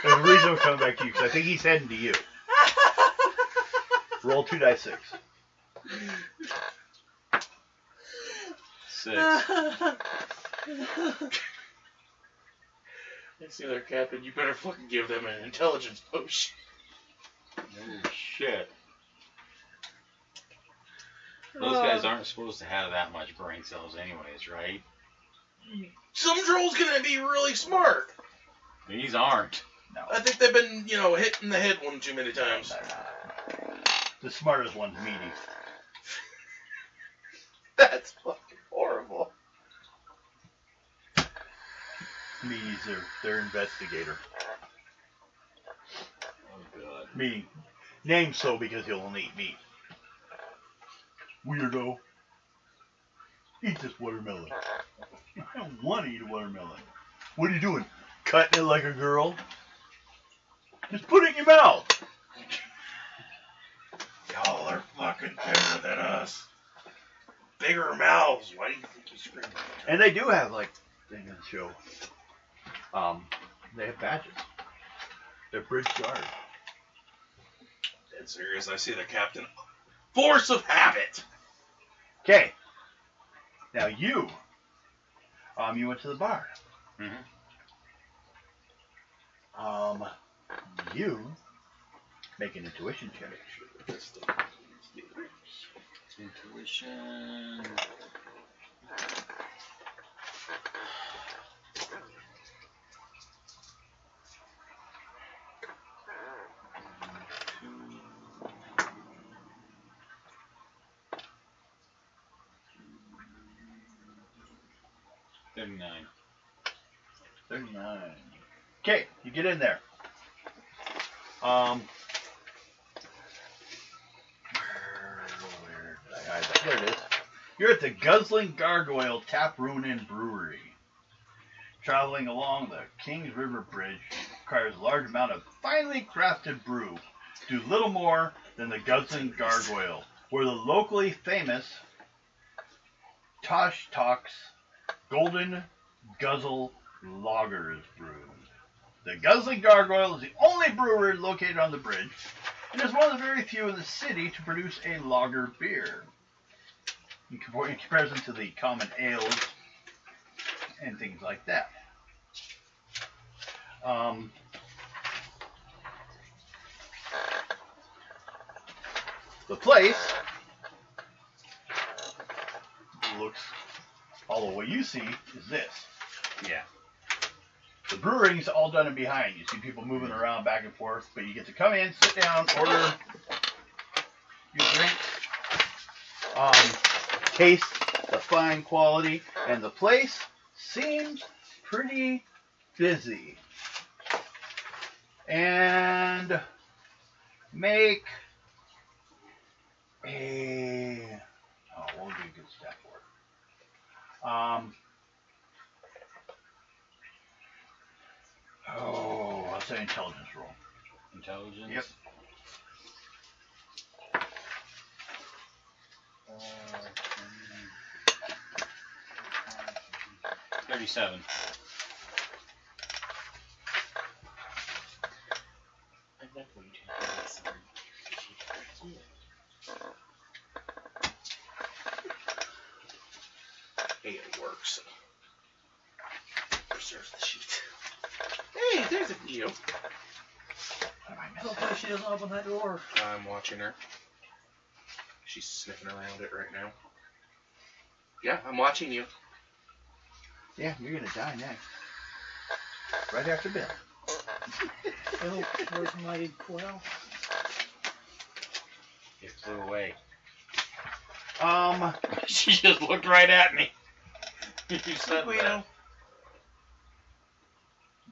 There's a reason I'm coming back to you, because I think he's heading to you. Roll 2d6. 6. That's the other captain. You better fucking give them an intelligence potion. Oh, shit. Those guys aren't supposed to have that much brain cells anyways, right? Some trolls gonna be really smart. These aren't. No. I think they've been, hit in the head one too many times. The smartest one's Meaty. That's fucking horrible. Meaty's their investigator. Oh, God. Meaty. Named so because he'll only eat meat. Weirdo. Eat this watermelon. I don't want to eat a watermelon. What are you doing? Cutting it like a girl? Just put it in your mouth. Y'all are fucking bigger than us. Bigger mouths. Why do you think you scream? And they do have, like, thing in the show. They have badges. They're bridge guard. Dead serious. I see the captain. Force of habit. Okay. Now you went to the bar. Mm-hmm. You make an intuition check. Intuition. $39. 39. Okay, you get in there. Where did I hide that? There it is. You're at the Guzzling Gargoyle Tap Room and Brewery. Traveling along the Kings River Bridge requires a large amount of finely crafted brew. Do little more than the Guzzling Gargoyle, where the locally famous Tosh Talks Golden Guzzle Lager is brewed. The Guzzling Gargoyle is the only brewery located on the bridge, and is one of the very few in the city to produce a lager beer. In comparison to the common ales and things like that. The place looks, although what you see is this. Yeah. The brewing's all done in behind. You see people moving around back and forth, but you get to come in, sit down, order your drink, taste the fine quality, and the place seems pretty busy. And make a we'll do a good step for it. I'll say intelligence roll. Intelligence? Yep. 37. Hey, it works. Preserves the sheet. Hey, there's a view. Hopefully she doesn't open that door. I'm watching her. She's sniffing around it right now. Yeah, I'm watching you. Yeah, you're gonna die next. Right after Bill. Oh, where's my quail? It flew away. Um, She just looked right at me. You said Guido.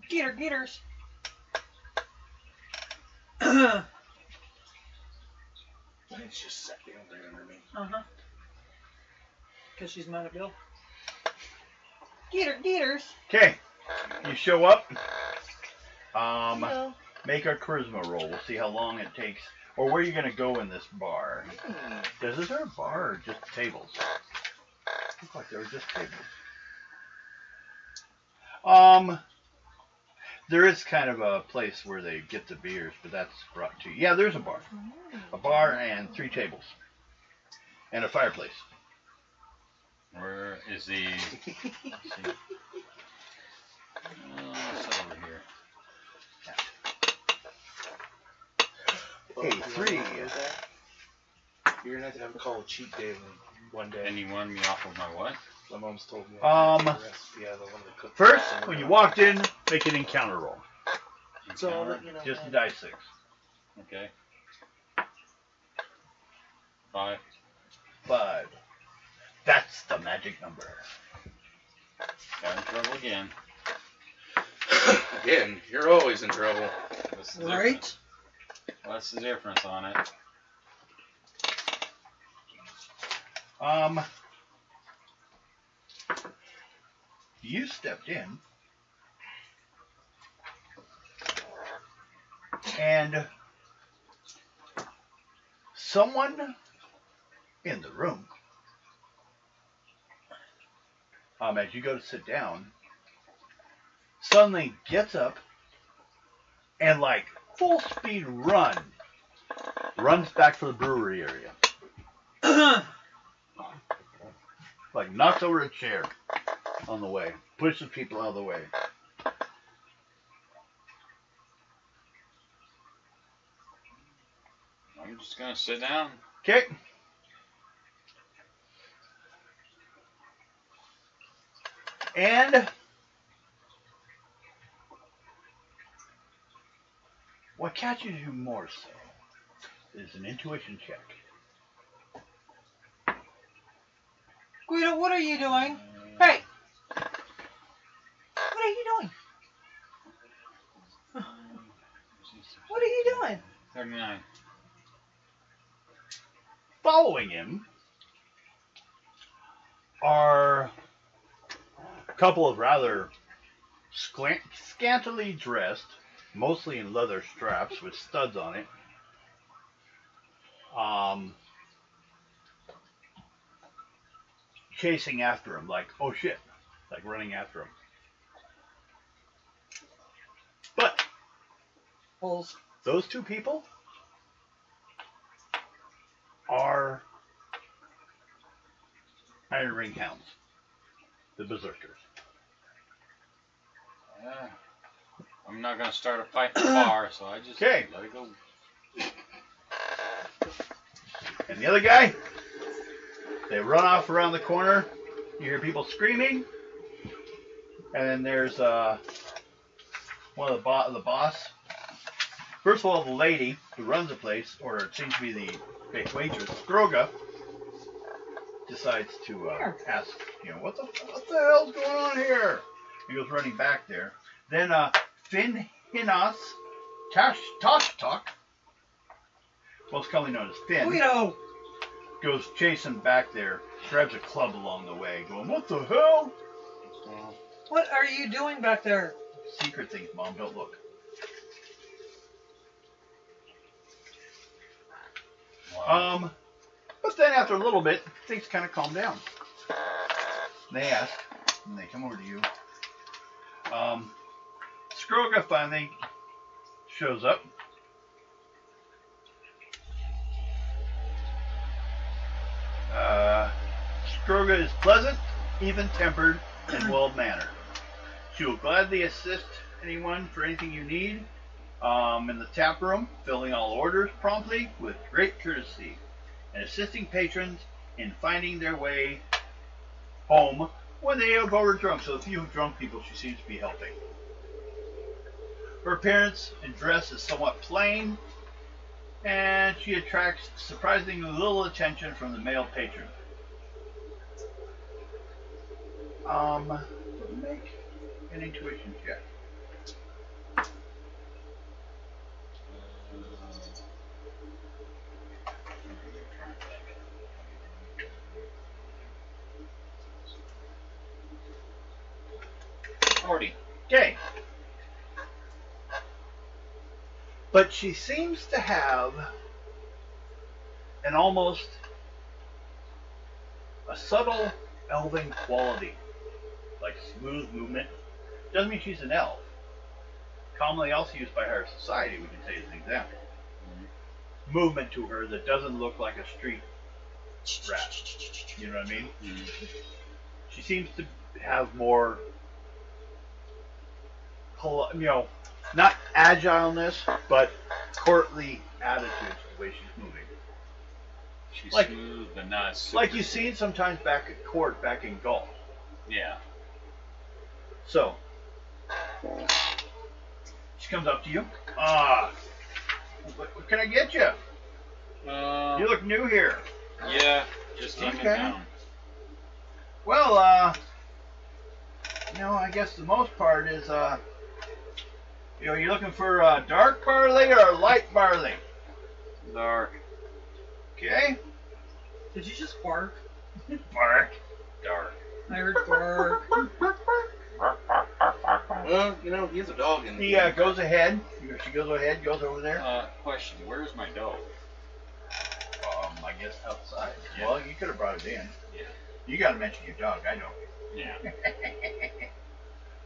Geters. It's just sat down right under me. Uh-huh. Because she's mad at Bill. Geters. okay, you show up. Hello. Make a charisma roll. We'll see how long it takes, or where you're gonna go in this bar. Is there a bar or just tables? Looks like there were just tables. There is kind of a place where they get the beers, but that's brought to you. Yeah, there's a bar. A bar and 3 tables. And a fireplace. Where is the? Let's see. It's over here. Hey, 3. You're gonna have to have a call a cheat day one day. And you wanted me off of my what? My mom's told me. Yeah, the one that cooked. First, when you walked in, make an encounter roll. So I'll let you know. Just a die 6. Okay. 5. 5. That's the magic number. Got in trouble again. Again, you're always in trouble. What's the Right? difference? What's the difference on it? You stepped in, and someone in the room, as you go to sit down, suddenly gets up and, like, full speed runs back for the brewery area. Like, knocks over a chair on the way, pushes people out of the way. I'm just gonna sit down. Okay. And what catches you more so is an intuition check. Guido, what are you doing? Hey! What are you doing? What are you doing? 39. Following him are a couple of rather scantily dressed, mostly in leather straps with studs on it, chasing after him, like, oh shit, like running after him. But Holes. those 2 people are Iron Ring Hounds, the Berserkers. I'm not gonna start a fight in the bar, so I just Okay. let it go. And the other guy, they run off around the corner. You hear people screaming. And then there's one of the boss. First of all, the lady who runs the place, or it seems to be the fake waitress, Groga, decides to ask, what the hell's going on here? He goes running back there. Then Finn Hinas Toshtok, most commonly known as Finn, Guido! goes chasing back there, grabs a club along the way, going, what the hell? What are you doing back there? Secret things, Mom, don't look. Wow. But then after a little bit, things kind of calm down. They ask, and they come over to you. Skroga finally shows up. Skroga is pleasant, even-tempered, and well-mannered. She will gladly assist anyone for anything you need in the tap room, filling all orders promptly with great courtesy, and assisting patrons in finding their way home when they have overdrunk. So a few drunk people she seems to be helping. Her appearance and dress is somewhat plain, and she attracts surprisingly little attention from the male patron. Make an intuition check. Okay. But she seems to have an almost a subtle elven quality, like smooth movement, Doesn't mean she's an elf. Commonly also used by higher society, we can say as an example. Movement to her that doesn't look like a street rat. You know what I mean? She seems to have more, not agileness, but courtly attitude to the way she's moving. She's Like- smooth, but not super Like you've seen sometimes back at court, back in golf. Yeah. So, she comes up to you. What can I get you? You look new here. Yeah, just came in Okay. town. Well, I guess the most part is, you're looking for dark barley or light barley? Dark. Okay. Did you just bark? Bark. Dark. I heard bark. Well, he has a dog in He goes ahead. She goes ahead, goes over there. Question, where's my dog? I guess outside. Yeah. Well, you could have brought it in. Yeah. You got to mention your dog. I know. Yeah.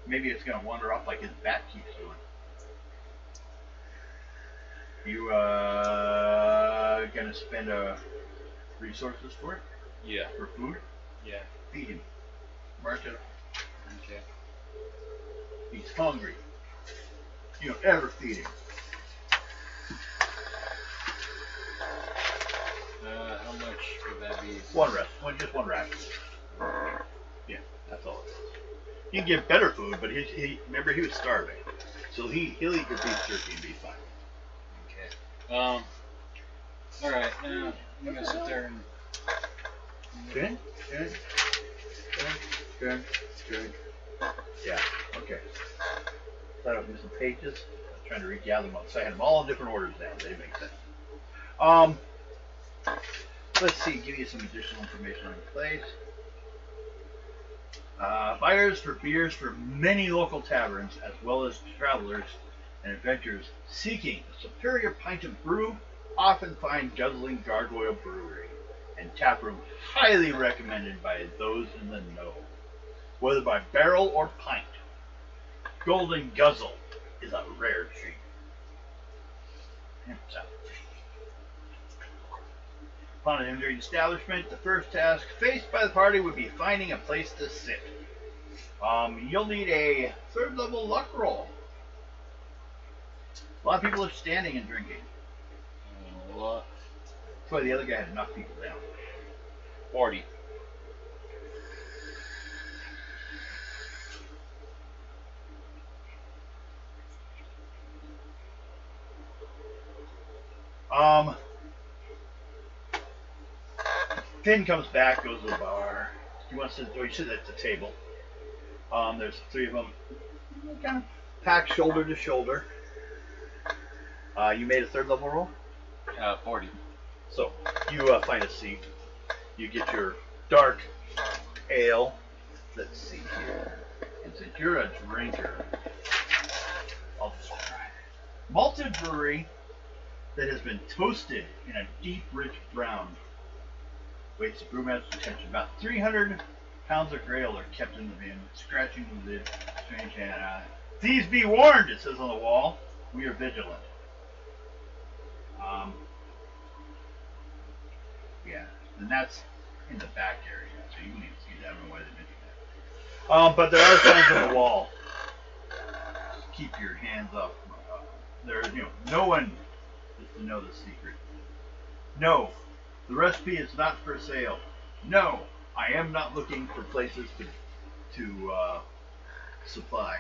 Maybe it's gonna wander off like his bat keeps doing. You gonna spend resources for it? Yeah. For food? Yeah. Feed him. Mark it. Okay. He's hungry. You don't ever feed him. How much would that be? Just one ration. Yeah, that's all it is. You can give better food, but remember he was starving, so he'll eat your beef jerky and be fine. Okay. All right. Now I'm gonna sit there and. Good. Yeah. Okay. Thought I'd do some pages. I was trying to regather them up, so I had them all in different orders now. They make sense. Let's see. Give you some additional information on the place. Buyers for beers for many local taverns, as well as travelers and adventurers seeking a superior pint of brew, often find Guzzling Gargoyle Brewery and taproom highly recommended by those in the know. Whether by barrel or pint, Golden Guzzle is a rare treat. Upon entering the establishment, the first task faced by the party would be finding a place to sit. You'll need a third level luck roll. A lot of people are standing and drinking. What? That's why the other guy had to knock people down. 40. Finn comes back, goes to the bar. He wants to, or you sit at the table. There's three of them, kind of packed shoulder to shoulder. You made a third level roll? 40. So, you find a seat. You get your dark ale. Let's see here. And since you're a drinker, I'll just try. Malted brewery that has been toasted in a deep, rich brown. Waits the brewmaster's attention. About 300 pounds of grail are kept in the bin, scratching the lid. Strange hand. Thieves be warned, it says on the wall. We are vigilant. Yeah, and that's in the back area, so you can even see that. I don't know why they mentioned that. But there are signs on the wall. Just keep your hands up. No one is to know the secret. No, the recipe is not for sale. No, I am not looking for places to supply.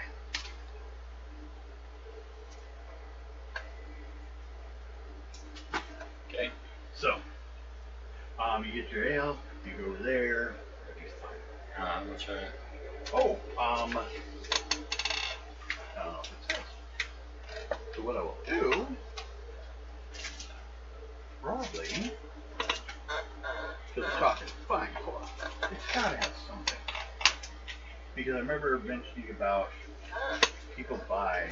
Okay. So, you get your ale, you go over there. Which I. So what I will do, probably, because it's talking fine core, it's gotta have something. Because I remember mentioning about people buy.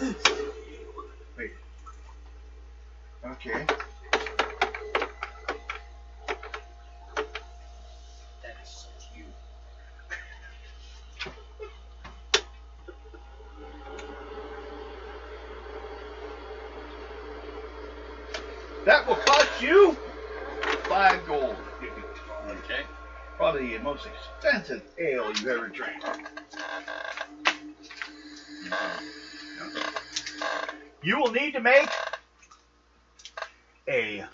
Let's Okay. That is such you. That will cost you 5 gold. Okay. Probably the most expensive ale you've ever drank. You will need to make a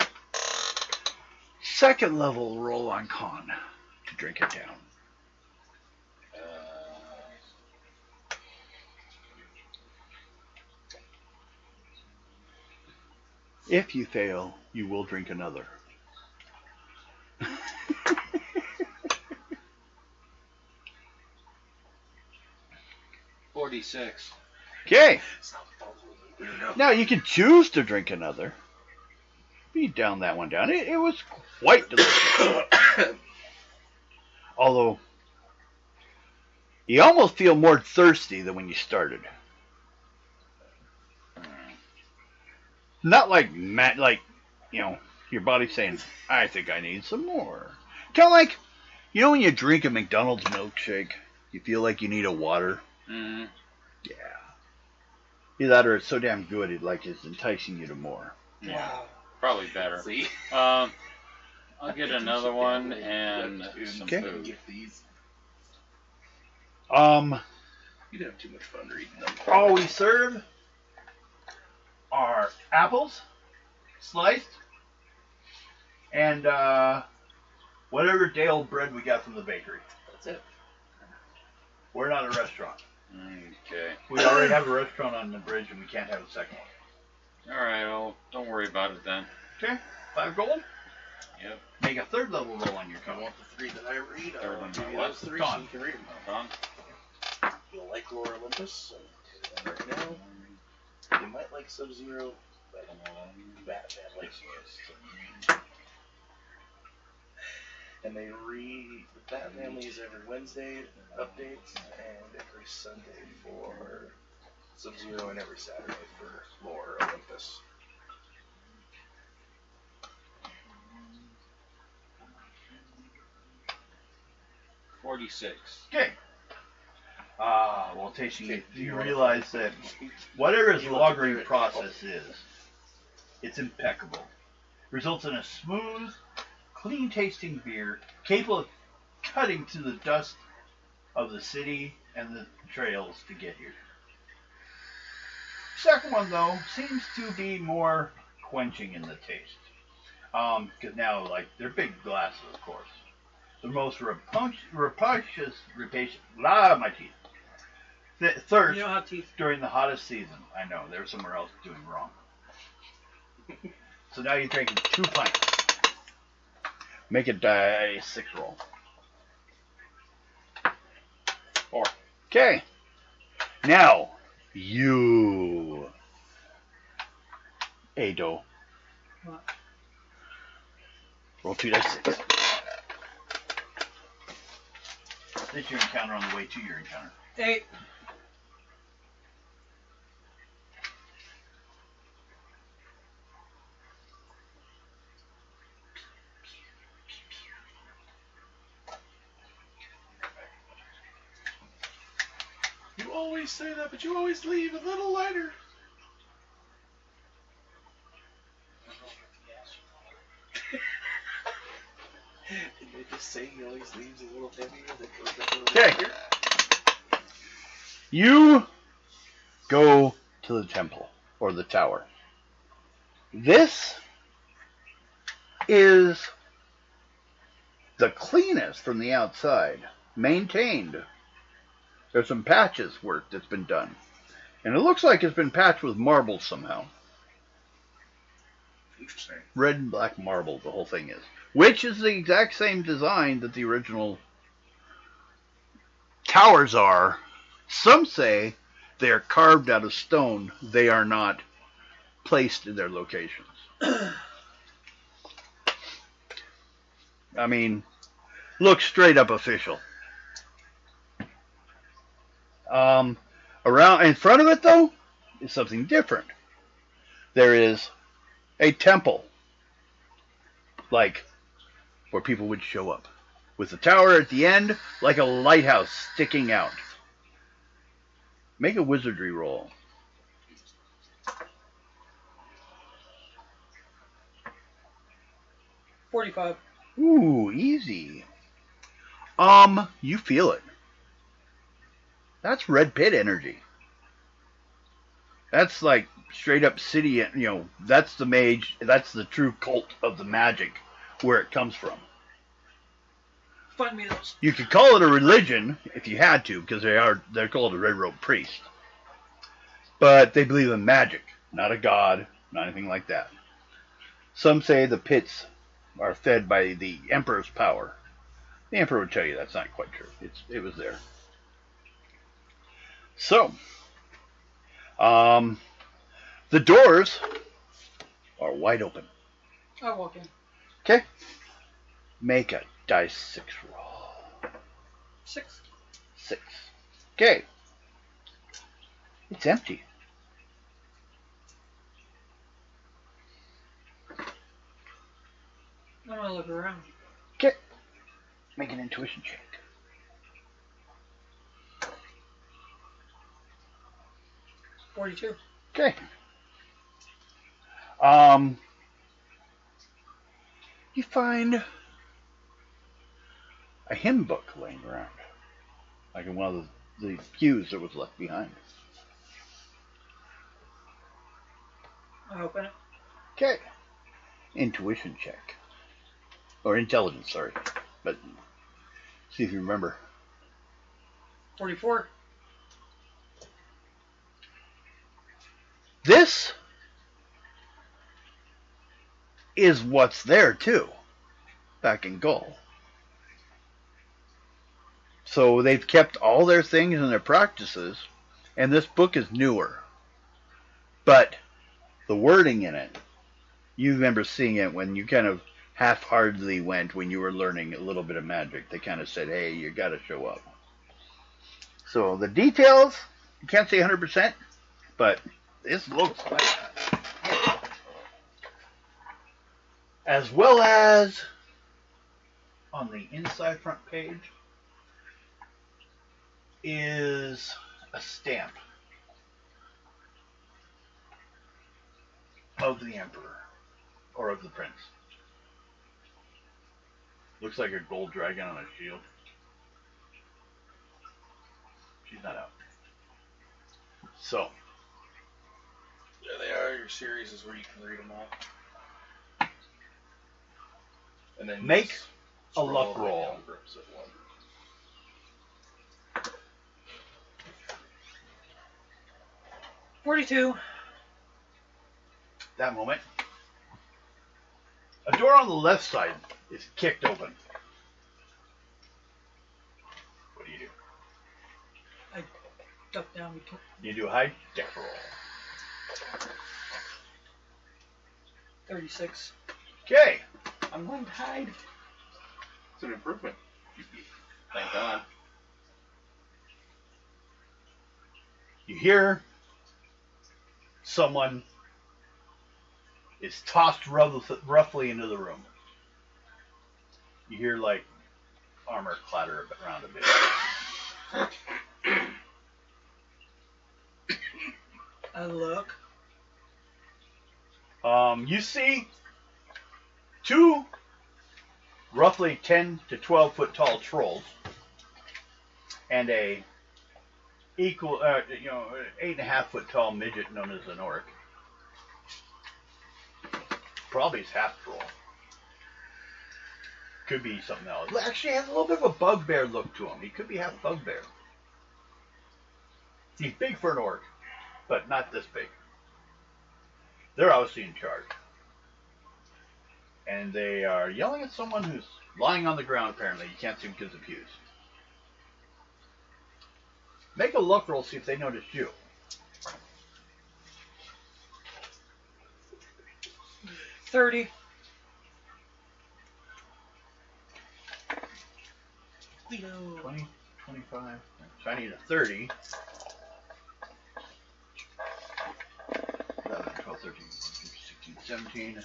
second level roll on con to drink it down. If you fail, you will drink another. 46. Okay. There we go. Now you can choose to drink another. You down that one down. It was quite delicious. Although you almost feel more thirsty than when you started. Not like you know, your body's saying, I think I need some more. Kind of like, you know when you drink a McDonald's milkshake, you feel like you need a water? Mm-hmm. Yeah. Either that or it's so damn good it's enticing you to more. Yeah. Probably better. See? I'll get another one and some Okay. food. Get these. You'd have too much fun reading them. All we serve are apples, sliced, and whatever day-old bread we got from the bakery. That's it. We're not a restaurant. Okay. We already have a restaurant on the bridge, and we can't have a second one. Alright, well, don't worry about it then. Okay, 5 gold. Yep. Make a third level roll on your I con. want the 3 that I read. I Third want one, to give you what? those 3 Gone. so you can read them. Done? You'll like Lore Olympus, so right now. You might like Sub-Zero, but Batman likes yours. And they the Bat Families every Wednesday updates, and every Sunday for Sub-Zero, and every Saturday for Lore Olympus. $46. Okay. Well, tasting it, you realize that whatever his lagering process is, it's impeccable. Results in a smooth, clean-tasting beer capable of cutting through the dust of the city and the trails to get here. Second one, though, seems to be more quenching in the taste. Because now, they're big glasses, of course. The most rapacious, my teeth. Thirst You don't have teeth. during the hottest season. I know, they're somewhere else doing wrong. So now you're drinking 2 pints. Make a die 6 roll. 4. Okay. Now, you, Ado. What? Roll 2 dice 6. This is your encounter on the way to your encounter. 8. You always say that, but you always leave a little lighter. Did they just say he always leaves a little heavier than goes up a little Okay. lighter? You go to the temple, or the tower. This is the cleanest from the outside, maintained. There's some patches work that's been done. And it looks like it's been patched with marble somehow. Interesting. Red and black marble, the whole thing is. Which is the exact same design that the original towers are. Some say they are carved out of stone. They are not placed in their locations. I mean, looks straight up official. Around in front of it, though, is something different. There is a temple, like where people would show up, with the tower at the end like a lighthouse sticking out. Make a wizardry roll. 45. Ooh, easy. You feel it. That's red pit energy. That's like straight up city, that's the mage, that's the true cult of the magic, where it comes from. Find me those. You could call it a religion if you had to, because they're called a red robe priest. But they believe in magic, not a god, not anything like that. Some say the pits are fed by the emperor's power. The emperor would tell you that's not quite true. It was there. So, the doors are wide open. I walk in. Okay. Make a dice 6 roll. 6. 6. Okay. It's empty. I'm gonna look around. Okay. Make an intuition check. $42. Okay. You find a hymn book laying around, like in one of the pews that was left behind. I open it. Okay. Intuition check. Or intelligence, sorry. But see if you remember. 44. This is what's there too, back in Gaul. So they've kept all their things and their practices, and this book is newer. But the wording in it, you remember seeing it when you kind of half-heartedly went when you were learning a little bit of magic. They kind of said, hey, you got to show up. So the details, you can't say 100%, but this looks like that. As well as on the inside front page is a stamp of the emperor or of the prince. Looks like a gold dragon on a shield. She's not out. So, Yeah, they are. Your series is where you can read them all. And then make just a scroll luck all the way roll. down groups at one. $42. That moment, a door on the left side is kicked open. What do? I duck down between. You do a high deck roll. 36. Okay. I'm going to hide. It's an improvement. Thank God. You hear someone is tossed roughly into the room. You hear like armor clatter around a bit. I look. You see two roughly 10 to 12 foot tall trolls and a equal, 8.5 foot tall midget known as an orc. Probably his half troll. Could be something else. Actually, has a little bit of a bugbear look to him. He could be half bugbear. He's big for an orc, but not this big. They're obviously in charge. And they are yelling at someone who's lying on the ground, apparently. You can't see him because of pews. Make a luck roll, see if they noticed you. 30. We go. 20, 25. So I need a 30. 11, 12, 13, 14, 16, 17.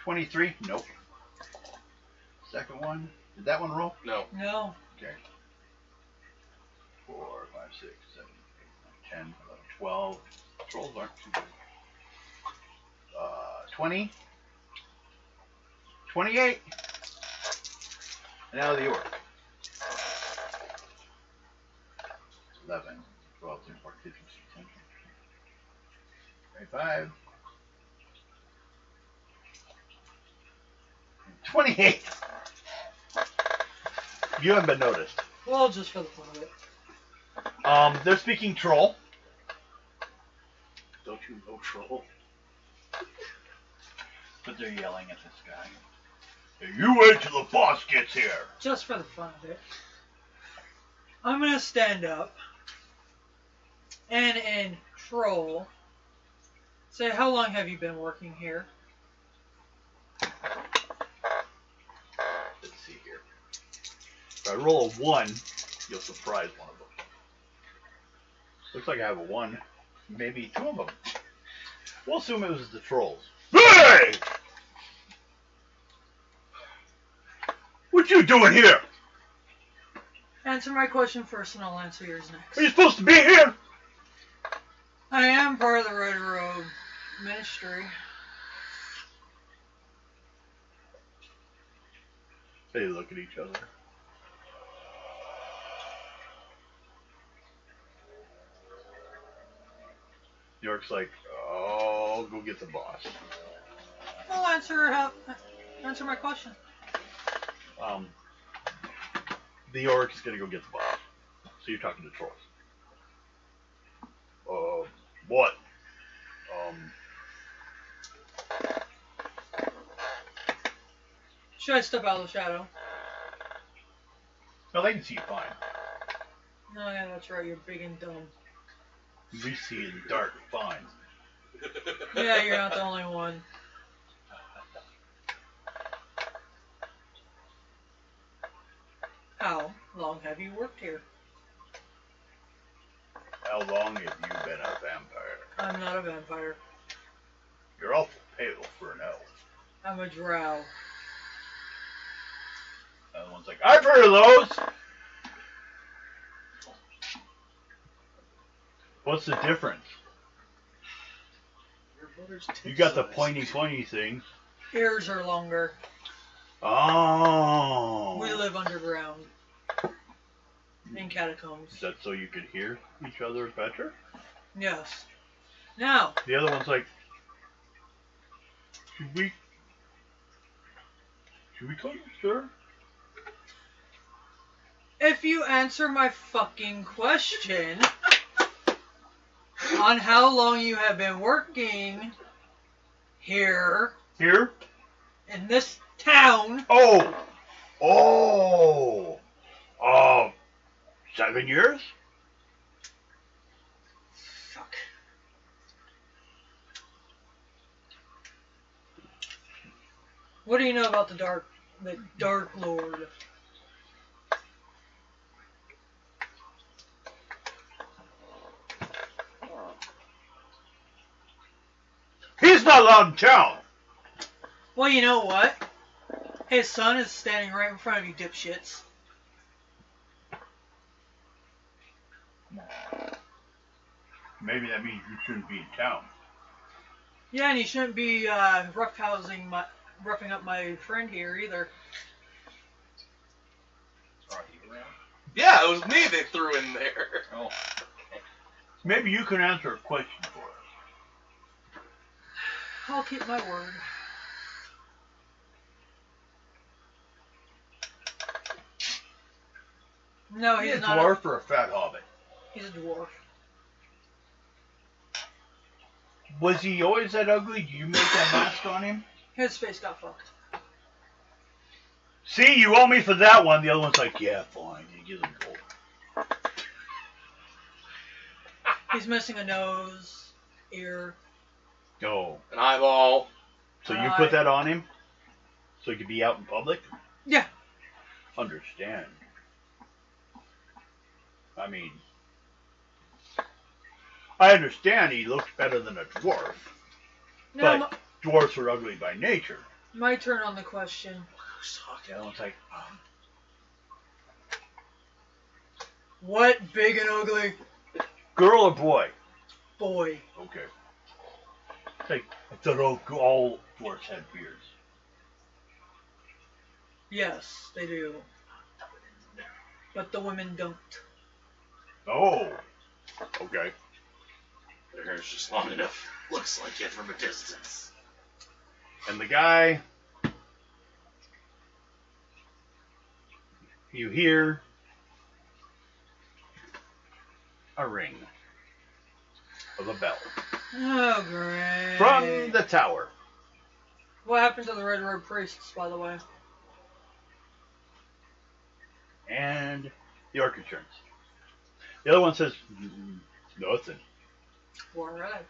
23? Nope. Second one. Did that one roll? No. No. Okay. 4, 5, 6, 7, 8, 9, 10, 11, 12. Trolls aren't too good. 20. 28. And now the orc. 11, 12, 13, 14, 15, 16, 17, 25. 28. You haven't been noticed. Well, just for the fun of it. They're speaking troll. Don't you know troll? But they're yelling at this guy. Hey, you wait till the boss gets here. Just for the fun of it. I'm gonna stand up and in troll say, how long have you been working here? Let's see here. If I roll a 1, you'll surprise one of them. Looks like I have a 1. Maybe 2 of them. We'll assume it was the trolls. Hey! What you doing here? Answer my question first and I'll answer yours next. Are you supposed to be here? I am part of the Red Road Ministry. They look at each other. York's like, oh, go get the boss. Well, answer my question. The orc is gonna go get the boss. So you're talking to trolls. What? Should I step out of the shadow? No, they can see you fine. No, yeah, that's right. You're big and dumb. We see in the dark fine. Yeah, you're not the only one. How long have you worked here? How long have you been a vampire? I'm not a vampire. You're awful pale for an elf. I'm a drow. The other one's like, I've heard of those! What's the difference? You got the pointy thing. Ears are longer. Oh. We live underground. In catacombs. Is that so you could hear each other better? Yes. Now. The other one's like, should we call you sir? If you answer my fucking question on how long you have been working here in this town. 7 years? Fuck. What do you know about the Dark Lord? He's not allowed in town. Well, you know what? His son is standing right in front of you, dipshits. Maybe that means you shouldn't be in town. Yeah, and you shouldn't be roughing up my friend here either. Are you around? Yeah, it was me they threw in there. Oh. Maybe you can answer a question for us. I'll keep my word. No, he's Is he a not. dwarf or a fat hobbit? He's a dwarf. Was he always that ugly? Did you make that mask on him? His face got fucked. See, you owe me for that one. The other one's like, yeah, fine. You give him gold. He's missing a nose, ear. Oh. An eyeball. So you put that on him? So he could be out in public? Yeah. Understand. I mean, I understand he looks better than a dwarf, Now, but dwarfs are ugly by nature. my turn on the question. Who's talking? You know, it's like, What big and ugly girl or boy? boy? Okay. It's like, I thought all dwarfs had beards. Yes, they do. But the women don't. Oh. Okay. Their hair's just long enough. Looks like it from a distance. And the guy, you hear a ring of a bell Oh, great. from the tower. What happened to the Red Road Priests, by the way? And the orc returns. The other one says, nothing. All right.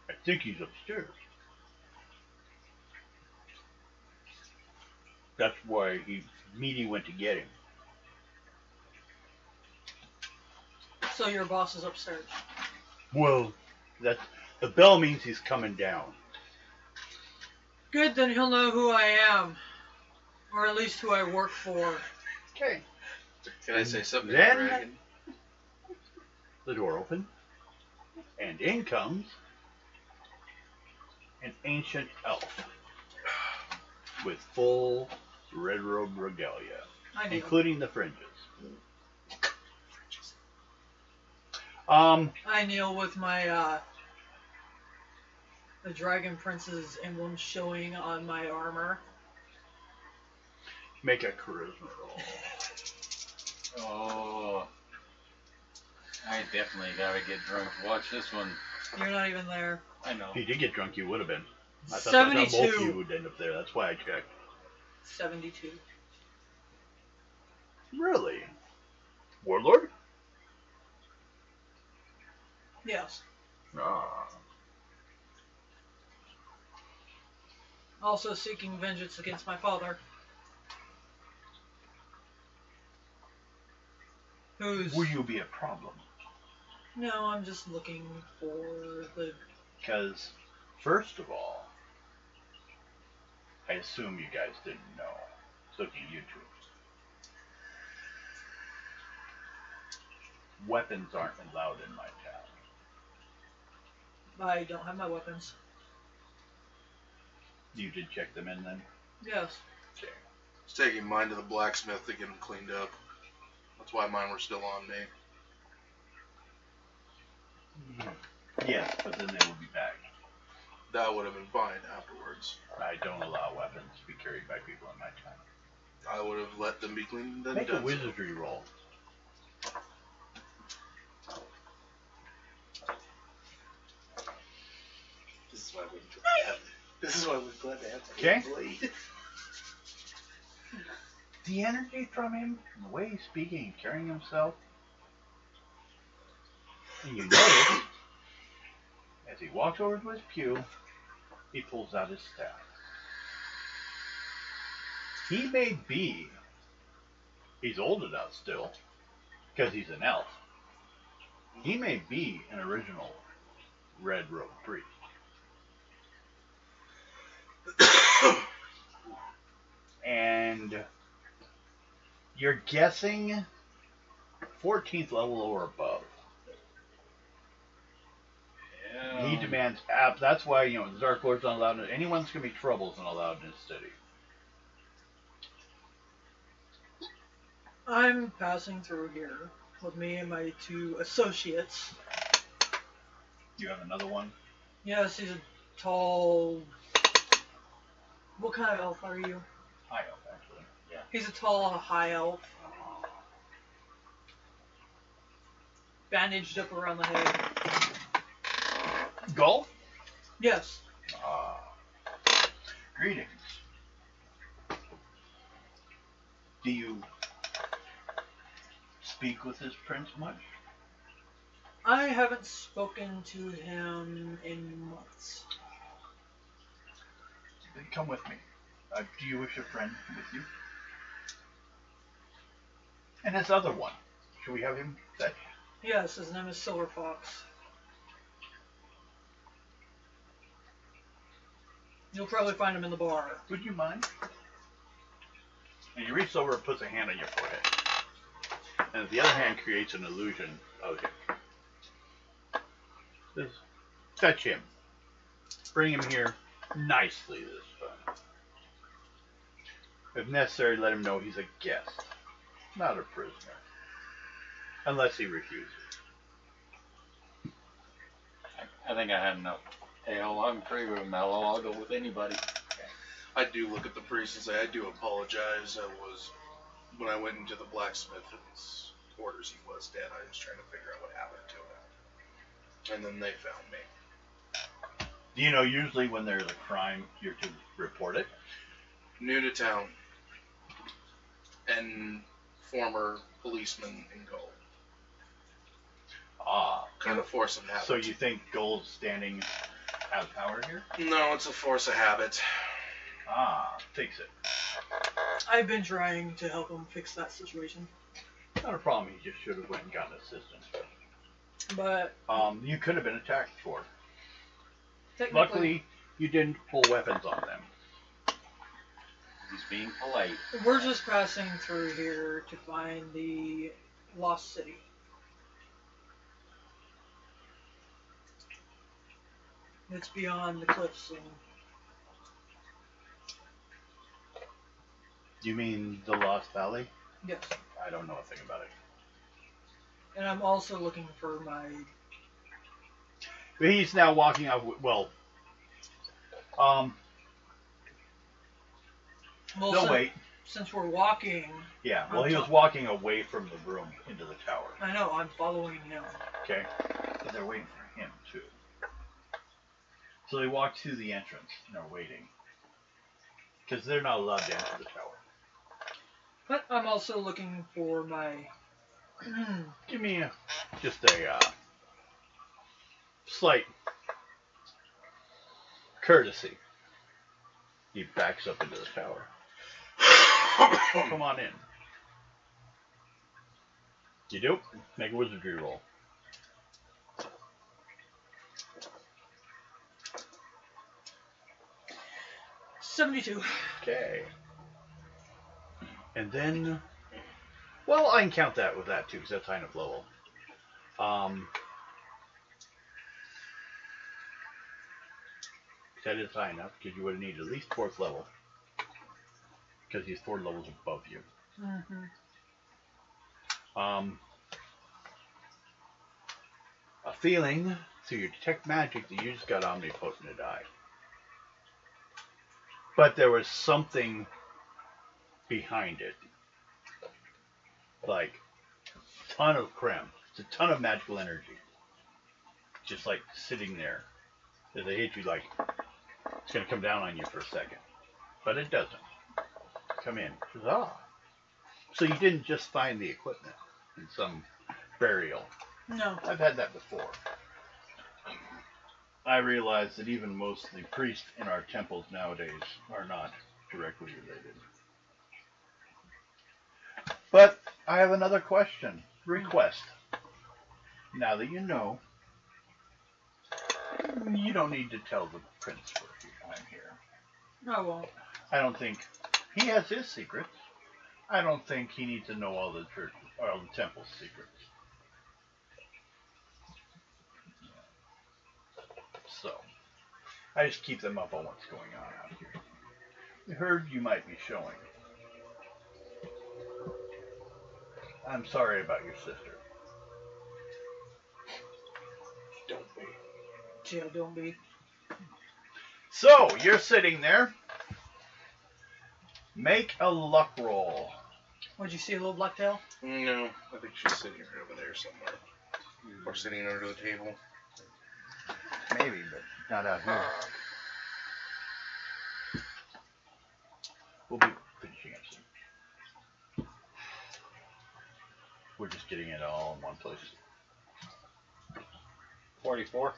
I think he's upstairs. That's why Meaty went to get him. So your boss is upstairs. Well, the bell means he's coming down. Good, then he'll know who I am. Or at least who I work for. Okay. Can I say something? Then- Dragon? The door opened, and in comes an ancient elf with full red robe regalia, I do. including the fringes. I kneel with my, the Dragon Prince's emblem showing on my armor. Make a charisma roll. Oh. I definitely gotta get drunk. Watch this one. You're not even there. I know. If you did get drunk, you would have been. I thought both of 72. you would end up there. That's why I checked. 72. Really? Warlord? Yes. Ah. Also seeking vengeance against my father. Who's... Will you be a problem? No, I'm just looking for the... Because, first of all, I assume you guys didn't know. Looking at YouTube. Weapons aren't allowed in my town. I don't have my weapons. You did check them in then? Yes. Okay. It's taking mine to the blacksmith to get them cleaned up. That's why mine were still on me. Yes, but then they will be back. That would have been fine afterwards. I don't allow weapons to be carried by people in my town. I would have let them be cleaned and Make a done so. wizardry roll. This is why we're glad to have. This is why we're glad to have. Okay. Blade. The energy from him, and the way he's speaking and carrying himself, and you notice, as he walks over to his pew, he pulls out his staff. He may be, he's old enough still, because he's an elf. He may be an original red robe priest. And you're guessing 14th level or above. Yeah. He demands that's why, the Dark Lord's not allowed. Anyone that's going to be trouble is not allowed in his city. I'm passing through here with me and my two associates. You have another one? Yes, he's a tall... What kind of elf are you? High elf, actually. He's a tall, high elf. Bandaged up around the head. Gull? Yes. Greetings. Do you speak with this prince much? I haven't spoken to him in months. Then come with me. Do you wish a friend with you? And this other one. Should we have him fetched? Yes, his name is Silver Fox. You'll probably find him in the bar. Would you mind? And he reaches over and puts a hand on your forehead. And the other hand creates an illusion of him. Just touch him. Bring him here nicely this time. If necessary, let him know he's a guest, not a prisoner. Unless he refuses. I think I had enough. Hell, I'm free with mellow. I'll go with anybody. I do look at the priest and say, I do apologize. When I went into the blacksmith's quarters, he was dead. I was trying to figure out what happened to him. And then they found me. Do you know usually when there's a crime, you're to report it? New to town. And former policeman in gold. Ah. Kind of force of habit. So you think Gold's standing has power here? No, it's a force of habit. Ah, fix it. I've been trying to help him fix that situation. Not a problem, he just should have went and gotten assistance. But you could have been attacked for. technically, Luckily, you didn't pull weapons on them. He's being polite. we're just passing through here to find the Lost City. It's beyond the cliffs. And You mean the Lost Valley? yes. I don't know a thing about it. And I'm also looking for my... He's now walking off. Well, Well, no, wait. Since we're walking... Yeah, well, he was walking away from the room into the tower. I know, I'm following him. Okay? But they're waiting for him, too. So they walk to the entrance and are waiting. Because they're not allowed to enter the tower. But I'm also looking for my... Give me just a slight courtesy. He backs up into the tower. Come on in. You do? Make a wizardry roll. $72. Okay. And then, well, I can count that with that too, because that's high enough level. That is high enough, because you would have needed at least 4th level. Because he's 4 levels above you. Mm-hmm. A feeling through your detect magic that you just got omnipotent to die. But there was something behind it. Like a ton of creme. It's a ton of magical energy. Just like sitting there. As they hit you, like it's going to come down on you for a second. But it doesn't. Come in. Ah. So you didn't just find the equipment in some burial. No. I've had that before. I realize that even most of the priests in our temples nowadays are not directly related. But I have another question. Request. Now that you know, you don't need to tell the prince I'm here. I won't. I don't think he has his secrets. I don't think he needs to know all the church or all the temple's secrets. So, I just keep them up on what's going on out here. I heard you might be showing. I'm sorry about your sister. Don't be. Yeah, don't be. So, you're sitting there. Make a luck roll. Would you see a little blacktail? No, I think she's sitting right over there somewhere. Or sitting under the table. Maybe, but not out here. We'll be finishing up soon. We're just getting it all in one place. 44.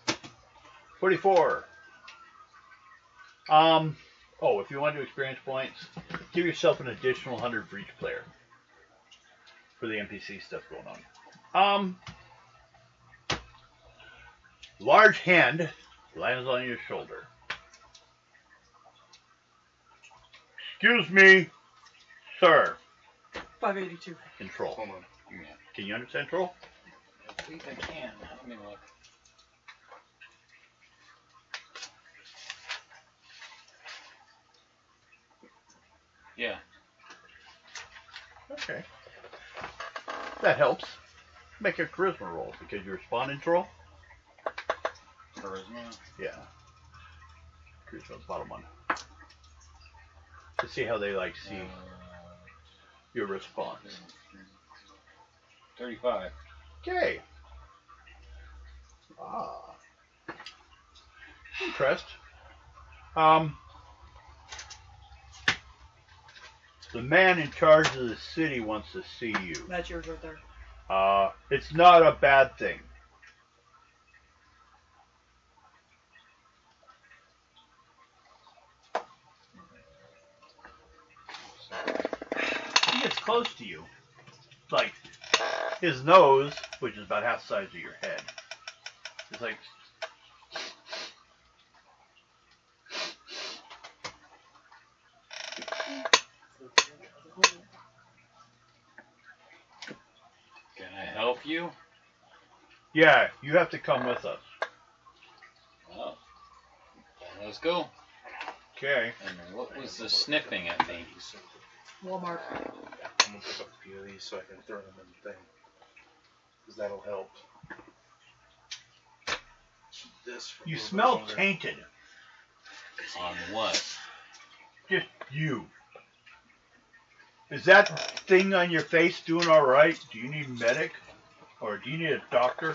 44. Oh, if you want to do experience points, give yourself an additional 100 for each player. For the NPC stuff going on. large hand lands on your shoulder. Excuse me, sir. 582. In troll. Hold on. Yeah. Can you understand troll? I think I can. Let me look. Yeah. Okay. That helps. Make a charisma roll because you respond in troll. Charisma. Yeah. Charisma's bottom one. To see how they like see your response. 35. Okay. Impressed. The man in charge of the city wants to see you. That's yours right there. It's not a bad thing. He gets close to you. It's like his nose, which is about half the size of your head. It's like Can I help you? yeah, you have to come with us. Well, then let's go. Okay. And what was the sniffing at me? Walmart. I'm gonna pick up a few of these so I can throw them in the thing. Because that'll help. This for You a little smell bit longer. tainted. On what? Just you. Is that thing on your face doing all right? Do you need a medic? Or do you need a doctor?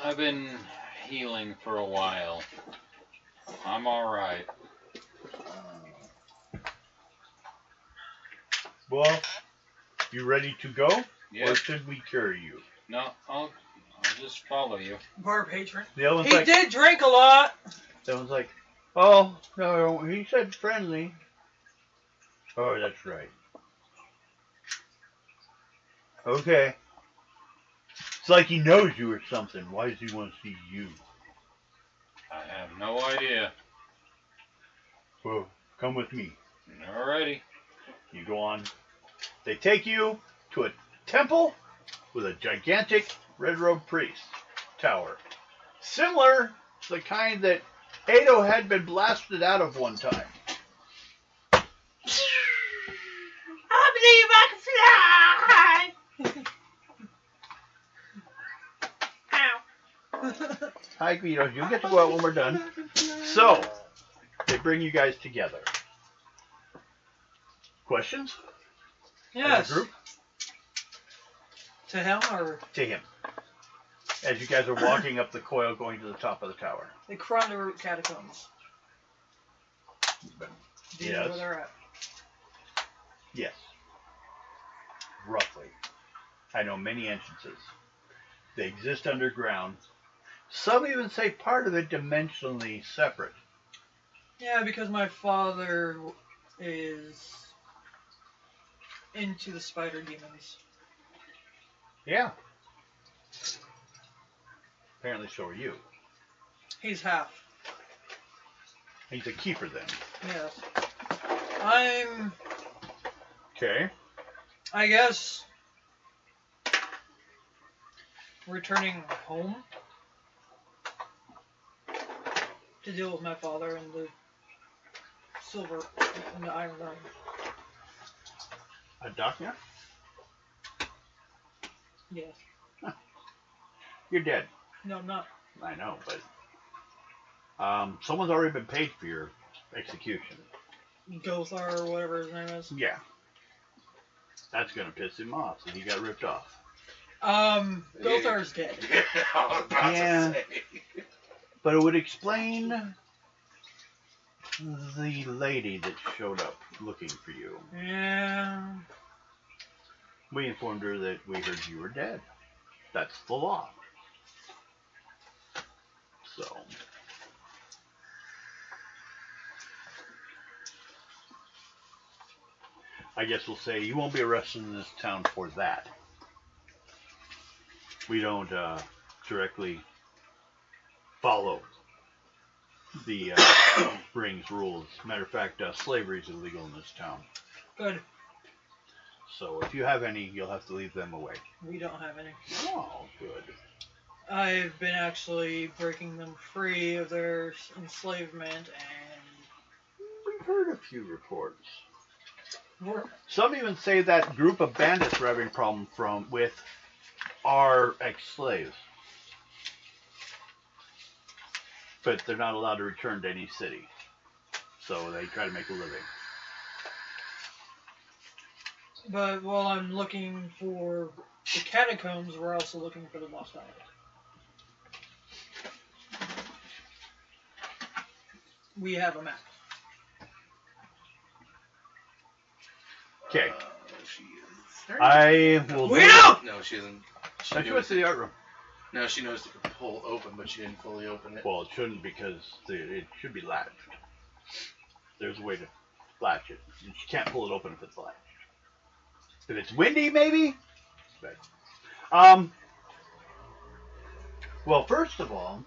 I've been healing for a while. I'm alright. Well, you ready to go? Yeah. Or should we carry you? No, I'll just follow you. Bar patron. The other one's He like, did drink a lot. the one's like, oh, no, he said friendly. Oh, that's right. Okay. It's like he knows you or something. Why does he want to see you? I have no idea. Well, come with me. Alrighty. You go on. They take you to a temple with a gigantic red robe priest tower. Similar to the kind that Ado had been blasted out of one time. I believe I can fly. Ow. Hi, Guido. You'll get to go out when we're done. So, they bring you guys together. Questions? Yes. As a group? To him or To him. As you guys are walking up the coil going to the top of the tower. the Root Catacombs? Do you know Yes. where they're at? Yes. Roughly. I know many entrances. They exist underground. Some even say part of it dimensionally separate. Yeah, because my father is into the spider demons. Yeah. Apparently so are you. He's half. He's a keeper then. Yes. I'm, Okay. I guess, returning home to deal with my father and the silver and the iron ring. A doctor? Yes. You're dead. No, I'm not. I know, but someone's already been paid for your execution. Gothar or whatever his name is. Yeah. That's gonna piss him off, so he got ripped off. Gothar's dead. Yeah, I was about Yeah. to say. But it would explain the lady that showed up looking for you. Yeah. We informed her that we heard you were dead. That's the law. So. I guess we'll say you won't be arrested in this town for that. We don't directly follow the ring's rules. Matter of fact, slavery is illegal in this town. Good. So if you have any, you'll have to leave them away. We don't have any. Oh, good. I've been actually breaking them free of their enslavement, and We've heard a few reports. we're, Some even say that group of bandits we're having a problem with are ex-slaves. But they're not allowed to return to any city. So they try to make a living. but while I'm looking for the catacombs, we're also looking for the lost valley. We have a map. Okay. She is. I will... We don't! No, she isn't. Now she went to the art room. Now she knows to pull open, but she didn't fully open it. Well, it shouldn't because it should be latched. There's a way to latch it. And she can't pull it open if it's latched. If it's windy, maybe? But, well, first of all,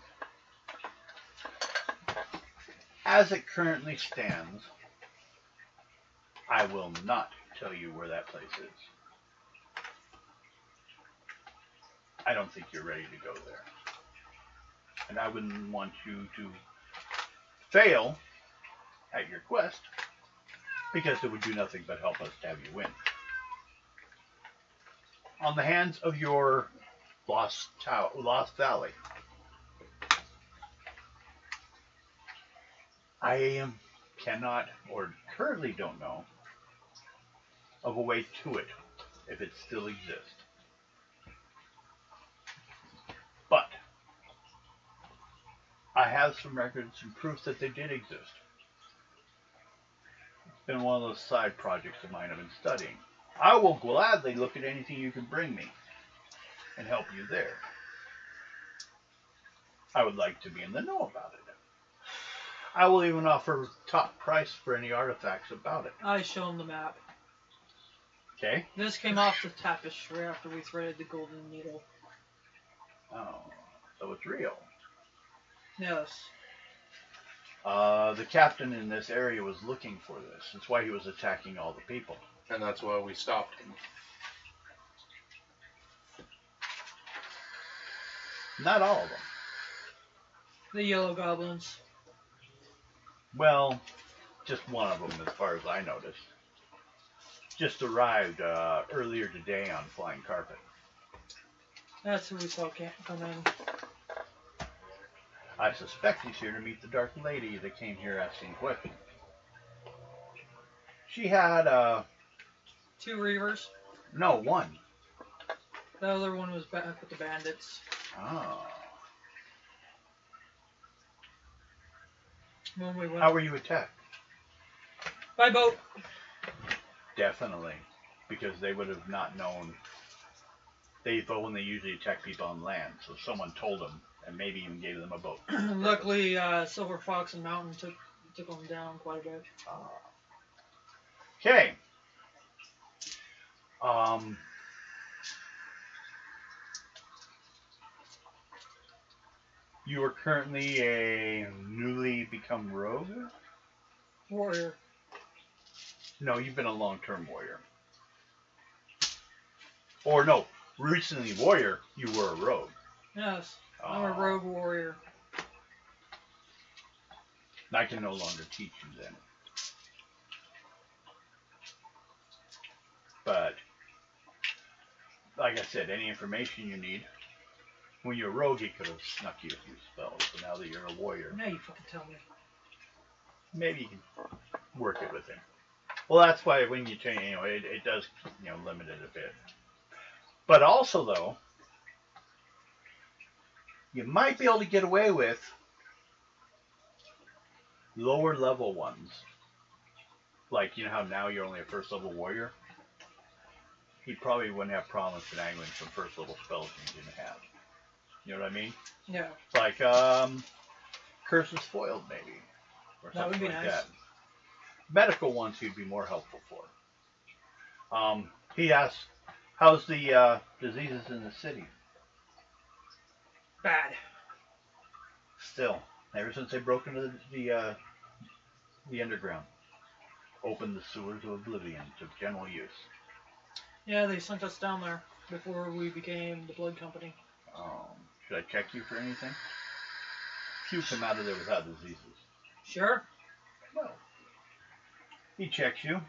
as it currently stands, I will not tell you where that place is. I don't think you're ready to go there. And I wouldn't want you to fail at your quest, because it would do nothing but help us to have you win. On the hands of your Lost Valley, I cannot, or currently don't know, of a way to it, if it still exists. But I have some records and proof that they did exist. It's been one of those side projects of mine I've been studying. I will gladly look at anything you can bring me and help you there. I would like to be in the know about it. I will even offer top price for any artifacts about it. I show him the map. Okay? This came off the tapestry after we threaded the golden needle. Oh, so it's real. Yes. The captain in this area was looking for this. That's why he was attacking all the people. And that's why we stopped him. Not all of them. The yellow goblins. Well, just one of them as far as I noticed. Just arrived earlier today on flying carpet. That's who we saw come in. I suspect he's here to meet the Dark Lady that came here asking questions. She had, 2 Reavers. no, one. The other one was back with the bandits. Oh. When we went How were you attacked? by boat. Definitely. Because they would have not known. They usually attack people on land, so someone told them and maybe even gave them a boat. Luckily, Silver Fox and Mountain took them down quite a bit. Okay. You are currently a newly become rogue? Warrior. No, you've been a long-term warrior. Or no, recently warrior, you were a rogue. Yes, I'm a rogue warrior. I can no longer teach you then. But, like I said, any information you need, when you're a rogue, he could have snuck you a few spells. But now that you're a warrior, Now you fucking tell me. maybe you can work it with him. Well, that's why when you change, it does, limit it a bit. But also, though, you might be able to get away with lower level ones. Like, how now you're only a first level warrior? He probably wouldn't have problems finagling some first level spells you didn't have. You know what I mean? Yeah. It's like, Curses Foiled, maybe. Or That would something be like nice. that. Medical ones he'd be more helpful for. He asked, how's the diseases in the city? Bad. Still, ever since they broke into the underground, opened the sewers of oblivion to general use. Yeah, they sent us down there before we became the blood company. Should I check you for anything? Few come out of there without diseases. Sure. Well, he checks you.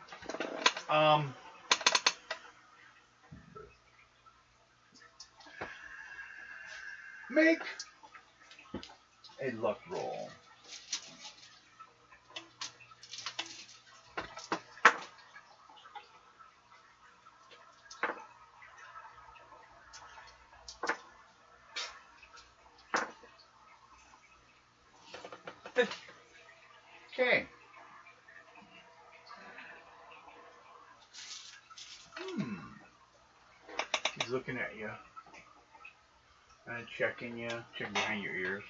Make a luck roll. Okay. He's looking at you. And checking you. Checking behind your ears.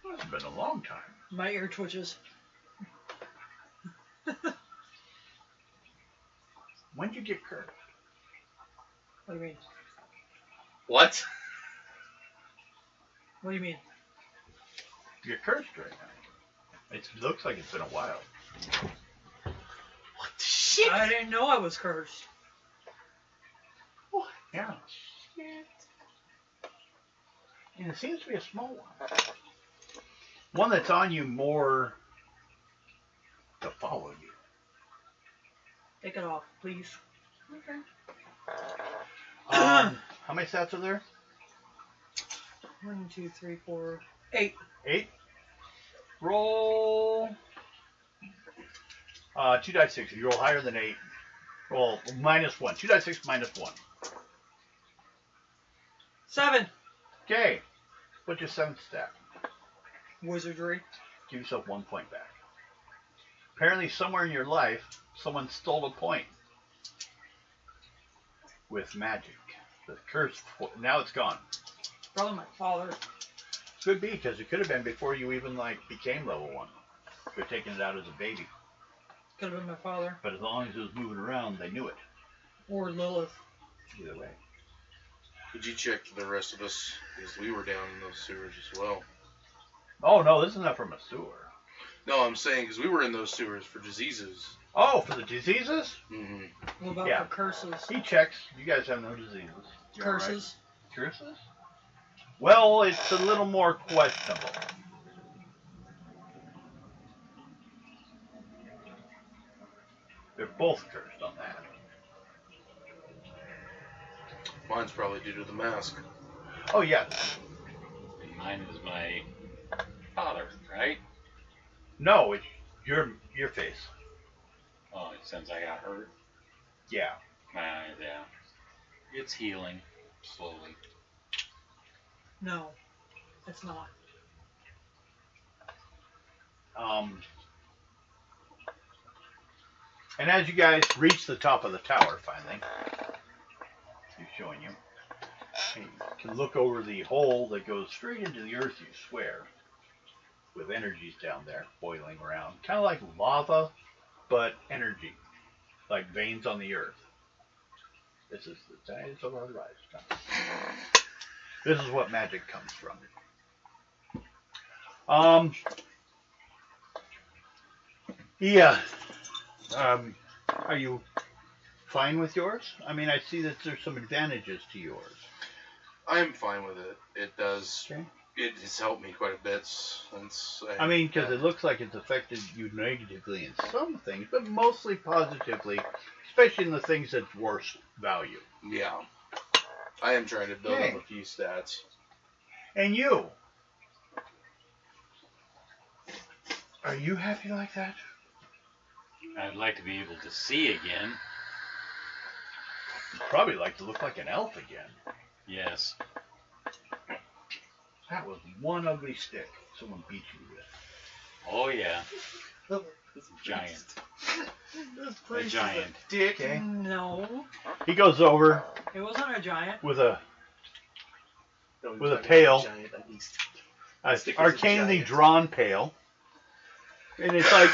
Well, it's been a long time. My ear twitches. When'd you get cursed? What do you mean? What? What do you mean? You're cursed right now. It looks like it's been a while. What the shit? I didn't know I was cursed. What? Yeah. Shit. And it seems to be a small one. One that's on you more to follow you. Take it off, please. Okay. How many stats are there? 1, 2, 3, 4, 8. 8. Roll 2 dice 6. If you roll higher than 8, roll -1. 2 dice 6 -1. 7. Okay. What's your 7th stat? Wizardry. Give yourself 1 point back. Apparently, somewhere in your life, someone stole a point with magic. The curse. Now it's gone. Probably my father. Could be, because it could have been before you even became level 1. You're taking it out as a baby. Could have been my father. But as long as it was moving around, they knew it. Or Lilith. Either way. Did you check the rest of us? Because we were down in those sewers as well. Oh no, this is not from a sewer. No, I'm saying because we were in those sewers for diseases. Oh, for the diseases? Mm-hmm. What about Yeah. for curses? He checks. You guys have no diseases. You're all right. Curses? Curses? Well, it's a little more questionable. They're both cursed on that. Mine's probably due to the mask. Oh, yeah. And mine is my father, right? No, it's your face. Oh, since I got hurt. Yeah. Yeah. It's healing slowly. No, it's not. And as you guys reach the top of the tower, finally, he's showing you. You can look over the hole that goes straight into the earth, you swear, with energies down there boiling around. Kind of like lava, but energy, like veins on the earth. This is the tides of our lifetime. This is what magic comes from. Yeah. Are you fine with yours? I mean, I see that there's some advantages to yours. I'm fine with it. It does. Okay. It has helped me quite a bit since. I mean, because it looks like it's affected you negatively in some things, but mostly positively, especially in the things that's worse value. Yeah. I am trying to build Okay. up a few stats. And you? Are you happy like that? I'd like to be able to see again. You'd probably like to look like an elf again. Yes. That was one ugly stick someone beat you with. Oh yeah. Giant. A giant. Dick. Okay. No, He goes over it wasn't a giant. with a pail, an Stick was a arcanely giant. drawn pail, and it's like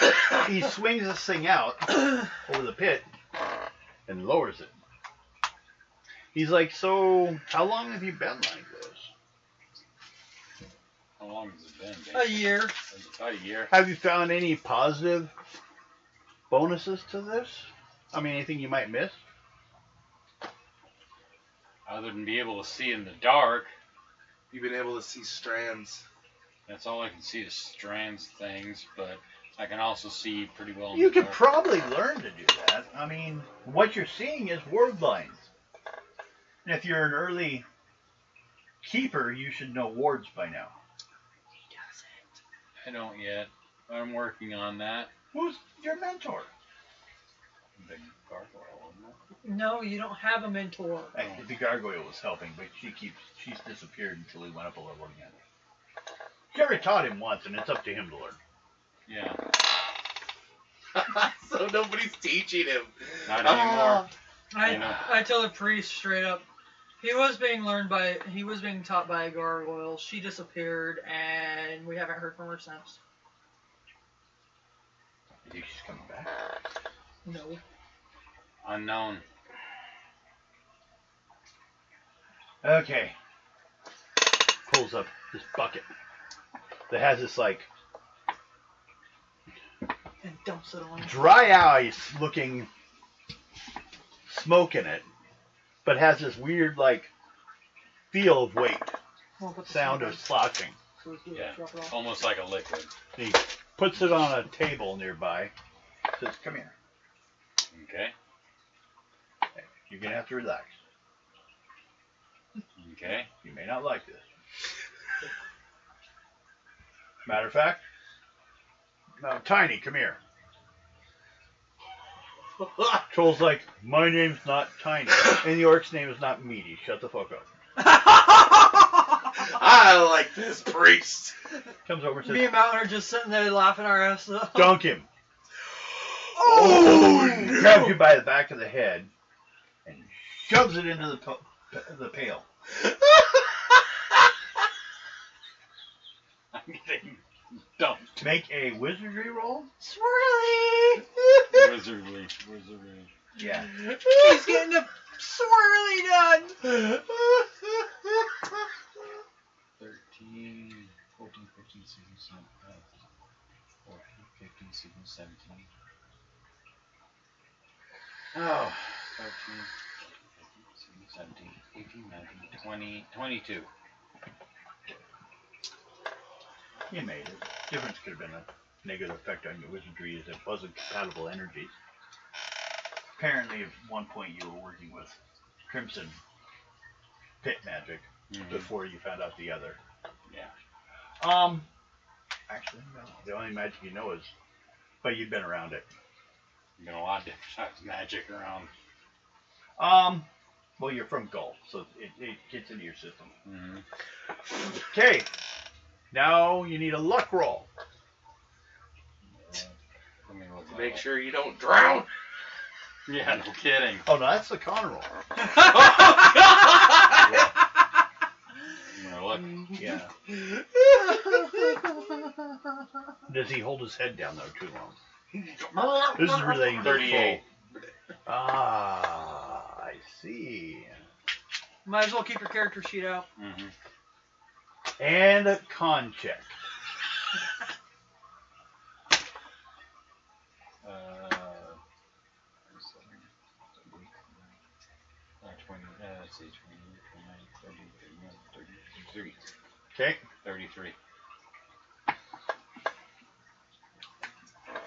he swings this thing out over the pit and lowers it. He's like, so how long have you been like this? How long has it been? A year. About a year. Have you found any positive bonuses to this? I mean, anything you might miss? Other than be able to see in the dark, You've been able to see strands. that's all I can see is strands things, but I can also see pretty well in You the could dark. probably learn to do that. I mean, what you're seeing is word lines. And if you're an early keeper, you should know wards by now. I don't yet. I'm working on that. Who's your mentor? The gargoyle, isn't it? No, you don't have a mentor. The gargoyle was helping, but she's disappeared until he went up a level again. She already taught him once, and it's up to him to learn. Yeah. So nobody's teaching him. Not anymore. I tell the priest straight up. He was being taught by a gargoyle. She disappeared, and we haven't heard from her since. You think she's coming back? No. Unknown. Okay. Pulls up this bucket that has this like And dumps it on. dry ice looking smoke in it, but has this weird like feel of weight, Well, put the sound of sloshing. So it's good. Yeah. Drop it off. Almost like a liquid. He puts it on a table nearby. Says, "Come here. Okay. You're gonna have to relax. Okay. You may not like this. Matter of fact, no, Tiny, come here." Troll's like, "My name's not Tiny, and the orc's name is not Meaty. Shut the fuck up." I like this priest. Comes over and Me says, and Mountain are just sitting there laughing our ass off. "Dunk him." Oh, Grabs you by the back of the head and shoves it into the pail. I'm getting dumped. Make a wizardry roll. Swirly! Wizardry. Yeah. He's getting a swirly done! 13, 14, 15, 16, 14, 15, 16, 17. Oh, 13, 15, 16, 17, 18, 19, 20, 22. You made it. Difference could have been a negative effect on your wizardry as it wasn't compatible energies. Apparently, at one point you were working with Crimson Pit Magic before you found out the other. Yeah. Actually, no. The only magic you know is, but you've been around it. Been a lot of different types of magic around. Well, you're from Gulf, so it gets into your system. Mm-hmm. Okay. Now you need a luck roll. make sure you don't drown. Yeah, no kidding. Oh, no, that's the con roll. You know, look. Yeah. Does he hold his head down, though, too long? This is relating to 38. Ah, I see. Might as well keep your character sheet out. Mm-hmm. And a con check. 20, let's see, 20, 29, 30, 33. Okay. 33.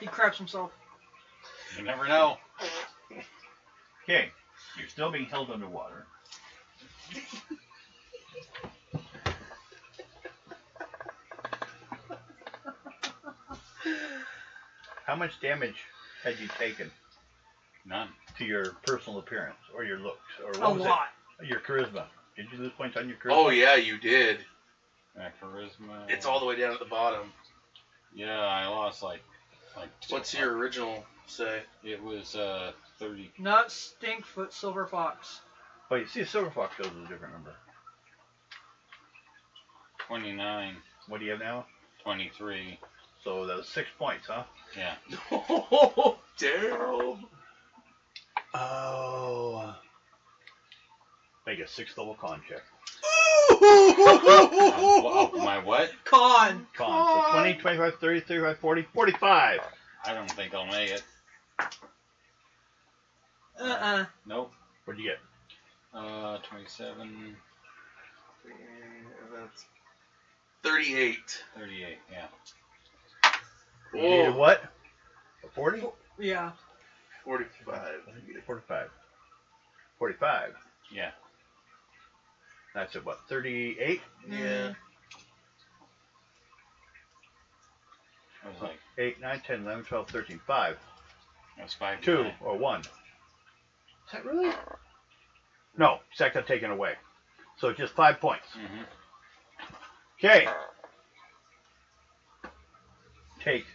He craps himself. You never know. Okay. You're still being held underwater. How much damage had you taken None. to your personal appearance or your looks? Or A what was lot. it? Your charisma. Did you lose points on your charisma? Oh yeah, you did. Charisma. It's all the way down at the bottom. Yeah, I lost like. What's your original say? It was 30. Not Stinkfoot, Silver Fox. Oh, you see, a silver fox goes with a different number. 29. What do you have now? 23. So that was 6 points, huh? Yeah. Oh, Daryl. Oh. Make a 6th level con check. My what? Con. Con. So 20, 25, 30, 35, 40, 45. I don't think I'll make it. Nope. What'd you get? 27, That's 38. 38, yeah. You needed what? A 40? Yeah. 45. 45. 45. Yeah. That's at what? 38? Yeah. I was like, 8, 9, 10, 11, 12, 13, 5. that's 5 to 2 9. or 1. Is that really? No, second taken away. So just 5 points. Mm-hmm. Okay. Take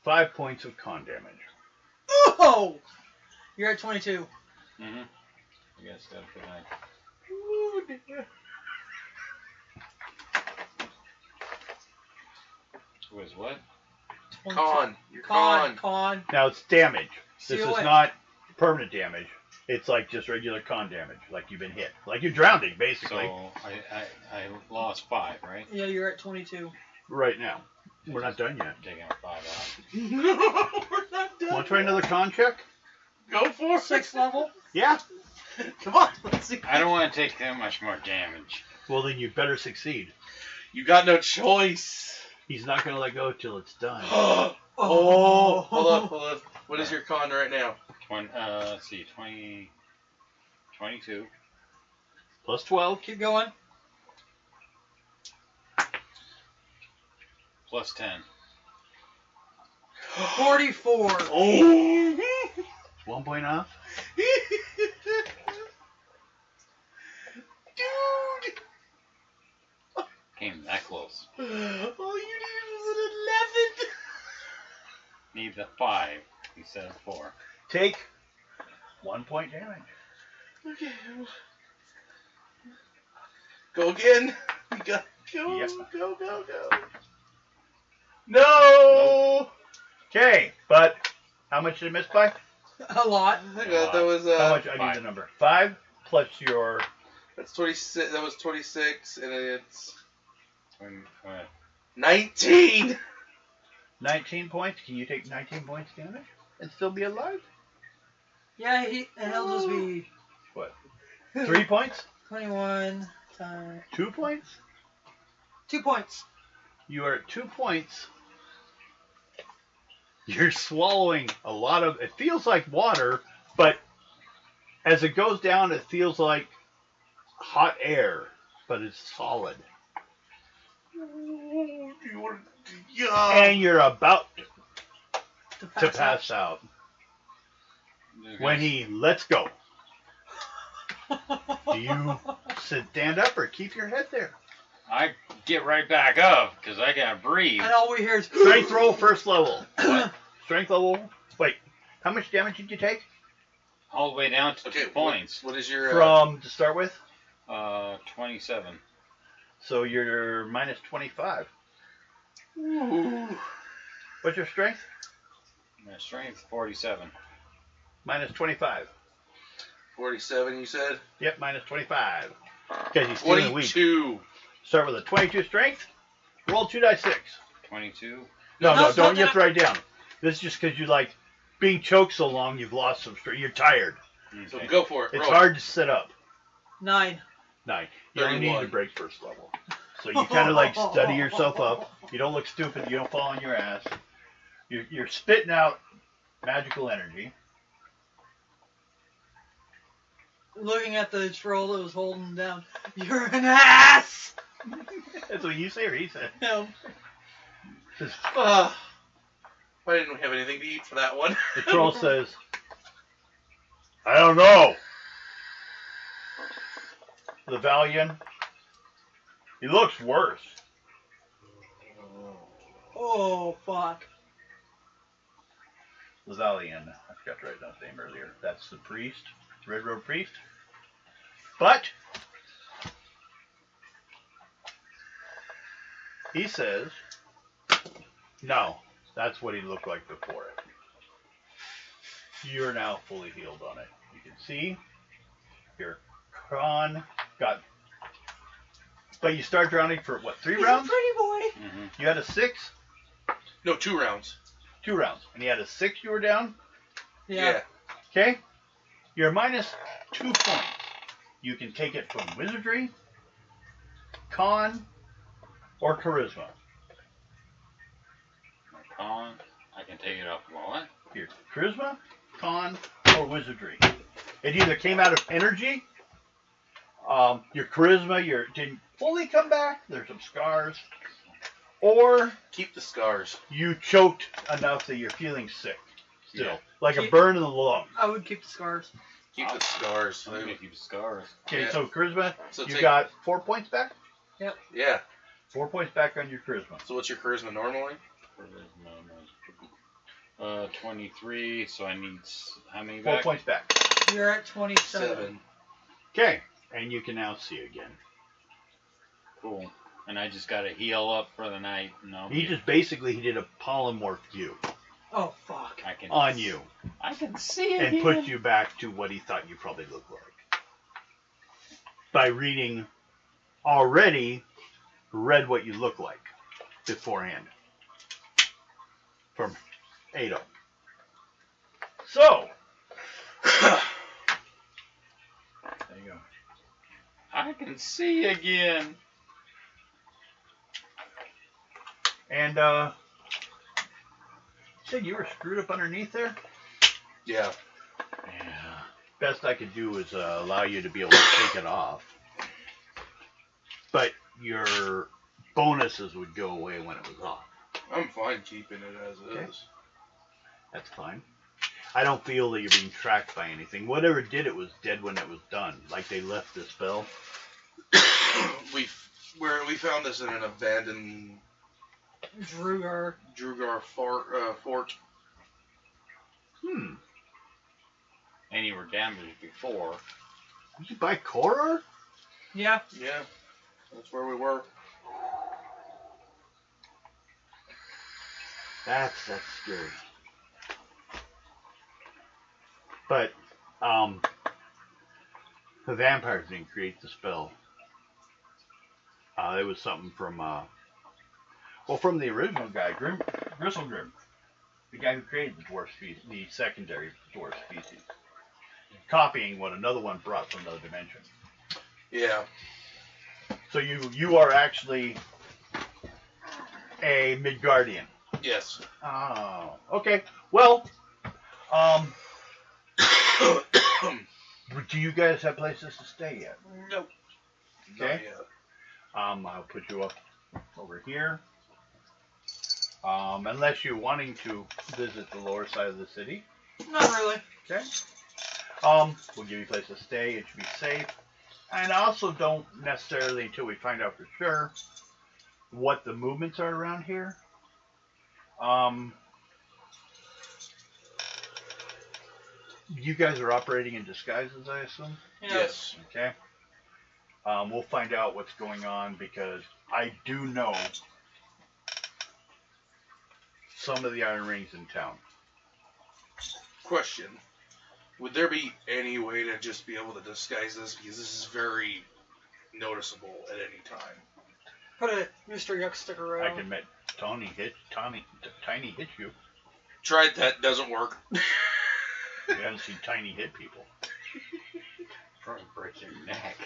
5 points of con damage. Oh! You're at 22. Mm-hmm. I guess that's what I... Ooh, dear. Was what? 22. Con. You're con. Con. Now it's damage. This is COA. not permanent damage. It's like just regular con damage, like you've been hit, like you're drowning, basically. So I lost 5, right? Yeah, you're at 22. Right now, we're not done yet. I'm taking 5 out. No, we're not done. Want to try another con check? Go for it. 6th level. Yeah. Come on. Let's see. I don't want to take that much more damage. Well, then you better succeed. You got no choice. He's not going to let go till it's done. Oh, hold on. What is your con right now? Let's see, 20, 22. Plus 12. Keep going. Plus 10. 44. Oh. 1 point off. Dude. Came that close. All you needed was an 11. Need the 5 instead of 4. Take 1 point damage. Okay. Go again. You got go, Yep. go. No. Okay, but how much did it miss by? A lot. I got that was How much? I need 5. the number. 5 plus your. that's 26. That was 26, and it's 20, 19. 19 points. Can you take 19 points damage and still be alive? Yeah, he'll just be What? 3 points? 21 times 2 points? 2 points. You are at 2 points. You're swallowing a lot of. It feels like water, but as it goes down, it feels like hot air, but it's solid. And you're about to pass out when he lets go. Do you stand up or keep your head there? I get right back up because I gotta breathe. And all we hear is Strength roll, first level. Strength level. Wait, how much damage did you take? All the way down to 2 points. What is your From to start with? 27. So you're minus 25. Ooh. What's your strength? My strength 47. Minus 25. 47? You said Yep, minus 25. Because he's feeling weak. 22. Start with a 22 strength. Roll 2 dice 6. 22. No, don't you have to write down. This is just because you like being choked so long, you've lost some strength. You're tired. So Okay. go for it. It's Roll. hard to sit up. 9. 9. You only need 31. to break first level. So you kind of like study yourself up. You don't look stupid. You don't fall on your ass. You're spitting out magical energy. Looking at the troll that was holding him down. You're an ass! That's what you say or he said. No. I didn't have anything to eat for that one. The troll says, I don't know. The Valiant, he looks worse. Oh, fuck. Lazalian, I forgot to write down his name earlier. That's the priest, Red Road Priest. But he says, no, that's what he looked like before it. You're now fully healed on it. You can see your con got But you start drowning for what? 3 He's rounds? a pretty boy. Mm-hmm. You had a 6? No, 2 rounds. 2 rounds. And you had a 6 you were down? Yeah. Okay? You're minus 2 points. You can take it from wizardry, con, or charisma. My con. I can take it off my what? Your charisma, con, or wizardry. It either came out of energy, your charisma didn't fully come back, there's some scars, or Keep the scars. you choked enough that you're feeling sick still. Yeah. Like a burn in the lung. I would keep the scars. Keep the scars. I'm gonna keep scars. Okay, Yeah. so charisma, So you take- got 4 points back? Yeah. 4 points back on your charisma. So what's your charisma normally? 23. So I need how many 4 back? points back. You're at 27. 7. Okay, and you can now see again. Cool. And I just gotta heal up for the night. No. He did a polymorph you Oh, fuck. I can on you I can see it. and put you back to what he thought you probably looked like. By read what you look like beforehand from Ada. So, there you go. I can see again. And said you were screwed up underneath there. Yeah. Yeah. Best I could do is allow you to be able to take it off, but your bonuses would go away when it was off. I'm fine keeping it as it Okay. is. That's fine. I don't feel that you're being tracked by anything. Whatever did it was dead when it was done. Like they left the spell. we found this in an abandoned Drugar. fort. And you were damaged before. Did you buy Korra? Yeah. Yeah. That's where we were. That's scary. But the vampires didn't create the spell. It was something from from the original guy, Gristlegrim, the guy who created the dwarf species, the secondary dwarf species, copying what another one brought from another dimension. Yeah. So you are actually a Midgardian. Yes. Oh, okay. Well, do you guys have places to stay yet? Nope. Okay. Not yet. I'll put you up over here. Unless you're wanting to visit the lower side of the city. Not really. Okay. We'll give you a place to stay. It should be safe. And also don't necessarily, until we find out for sure, what the movements are around here. You guys are operating in disguises, I assume? Yes. Okay. We'll find out what's going on because I do know some of the iron rings in town. Question. Would there be any way to just be able to disguise this? Because this is very noticeable at any time. Put a Mr. Yuck sticker I around. can make Tiny hit you. Tried that, doesn't work. You haven't seen Tiny hit people. Probably break your neck.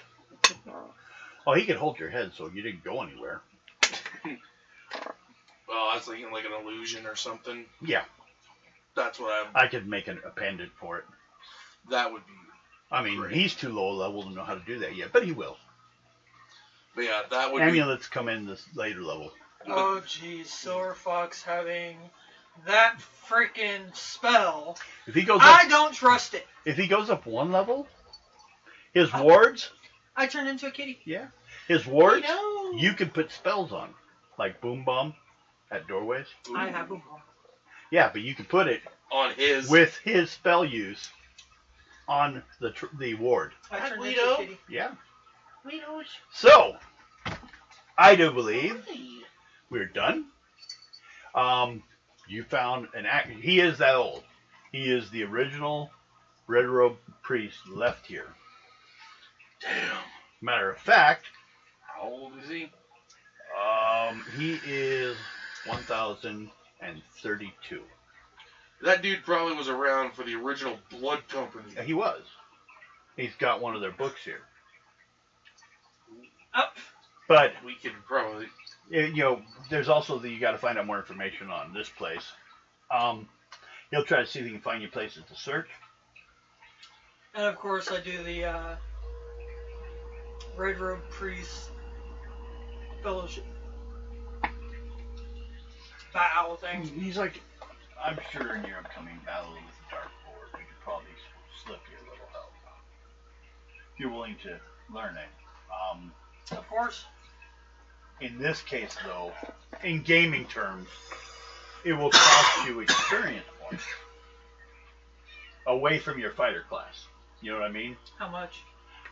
Oh, he could hold your head so you didn't go anywhere. Well, I was thinking like an illusion or something. Yeah, That's what I could make a pendant for it. that would be. I mean, Great. he's too low level to know how to do that yet, but he will. But yeah, that would Amulets come in this later level. Oh, geez. Silver Fox having that freaking spell. If he goes I up, don't trust it. if he goes up one level, his wards, I turned into a kitty. his wards, No. you can put spells on, like boom bomb at doorways. Be, I have a bomb. Yeah, but you can put it on his. with his spell use on the ward. I turned Guido. into a kitty. Yeah. So, I do believe we're done. You found an act. He is that old. He is the original red robe priest left here. Damn. Matter of fact, How old is he? He is 1,032. That dude probably was around for the original Blood Company. He was. He's got one of their books here. Up. But We could probably. there's also you got to find out more information on this place. He'll try to see if he can find you places to search. And of course, I do the Red Robe Priest Fellowship battle thing. He's like, I'm sure in your upcoming battle with the Dark Lord, we could probably slip you a little help. If you're willing to learn it. Of course. In this case, though, in gaming terms, it will cost you experience points away from your fighter class. You know what I mean? How much?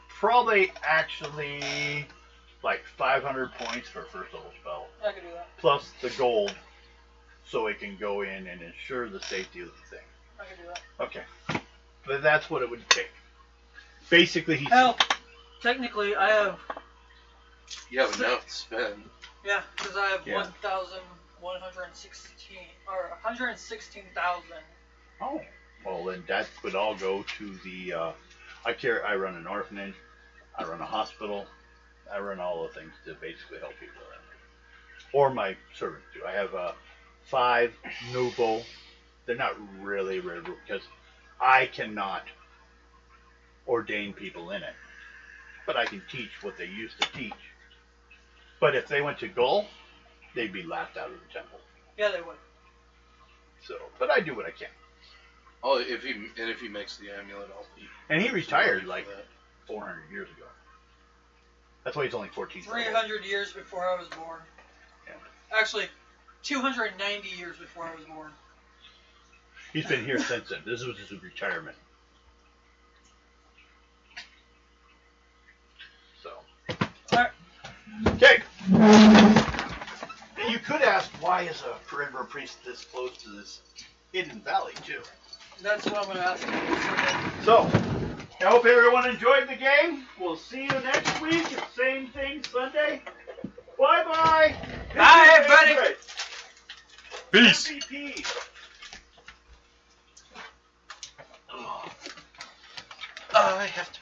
Probably actually like 500 points for a first level spell, I can do that. plus the gold, so it can go in and ensure the safety of the thing. I can do that. Okay, but that's what it would take. Basically, he's Hell, technically, I have. You have enough to spend. Yeah, because I have Yeah. 1,116 or 116,000. Oh, well then that would all go to the. I run an orphanage, I run a hospital, I run all the things to basically help people around me. Or my servants do. I have 5 Nubo. They're not really red because I cannot ordain people in it, but I can teach what they used to teach. But if they went to Gull, they'd be laughed out of the temple. Yeah, they would. So, but I do what I can. Oh, if he makes the amulet, I'll be. And he retired for like that. 400 years ago. That's why he's only 14. 300 years before I was born. Yeah. Actually, 290 years before I was born. He's been here since then. This was his retirement. So. Alright. Okay. You could ask, why is a perimeter priest this close to this hidden valley, too? That's what I'm going to ask you. So, I hope everyone enjoyed the game. We'll see you next week. Same thing Sunday. Bye-bye. Bye, everybody. Peace. MVP. I have to.